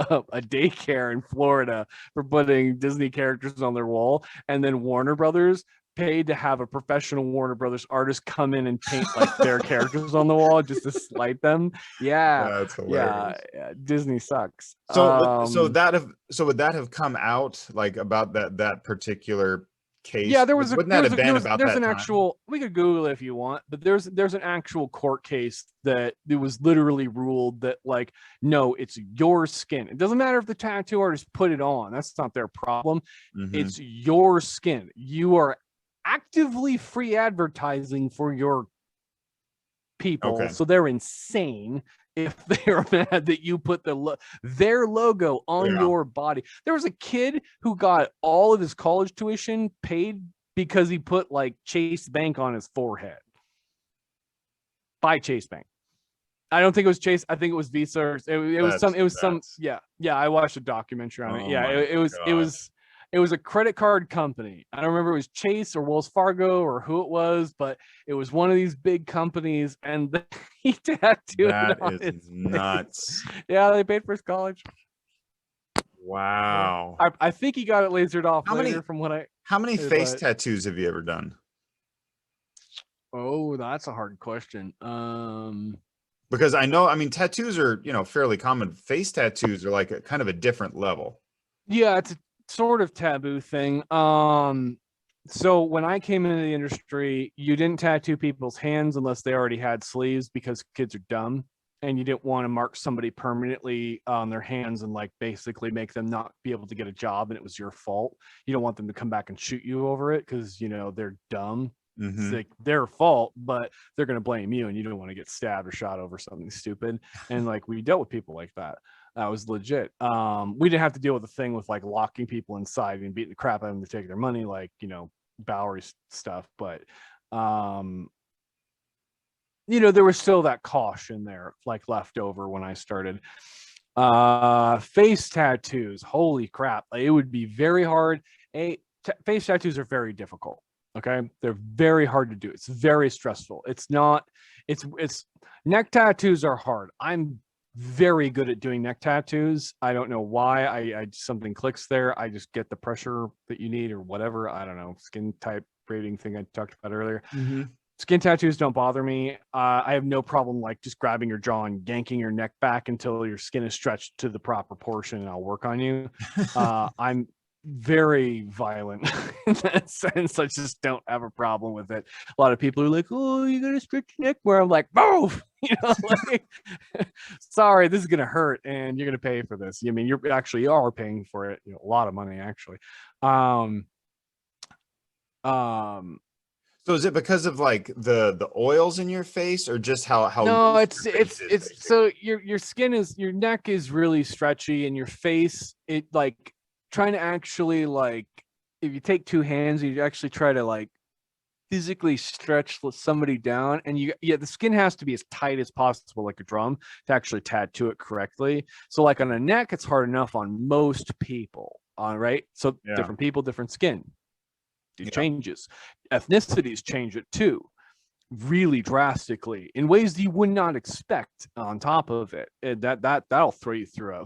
daycare in Florida for putting Disney characters on their wall, and then Warner Brothers paid to have a professional Warner Brothers artist come in and paint like their characters on the wall just to slight them. Yeah, That's yeah, hilarious. yeah. Disney sucks. So would that have come out like about that particular Yeah, case? Wouldn't that there was have been about there's that an time? actual, we could Google it if you want, but there's an actual court case that it was literally ruled that like, no, it's your skin. It doesn't matter if the tattoo artist put it on. That's not their problem. Hmm. It's your skin. You are actively free advertising for your people, Okay. so they're insane if they're mad that you put their logo on Yeah. your body. There was a kid who got all of his college tuition paid because he put like Chase Bank on his forehead. By Chase Bank. I don't think it was Chase. I think it was Visa. It was some. That's. Yeah. I watched a documentary on it. Oh Yeah, my gosh. it was a credit card company. I don't remember it was Chase or Wells Fargo or who it was, but it was one of these big companies, and he tattooed That it on his is face. nuts. Yeah, they paid for his college. Wow. I think he got it lasered off How later many from what I. how many face But tattoos have you ever done? oh, that's a hard question. Because I know, I mean, tattoos are, fairly common. Face tattoos are like a kind of a different level. Yeah, it's a sort of taboo thing. So when I came into the industry, you didn't tattoo people's hands unless they already had sleeves because kids are dumb, and you didn't want to mark somebody permanently on their hands and like basically make them not be able to get a job and it was your fault. You don't want them to come back and shoot you over it because they're dumb. It's Hmm. like their fault, but they're gonna blame you, and you don't want to get stabbed or shot over something stupid. And like we dealt with people like that. That was legit. We didn't have to deal with the thing with like locking people inside and beating the crap out of them to take their money, like Bowery stuff. But there was still that caution there, like left over when I started. Face tattoos, holy crap! Like, it would be very hard. Face tattoos are very difficult. Okay, they're very hard to do. It's very stressful. It's not. It's neck tattoos are hard. I'm very good at doing neck tattoos. I don't know why. I something clicks there. I just get the pressure that you need or whatever. I don't know. Skin type rating thing I talked about earlier. Hmm. Skin tattoos don't bother me. I have no problem like just grabbing your jaw and yanking your neck back until your skin is stretched to the proper portion, and I'll work on you. I'm very violent in that sense. I just don't have a problem with it. A lot of people are like, "Oh, you're gonna stretch your neck," where I'm like, "Move!" Like, sorry, this is gonna hurt, and you're gonna pay for this. I mean, you are paying for it. A lot of money actually. Um, um, So is it because of like the oils in your face, or just how no, loose it's your face is, it's basically? so your neck is really stretchy, and your face, it like trying to actually like, if you take two hands, you actually try to like physically stretch somebody down, and the skin has to be as tight as possible, like a drum, to actually tattoo it correctly. So like on a neck, it's hard enough on most people, right? So different people, different skin. It changes. Ethnicities change it too, really drastically, in ways that you would not expect. On top of it, that'll throw you through a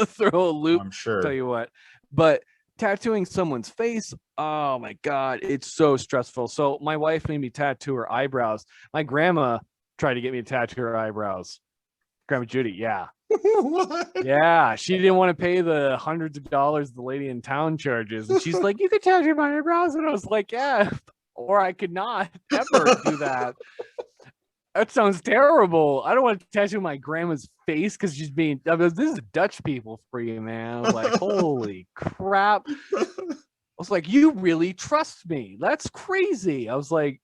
through a loop. I'm sure. Tell you what, but tattooing someone's face, oh my god, it's so stressful. So my wife made me tattoo her eyebrows. My grandma tried to get me to tattoo her eyebrows. Grandma Judy, yeah. What? Yeah, she didn't want to pay the hundreds of dollars the lady in town charges, and she's like, you could tattoo my eyebrows, and I was like, yeah, or I could not ever do that. That sounds terrible. I don't want to tattoo my grandma's face because she's being. This is Dutch people for you, man. I was like, holy crap. I was like, you really trust me? That's crazy. I was like,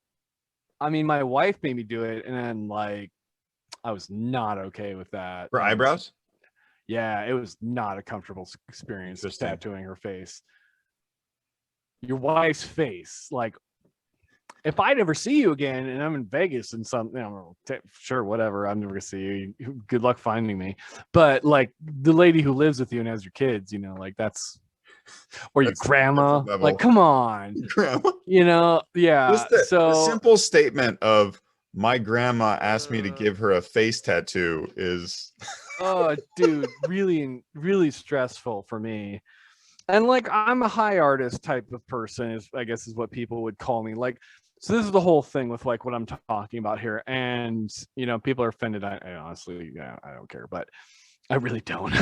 I mean, my wife made me do it, and then like, I was not okay with that. For eyebrows? Yeah, it was not a comfortable experience tattooing her face. Your wife's face, like. If I never see you again and I'm in Vegas and something, sure, whatever, I'm never gonna see you. Good luck finding me. But like the lady who lives with you and has your kids, like that's, or your grandma, like, come on, grandma. Yeah. So the simple statement of my grandma asked me to give her a face tattoo is, oh, dude, really, really stressful for me. And like, I'm a high artist type of person, I guess is what people would call me. Like, so this is the whole thing with like what I'm talking about here. And, people are offended. I honestly, I don't care, but I really don't.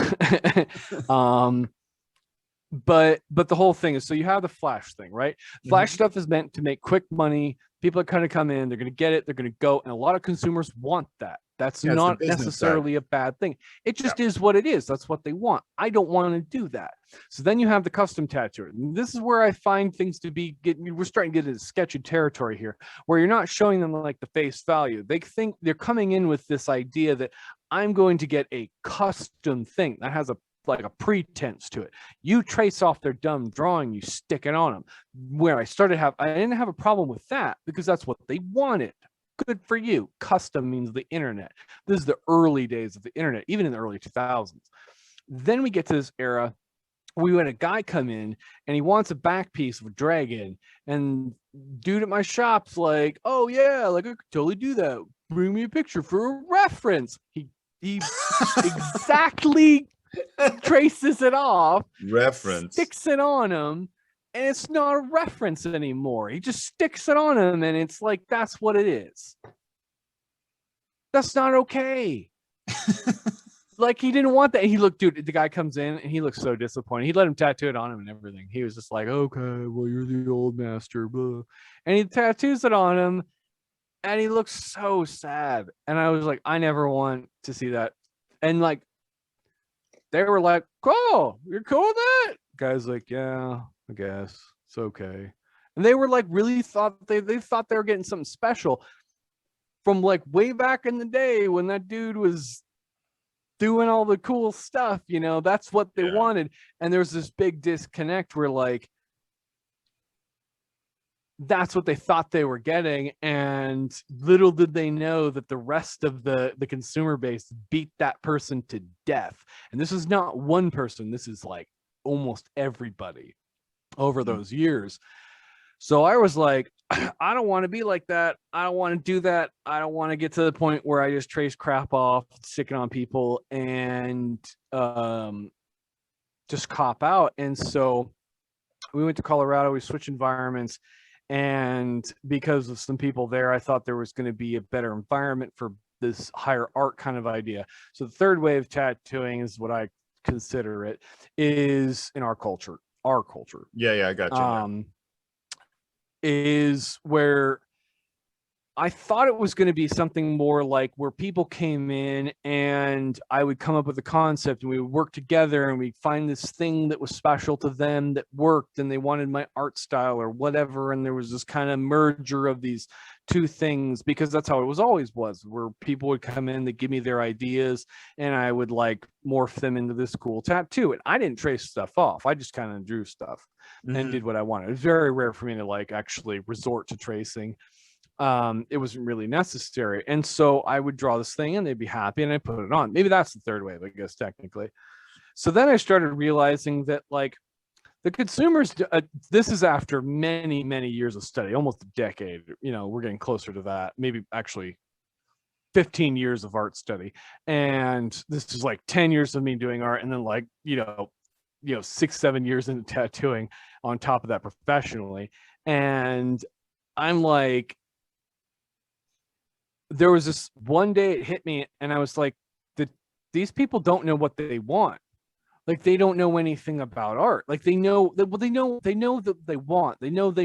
But the whole thing is, so you have the flash thing, right? Flash stuff is meant to make quick money. People are kind of come in, they're going to get it, they're going to go. And a lot of consumers want that. That's not necessarily a bad thing. It just is what it is. That's what they want. I don't want to do that. So then you have the custom tattooer. This is where I find things to be we're starting to get into sketchy territory here, where you're not showing them like the face value. They think they're coming in with this idea that I'm going to get a custom thing that has a pretense to it. You trace off their dumb drawing, you stick it on them. Where I didn't have a problem with that because that's what they wanted. Good for you. Custom means the internet. This is the early days of the internet, even in the early 2000s. Then we get to this era. We had a guy come in and he wants a back piece of a dragon. And dude at my shop's like, oh yeah, like I could totally do that. Bring me a picture for a reference. He exactly traces it off, sticks it on him, and it's not a reference anymore. He just sticks it on him, and it's like, that's what it is. That's not okay. Like, he didn't want that. Dude, the guy comes in, and he looks so disappointed. He let him tattoo it on him and everything. He was just like, okay, well, you're the old master, blah. And he tattoos it on him, and he looks so sad. And I was like, I never want to see that. And like, they were like, cool, you're cool with that? Guy's like, yeah, I guess it's okay. And they were like, really thought they thought they were getting something special from like way back in the day when that dude was doing all the cool stuff. That's what they wanted. And there's this big disconnect where like, that's what they thought they were getting, and little did they know that the rest of the consumer base beat that person to death. And this is not one person, this is like almost everybody over those years. So I was like, I don't want to be like that. I don't want to do that. I don't want to get to the point where I just trace crap off, stick it on people, and just cop out. And so we went to Colorado, we switched environments. And because of some people there, I thought there was going to be a better environment for this higher art kind of idea. So the third way of tattooing is what I consider it, is in our culture. Yeah, I got you. Is where I thought it was going to be something more like where people came in and I would come up with a concept and we would work together and we'd find this thing that was special to them that worked and they wanted my art style or whatever. And there was this kind of merger of these two things, because that's how it was, where people would come in, they give me their ideas and I would like morph them into this cool tattoo. And I didn't trace stuff off. I just kind of drew stuff and did what I wanted. It was very rare for me to like actually resort to tracing. It wasn't really necessary. And so I would draw this thing and they'd be happy and I put it on. Maybe that's the third wave, I guess, technically. So then I started realizing that like the consumers, this is after many, many years of study, almost a decade, you know, we're getting closer to that, maybe actually 15 years of art study. And this is like 10 years of me doing art. And then like, you know, 6-7 years into tattooing on top of that professionally. And I'm like, there was this one day it hit me and I was like, these people don't know what they want. Like they don't know anything about art. Like they know that, well, they know that they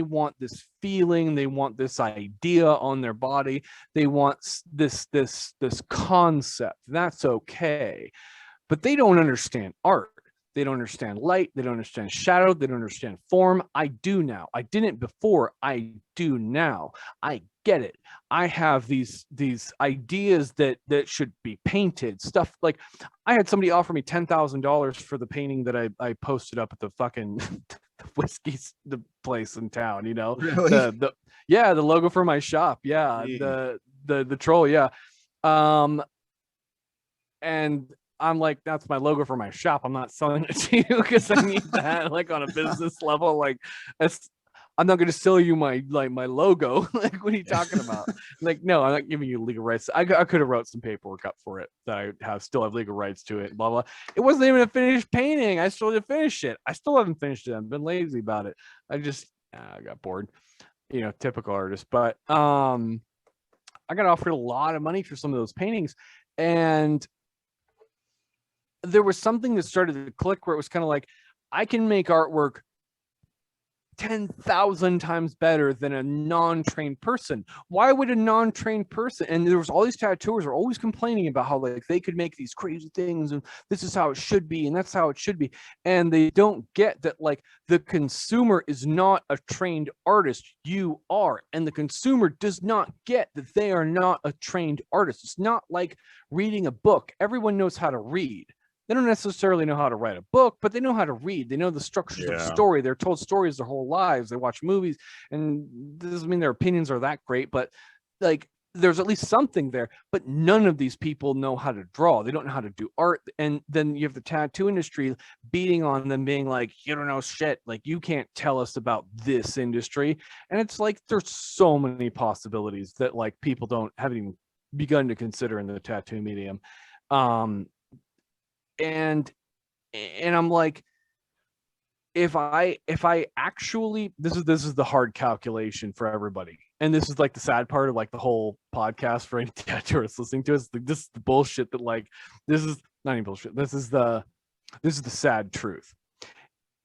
want this feeling. They want this idea on their body. They want this concept. That's okay. But they don't understand art. They don't understand light. They don't understand shadow. They don't understand form. I do now. I didn't before. I do now. I get it. I have these ideas that should be painted. Stuff like I had somebody offer me $10,000 for the painting that I posted up at the fucking the place in town. You know, Really? the logo for my shop. Yeah, the troll. Yeah, and I'm like, that's my logo for my shop. I'm not selling it to you because I need that like on a business level. Like I'm not going to sell you my logo. Like, what are you talking about? Like, no, I'm not giving you legal rights. I could have wrote some paperwork up for it that I still have legal rights to it. Blah, blah. It wasn't even a finished painting. I still didn't finish it. I still haven't finished it. I've been lazy about it. I got bored, typical artist. But I got offered a lot of money for some of those paintings. And there was something that started to click where it was kind of like, I can make artwork 10,000 times better than a non-trained person. Why would a non-trained person? And there was all these tattooers are always complaining about how like they could make these crazy things and this is how it should be and that's how it should be. And they don't get that like the consumer is not a trained artist. You are. And the consumer does not get that they are not a trained artist. It's not like reading a book. Everyone knows how to read. They don't necessarily know how to write a book, but they know how to read. They know the structures of a story. They're told stories their whole lives. They watch movies, and this doesn't mean their opinions are that great, but like there's at least something there. But none of these people know how to draw. They don't know how to do art. And then you have the tattoo industry beating on them, being like, you don't know shit. Like you can't tell us about this industry. And it's like there's so many possibilities that like people haven't even begun to consider in the tattoo medium. And I'm like, if I actually, this is the hard calculation for everybody. And this is like the sad part of like the whole podcast for any tattooist listening to us. Like, this is the bullshit that like, this is not even bullshit. This is the sad truth.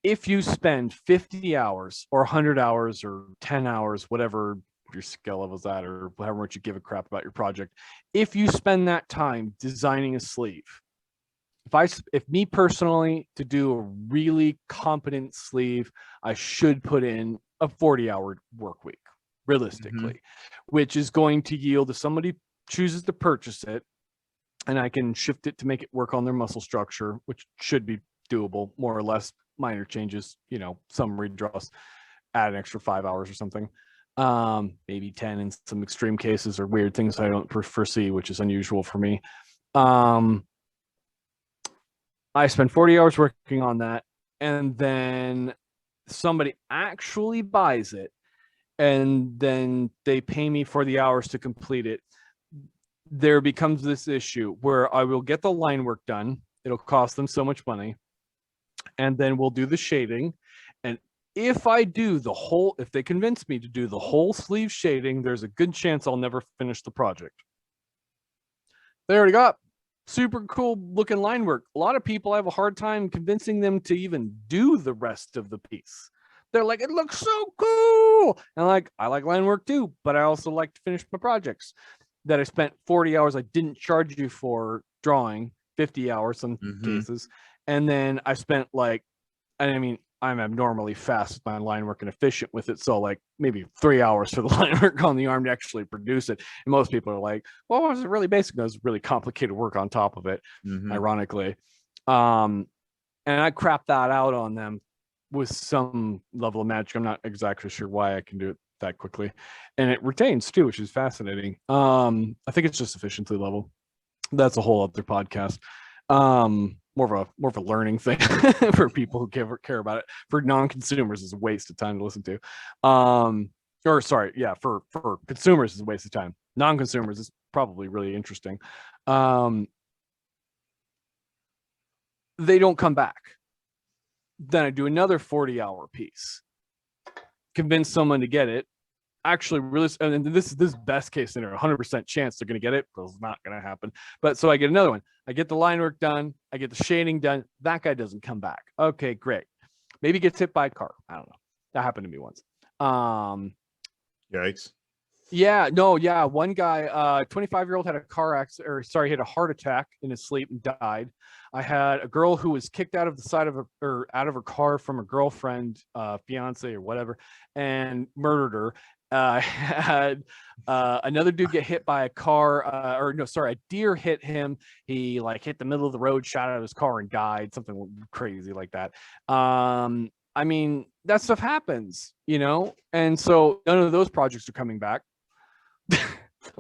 If you spend 50 hours or 100 hours or 10 hours, whatever your skill level's at, or however much you give a crap about your project, if you spend that time designing a sleeve, if me personally, to do a really competent sleeve, I should put in a 40-hour work week, realistically, which is going to yield if somebody chooses to purchase it and I can shift it to make it work on their muscle structure, which should be doable, more or less, minor changes, some redraws, add an extra 5 hours or something. Maybe 10 in some extreme cases or weird things I don't foresee, which is unusual for me. I spend 40 hours working on that, and then somebody actually buys it, and then they pay me for the hours to complete it. There becomes this issue where I will get the line work done. It'll cost them so much money, and then we'll do the shading. And if they convince me to do the whole sleeve shading, there's a good chance I'll never finish the project. They already got super cool looking line work. A lot of people have a hard time convincing them to even do the rest of the piece. They're like, it looks so cool. And like, I like line work too, but I also like to finish my projects that I spent 40 hours. I didn't charge you for drawing 50 hours some cases. And then I spent like, I mean, I'm abnormally fast with my line work and efficient with it. So like maybe 3 hours for the line work on the arm to actually produce it. And most people are like, well, was it really basic? It was really complicated work on top of it, ironically. And I crap that out on them with some level of magic. I'm not exactly sure why I can do it that quickly. And it retains too, which is fascinating. I think it's just efficiency level. That's a whole other podcast. More of a learning thing for people who care about it. For non-consumers, is a waste of time to listen to. Or sorry, yeah, for consumers is a waste of time. Non-consumers is probably really interesting. They don't come back. Then I do another 40-hour piece, convince someone to get it. Actually, really, and this is best case scenario, 100% chance they're going to get it, but it's not going to happen. But so I get another one. I get the line work done. I get the shading done. That guy doesn't come back. Okay, great. Maybe gets hit by a car. I don't know. That happened to me once. Yikes. Yeah, no, yeah. One guy, 25-year-old had a car accident, or sorry, had a heart attack in his sleep and died. I had a girl who was kicked out of the side of out of her car from her girlfriend, fiance or whatever, and murdered her. Had another dude get hit by a car, or no, sorry, a deer hit him. He like hit the middle of the road, shot out of his car and died, something crazy like that. I mean, that stuff happens, you know? And so none of those projects are coming back.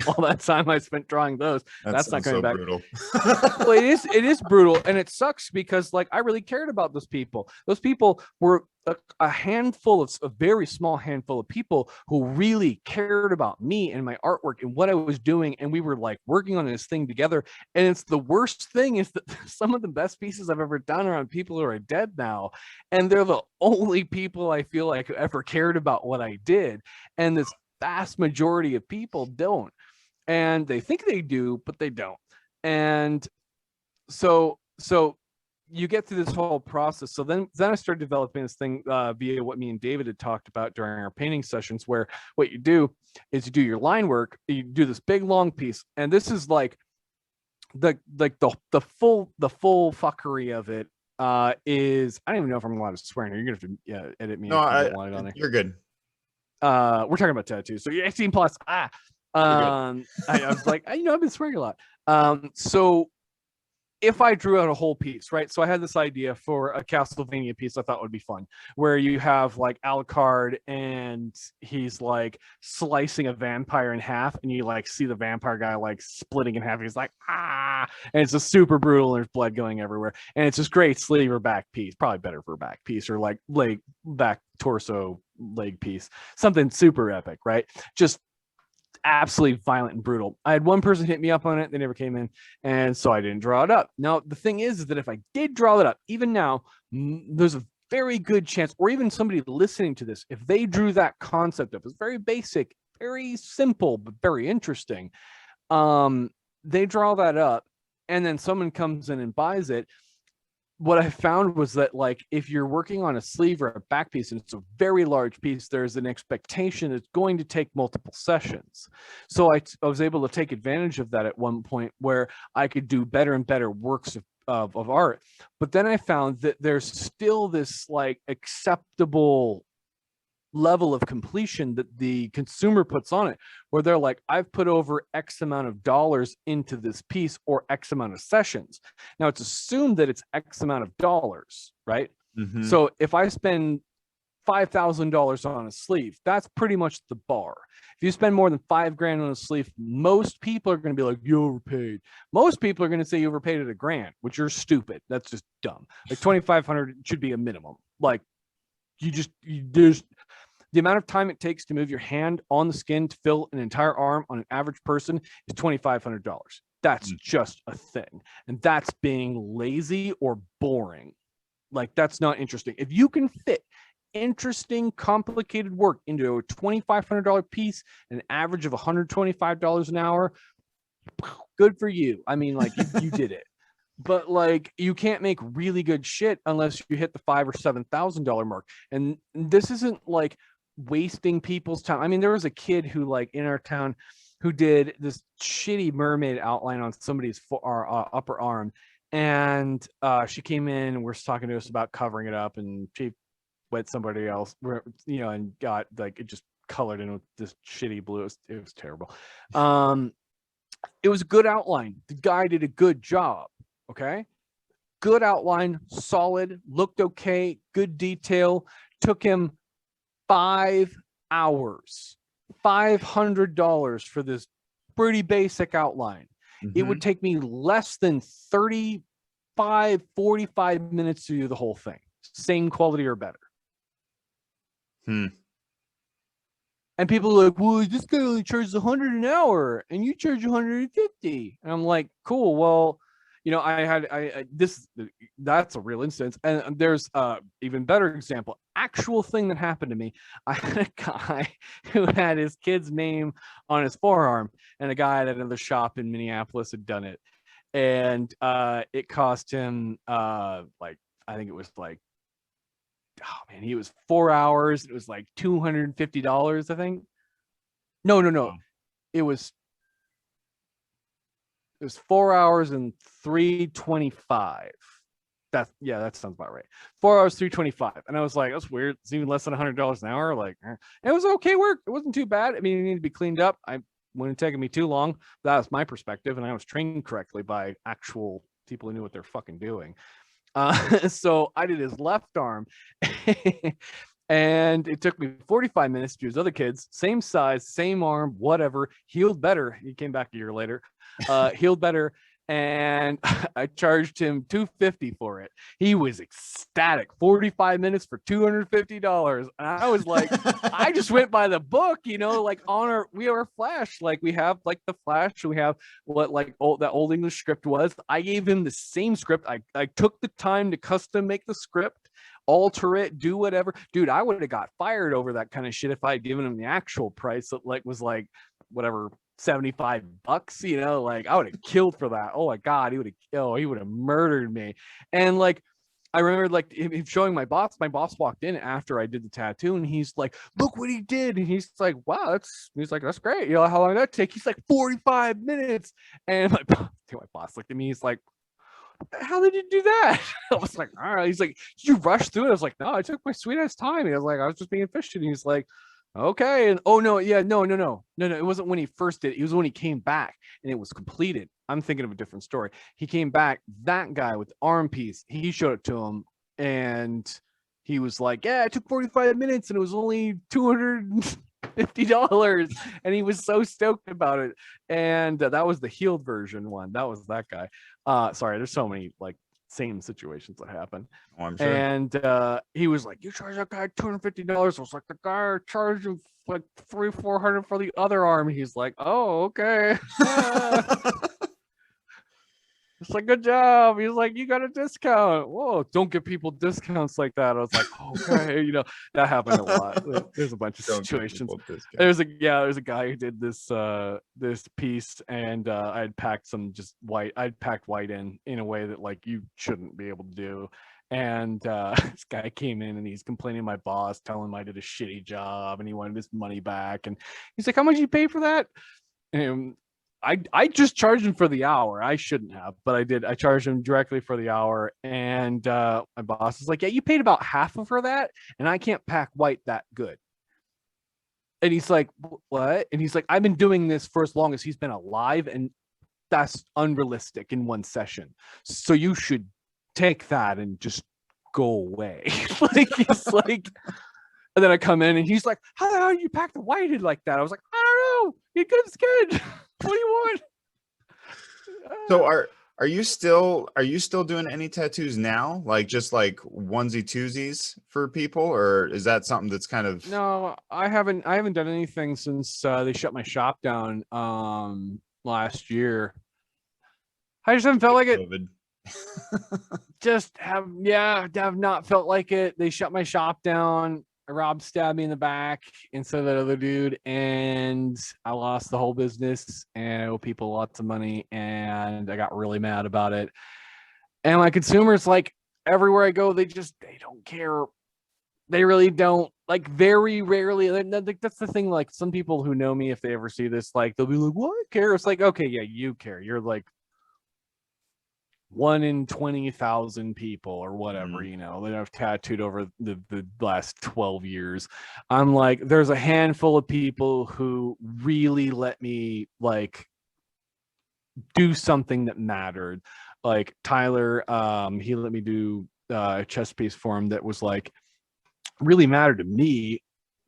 All that time I spent drawing those, that's not coming back. Brutal. Well, it is brutal, and it sucks because like I really cared about those people. Those people were a handful of a very small handful of people who really cared about me and my artwork and what I was doing, and we were like working on this thing together. And it's the worst thing is that some of the best pieces I've ever done are on people who are dead now, and they're the only people I feel like who ever cared about what I did. And this vast majority of people don't, and they think they do, but they don't. And so you get through this whole process. So then I started developing this thing via what me and David had talked about during our painting sessions, where what you do is you do your line work, you do this big long piece, and this is like the full fuckery of it is, I don't even know if I'm allowed to swear. You're gonna have to edit me. No, if you don't want it on there. You're good. We're talking about tattoos, so you're 18 plus. I was like, I've been swearing a lot. So if I drew out a whole piece, right? So I had this idea for a Castlevania piece I thought would be fun, where you have like Alucard and he's like slicing a vampire in half, and you like see the vampire guy like splitting in half. He's like, and it's just super brutal, and there's blood going everywhere. And it's just great sleeve or back piece, probably better for a back piece, or like leg, back, torso, leg piece, something super epic, right? Just absolutely violent and brutal. I had one person hit me up on it. They never came in. And so I didn't draw it up. Now, the thing is that if I did draw it up, even now, there's a very good chance, or even somebody listening to this, if they drew that concept up, it's very basic, very simple, but very interesting. They draw that up and then someone comes in and buys it. What I found was that, like, if you're working on a sleeve or a back piece and it's a very large piece, there's an expectation it's going to take multiple sessions. So I was able to take advantage of that at one point, where I could do better and better works of art. But then I found that there's still this like acceptable level of completion that the consumer puts on it, where they're like, I've put over X amount of dollars into this piece, or X amount of sessions. Now it's assumed that it's X amount of dollars, right? So if I spend $5,000 on a sleeve, that's pretty much the bar. If you spend more than $5,000 on a sleeve, most people are going to be like, you overpaid. Most people are going to say you overpaid at $1,000, which you're stupid. That's just dumb. Like 2,500 should be a minimum. Like there's the amount of time it takes to move your hand on the skin to fill an entire arm on an average person is $2,500. That's just a thing. And that's being lazy or boring. Like, that's not interesting. If you can fit interesting, complicated work into a $2,500 piece, an average of $125 an hour, good for you. I mean, like, you did it. but like you can't make really good shit unless you hit the $5,000 or $7,000 mark. And this isn't like wasting people's time. I mean, there was a kid who like in our town who did this shitty mermaid outline on somebody's upper arm, and she came in and was talking to us about covering it up, and she wet somebody else, and got like it just colored in with this shitty blue. It was terrible. It was a good outline. The guy did a good job. Okay. Good outline, solid, looked okay, good detail. Took him 5 hours, $500 for this pretty basic outline. It would take me less than 35, 45 minutes to do the whole thing. Same quality or better. And people are like, well, this guy only charges $100 an hour and you charge $150. And I'm like, cool. Well, that's a real instance. And there's even better example, actual thing that happened to me. I had a guy who had his kid's name on his forearm, and a guy at another shop in Minneapolis had done it. And it cost him I think it was like, oh man, he was 4 hours. It was like $250, I think. No. It was 4 hours and $325. That sounds about right. 4 hours, $325. And I was like, that's weird. It's even less than $100 an hour. Like, it was okay work. It wasn't too bad. I mean, it needed to be cleaned up. I wouldn't have taken me too long. That was my perspective, and I was trained correctly by actual people who knew what they're fucking doing. So I did his left arm, and it took me 45 minutes to do his other kids, same size, same arm, whatever. Healed better. He came back a year later, healed better, and I charged him $250 for it. He was ecstatic. 45 minutes for $250, and I was like, I just went by the book, like we are Flash, like we have like the Flash, we have what like that old English script was. I gave him the same script. I took the time to custom make the script, alter it, do whatever. Dude, I would have got fired over that kind of shit if I had given him the actual price that like was like whatever, $75, like I would have killed for that. Oh my god, he would have murdered me. And like I remember like him showing my boss walked in after I did the tattoo, and he's like, look what he did. And he's like, wow, that's great. How long did that take? He's like 45 minutes. And my boss looked at me, he's like, how did you do that? I was like, all right. He's like, did you rush through it? I was like, no, I took my sweet ass time. He was like, I was just being efficient. He's like, okay. And oh no, yeah, no. It wasn't when he first did it. It was when he came back and it was completed. I'm thinking of a different story. He came back, that guy with the arm piece, he showed it to him, and he was like, yeah, it took 45 minutes and it was only $250. And he was so stoked about it. And that was the healed version one. That was that guy. Sorry, there's so many like same situations that happen. Oh, I'm sure. And he was like, you charge that guy $250. I was like, the guy charged him like $300-400 for the other arm. He's like, oh, okay. It's like, good job. He's like, you got a discount. Whoa, don't give people discounts like that. I was like, okay, that happened a lot. There's a bunch of situations. There's a guy who did this piece, and I'd packed white in a way that like you shouldn't be able to do. And this guy came in and he's complaining to my boss, telling him I did a shitty job and he wanted his money back. And he's like, how much you pay for that? And I just charged him for the hour. I shouldn't have, but I did. I charged him directly for the hour. And my boss is like, yeah, you paid about half of for that. And I can't pack white that good. And he's like, what? And he's like, I've been doing this for as long as he's been alive. And that's unrealistic in one session. So you should take that and just go away. Like, he's like, and then I come in and he's like, how the hell did you pack the white like that? I was like, I don't know. He could have scared. What do you want? So are you still doing any tattoos now? Like just like onesie twosies for people, or is that something that's kind of? No, I haven't done anything since they shut my shop down last year. I just haven't felt like it. Just have not felt like it. They shut my shop down. Rob stabbed me in the back instead of that other dude, and I lost the whole business, and I owe people lots of money, and I got really mad about it. And my consumers, like everywhere I go, they don't care. They really don't. Like very rarely. That's the thing. Like some people who know me, if they ever see this, like they'll be like, "What? Care?" It's like, okay, yeah, you care. You're like 1 in 20,000 people or whatever, Mhm. that I've tattooed over the last 12 years. I'm like, there's a handful of people who really let me like do something that mattered. Like Tyler, he let me do a chest piece for him that was like really mattered to me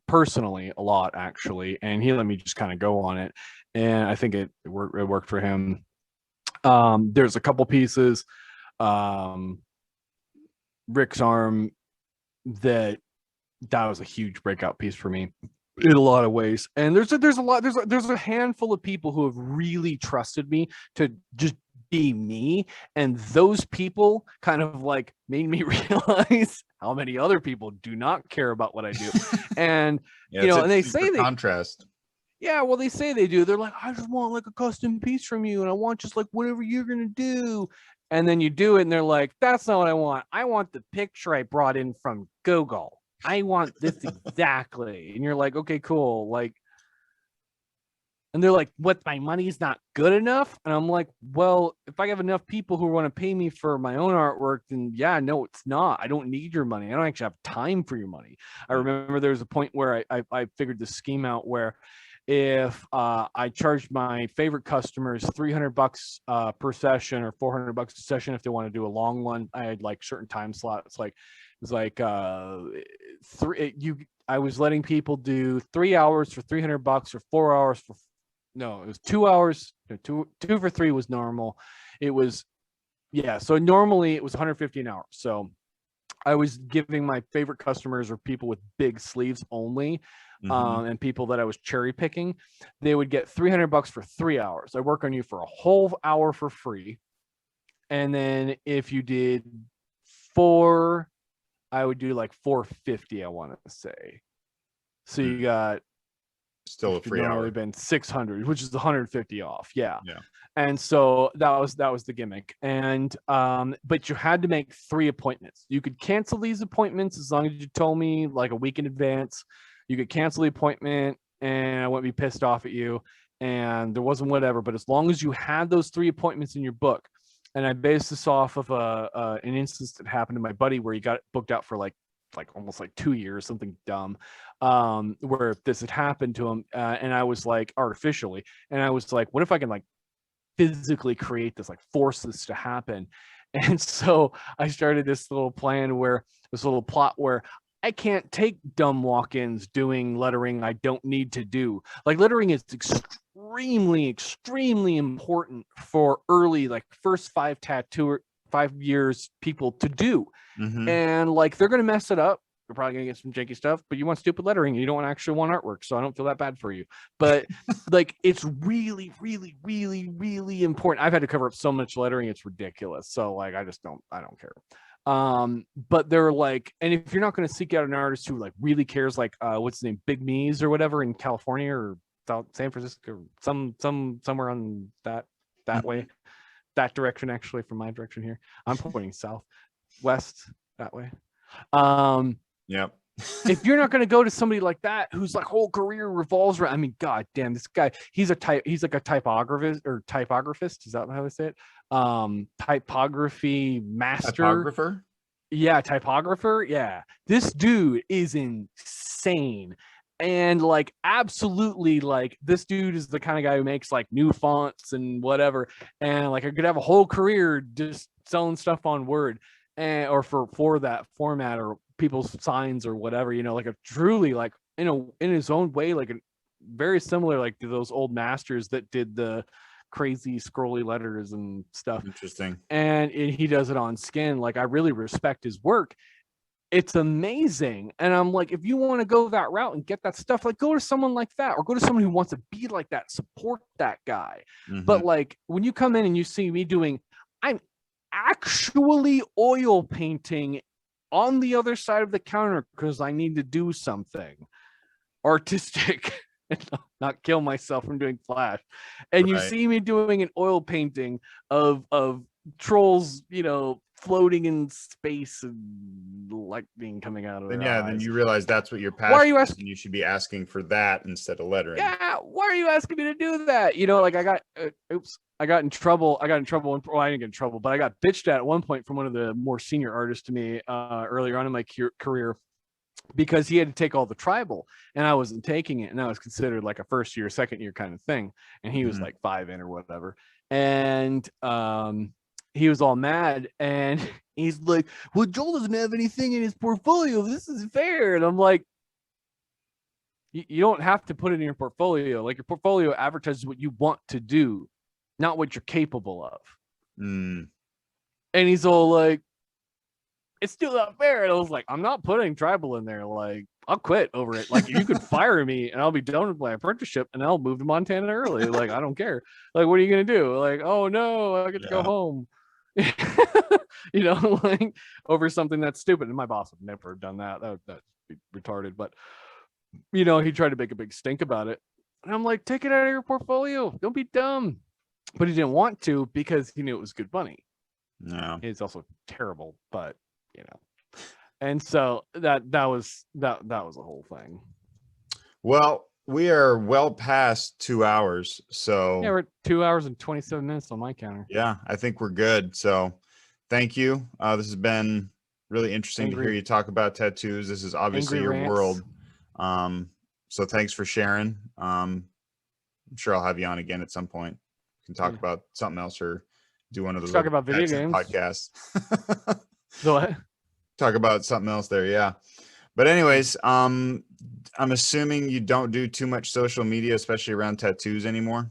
personally a lot, actually, and he let me just kind of go on it, and I think it worked for him. There's a couple pieces, um Rick's arm, that was a huge breakout piece for me in a lot of ways. And there's a handful of people who have really trusted me to just be me, and those people kind of like made me realize how many other people do not care about what I do. And Yeah, it's and they interesting say for contrast. yeah, well, they say they do. They're like, I just want like a custom piece from you, and I want just like whatever you're gonna do. And then you do it, and they're like, that's not what I want. I want the picture I brought in from Google. I want this exactly. And you're like, okay, cool. Like, and they're like, what? My money's not good enough? And I'm like, well, if I have enough people who want to pay me for my own artwork, then yeah, no, it's not. I don't need your money. I don't actually have time for your money. I remember there was a point where I figured the scheme out where if I charged my favorite customers $300 per session or $400 a session if they want to do a long one. I had like certain time slots. Like it was like I was letting people do 3 hours for $300 or 4 hours for no, it was 2 hours. Two for three was normal. It was so normally it was 150 an hour. So I was giving my favorite customers or people with big sleeves only, and people that I was cherry picking, they would get $300 for 3 hours. I work on you for a whole hour for free. And then if you did 4, I would do like 450, I want to say. So you got still a free hour. Been 600, which is 150 off. Yeah. Yeah. And so that was the gimmick. And but you had to make 3 appointments. You could cancel these appointments as long as you told me like a week in advance. You could cancel the appointment and I wouldn't be pissed off at you. And there wasn't whatever, but as long as you had those 3 appointments in your book. And I based this off of an instance that happened to my buddy where he got booked out for like almost like 2 years, something dumb, where this had happened to him. And I was like, artificially, and I was like, what if I can like physically create this, like force this to happen? And so I started this little plot where I can't take dumb walk-ins doing lettering I don't need to do. Like lettering is extremely important for early, like first 5 years people to do. And like they're gonna mess it up. You're probably gonna get some janky stuff, but you want stupid lettering and you don't actually want artwork, so I don't feel that bad for you. But like it's really important. I've had to cover up so much lettering, it's ridiculous. So like I don't care. But they're like, and if you're not going to seek out an artist who like really cares, like what's his name, Big Me's or whatever in California or San Francisco, or somewhere on that way, that direction, actually from my direction here, I'm pointing southwest that way. Yep. If you're not going to go to somebody like that whose like whole career revolves around, I mean, god damn, this guy, he's like a typographist, is that how I say it? Typography master. Typographer? Yeah, typographer. Yeah. This dude is insane. And like absolutely, like this dude is the kind of guy who makes like new fonts and whatever. And like I could have a whole career just selling stuff on Word or for that format or people's signs or whatever, like a truly like in his own way, like a very similar like to those old masters that did the crazy scrolly letters and stuff. Interesting. And he does it on skin. Like I really respect his work. It's amazing. And I'm like, if you want to go that route and get that stuff, like go to someone like that or go to someone who wants to be like that, support that guy. But like when you come in and you see me I'm actually oil painting on the other side of the counter because I need to do something artistic and not kill myself from doing flash. And you see me doing an oil painting of trolls, floating in space and lightning coming out of Then their eyes. then you realize that's what your Why are passion you is, asking? and you should be asking for that instead of lettering. Yeah, why are you asking me to do that? You know, like I got I got in trouble. Well, I didn't get in trouble, but I got bitched at one point from one of the more senior artists to me earlier on in my career, because he had to take all the tribal and I wasn't taking it, and that was considered like a first year, second year kind of thing, and he was like 5 in or whatever, and he was all mad, and he's like, well, Joel doesn't have anything in his portfolio, this isn't fair. And I'm like, you don't have to put it in your portfolio. Like, your portfolio advertises what you want to do, not what you're capable of. And he's all like, it's still not fair. And I was like, I'm not putting tribal in there. Like, I'll quit over it. Like, you could fire me and I'll be done with my apprenticeship and I'll move to Montana early. Like, I don't care. Like, what are you going to do? Like, oh no, I get to go home. You know, like, over something that's stupid. And my boss would never have done that. That'd be retarded. But, you know, he tried to make a big stink about it. And I'm like, take it out of your portfolio. Don't be dumb. But he didn't want to because he knew it was good money. No, it's also terrible, but you know, and so that was a whole thing. Well, we are well past 2 hours, so yeah, we're at 2 hours and 27 minutes on my counter. Yeah, I think we're good. So thank you. This has been really interesting to hear you talk about tattoos. This is obviously your world. So thanks for sharing. I'm sure I'll have you on again at some point. We can talk about something else, or do one of those talk about video games podcasts. What? Talk about something else there. Yeah. But anyways, I'm assuming you don't do too much social media, especially around tattoos anymore.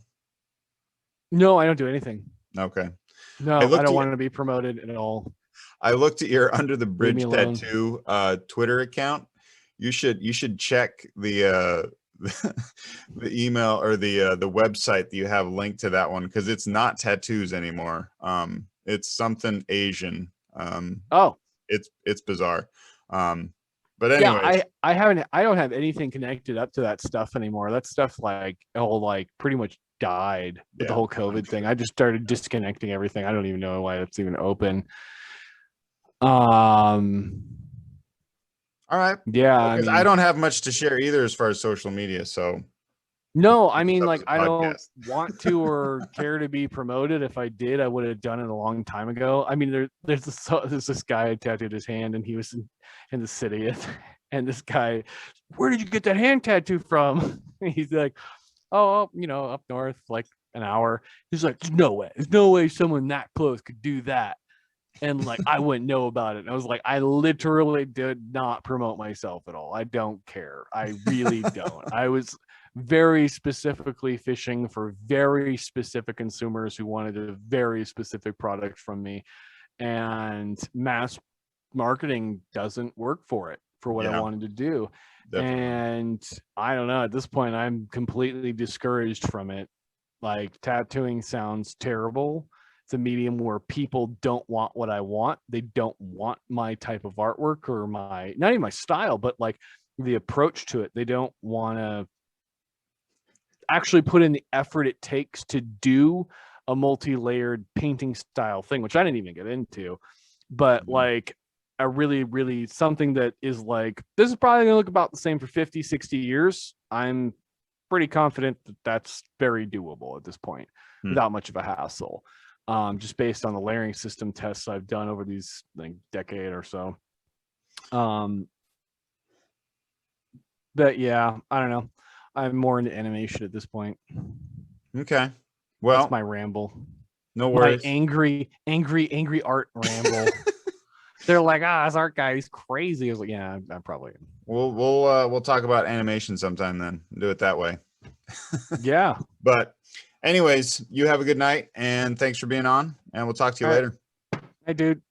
No, I don't do anything. Okay. No, I don't want to be promoted at all. I looked at your Under the Bridge Tattoo Twitter account. You should check the the email or the website that you have linked to that one, because it's not tattoos anymore. It's something Asian. It's bizarre. But anyways, yeah, I don't have anything connected up to that stuff anymore. That stuff like pretty much died with the whole COVID thing. I just started disconnecting everything. I don't even know why it's even open. All right. Yeah, because I don't have much to share either as far as social media. So no, I mean, like, I don't want to or care to be promoted. If I did, I would have done it a long time ago. I mean, there's this guy tattooed his hand, and he was in the city, and this guy, where did you get that hand tattoo from? He's like, oh, you know, up north, like an hour. He's like, there's no way someone that close could do that. And like, I wouldn't know about it. And I was like, I literally did not promote myself at all. I don't care. I really don't. I was very specifically fishing for very specific consumers who wanted a very specific product from me, and mass marketing doesn't work for what I wanted to do. Definitely. And I don't know, at this point I'm completely discouraged from it. Like, tattooing sounds terrible. It's a medium where people don't want what I want. They don't want my type of artwork, or not even my style, but like the approach to it. They don't want to actually put in the effort it takes to do a multi-layered painting style thing, which I didn't even get into. But like a really, really something that is like, this is probably gonna look about the same for 50, 60 years. I'm pretty confident that that's very doable at this point without much of a hassle. Just based on the layering system tests I've done over these decade or so. But yeah, I don't know. I'm more into animation at this point. Okay. Well, that's my ramble. No worries. My angry art ramble. They're like, this art guy, he's crazy. I was like, yeah, I probably am. We'll talk about animation sometime then. Do it that way. Yeah. But anyways, you have a good night, and thanks for being on, and we'll talk to you later. Hey, dude.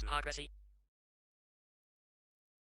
Adhocracy.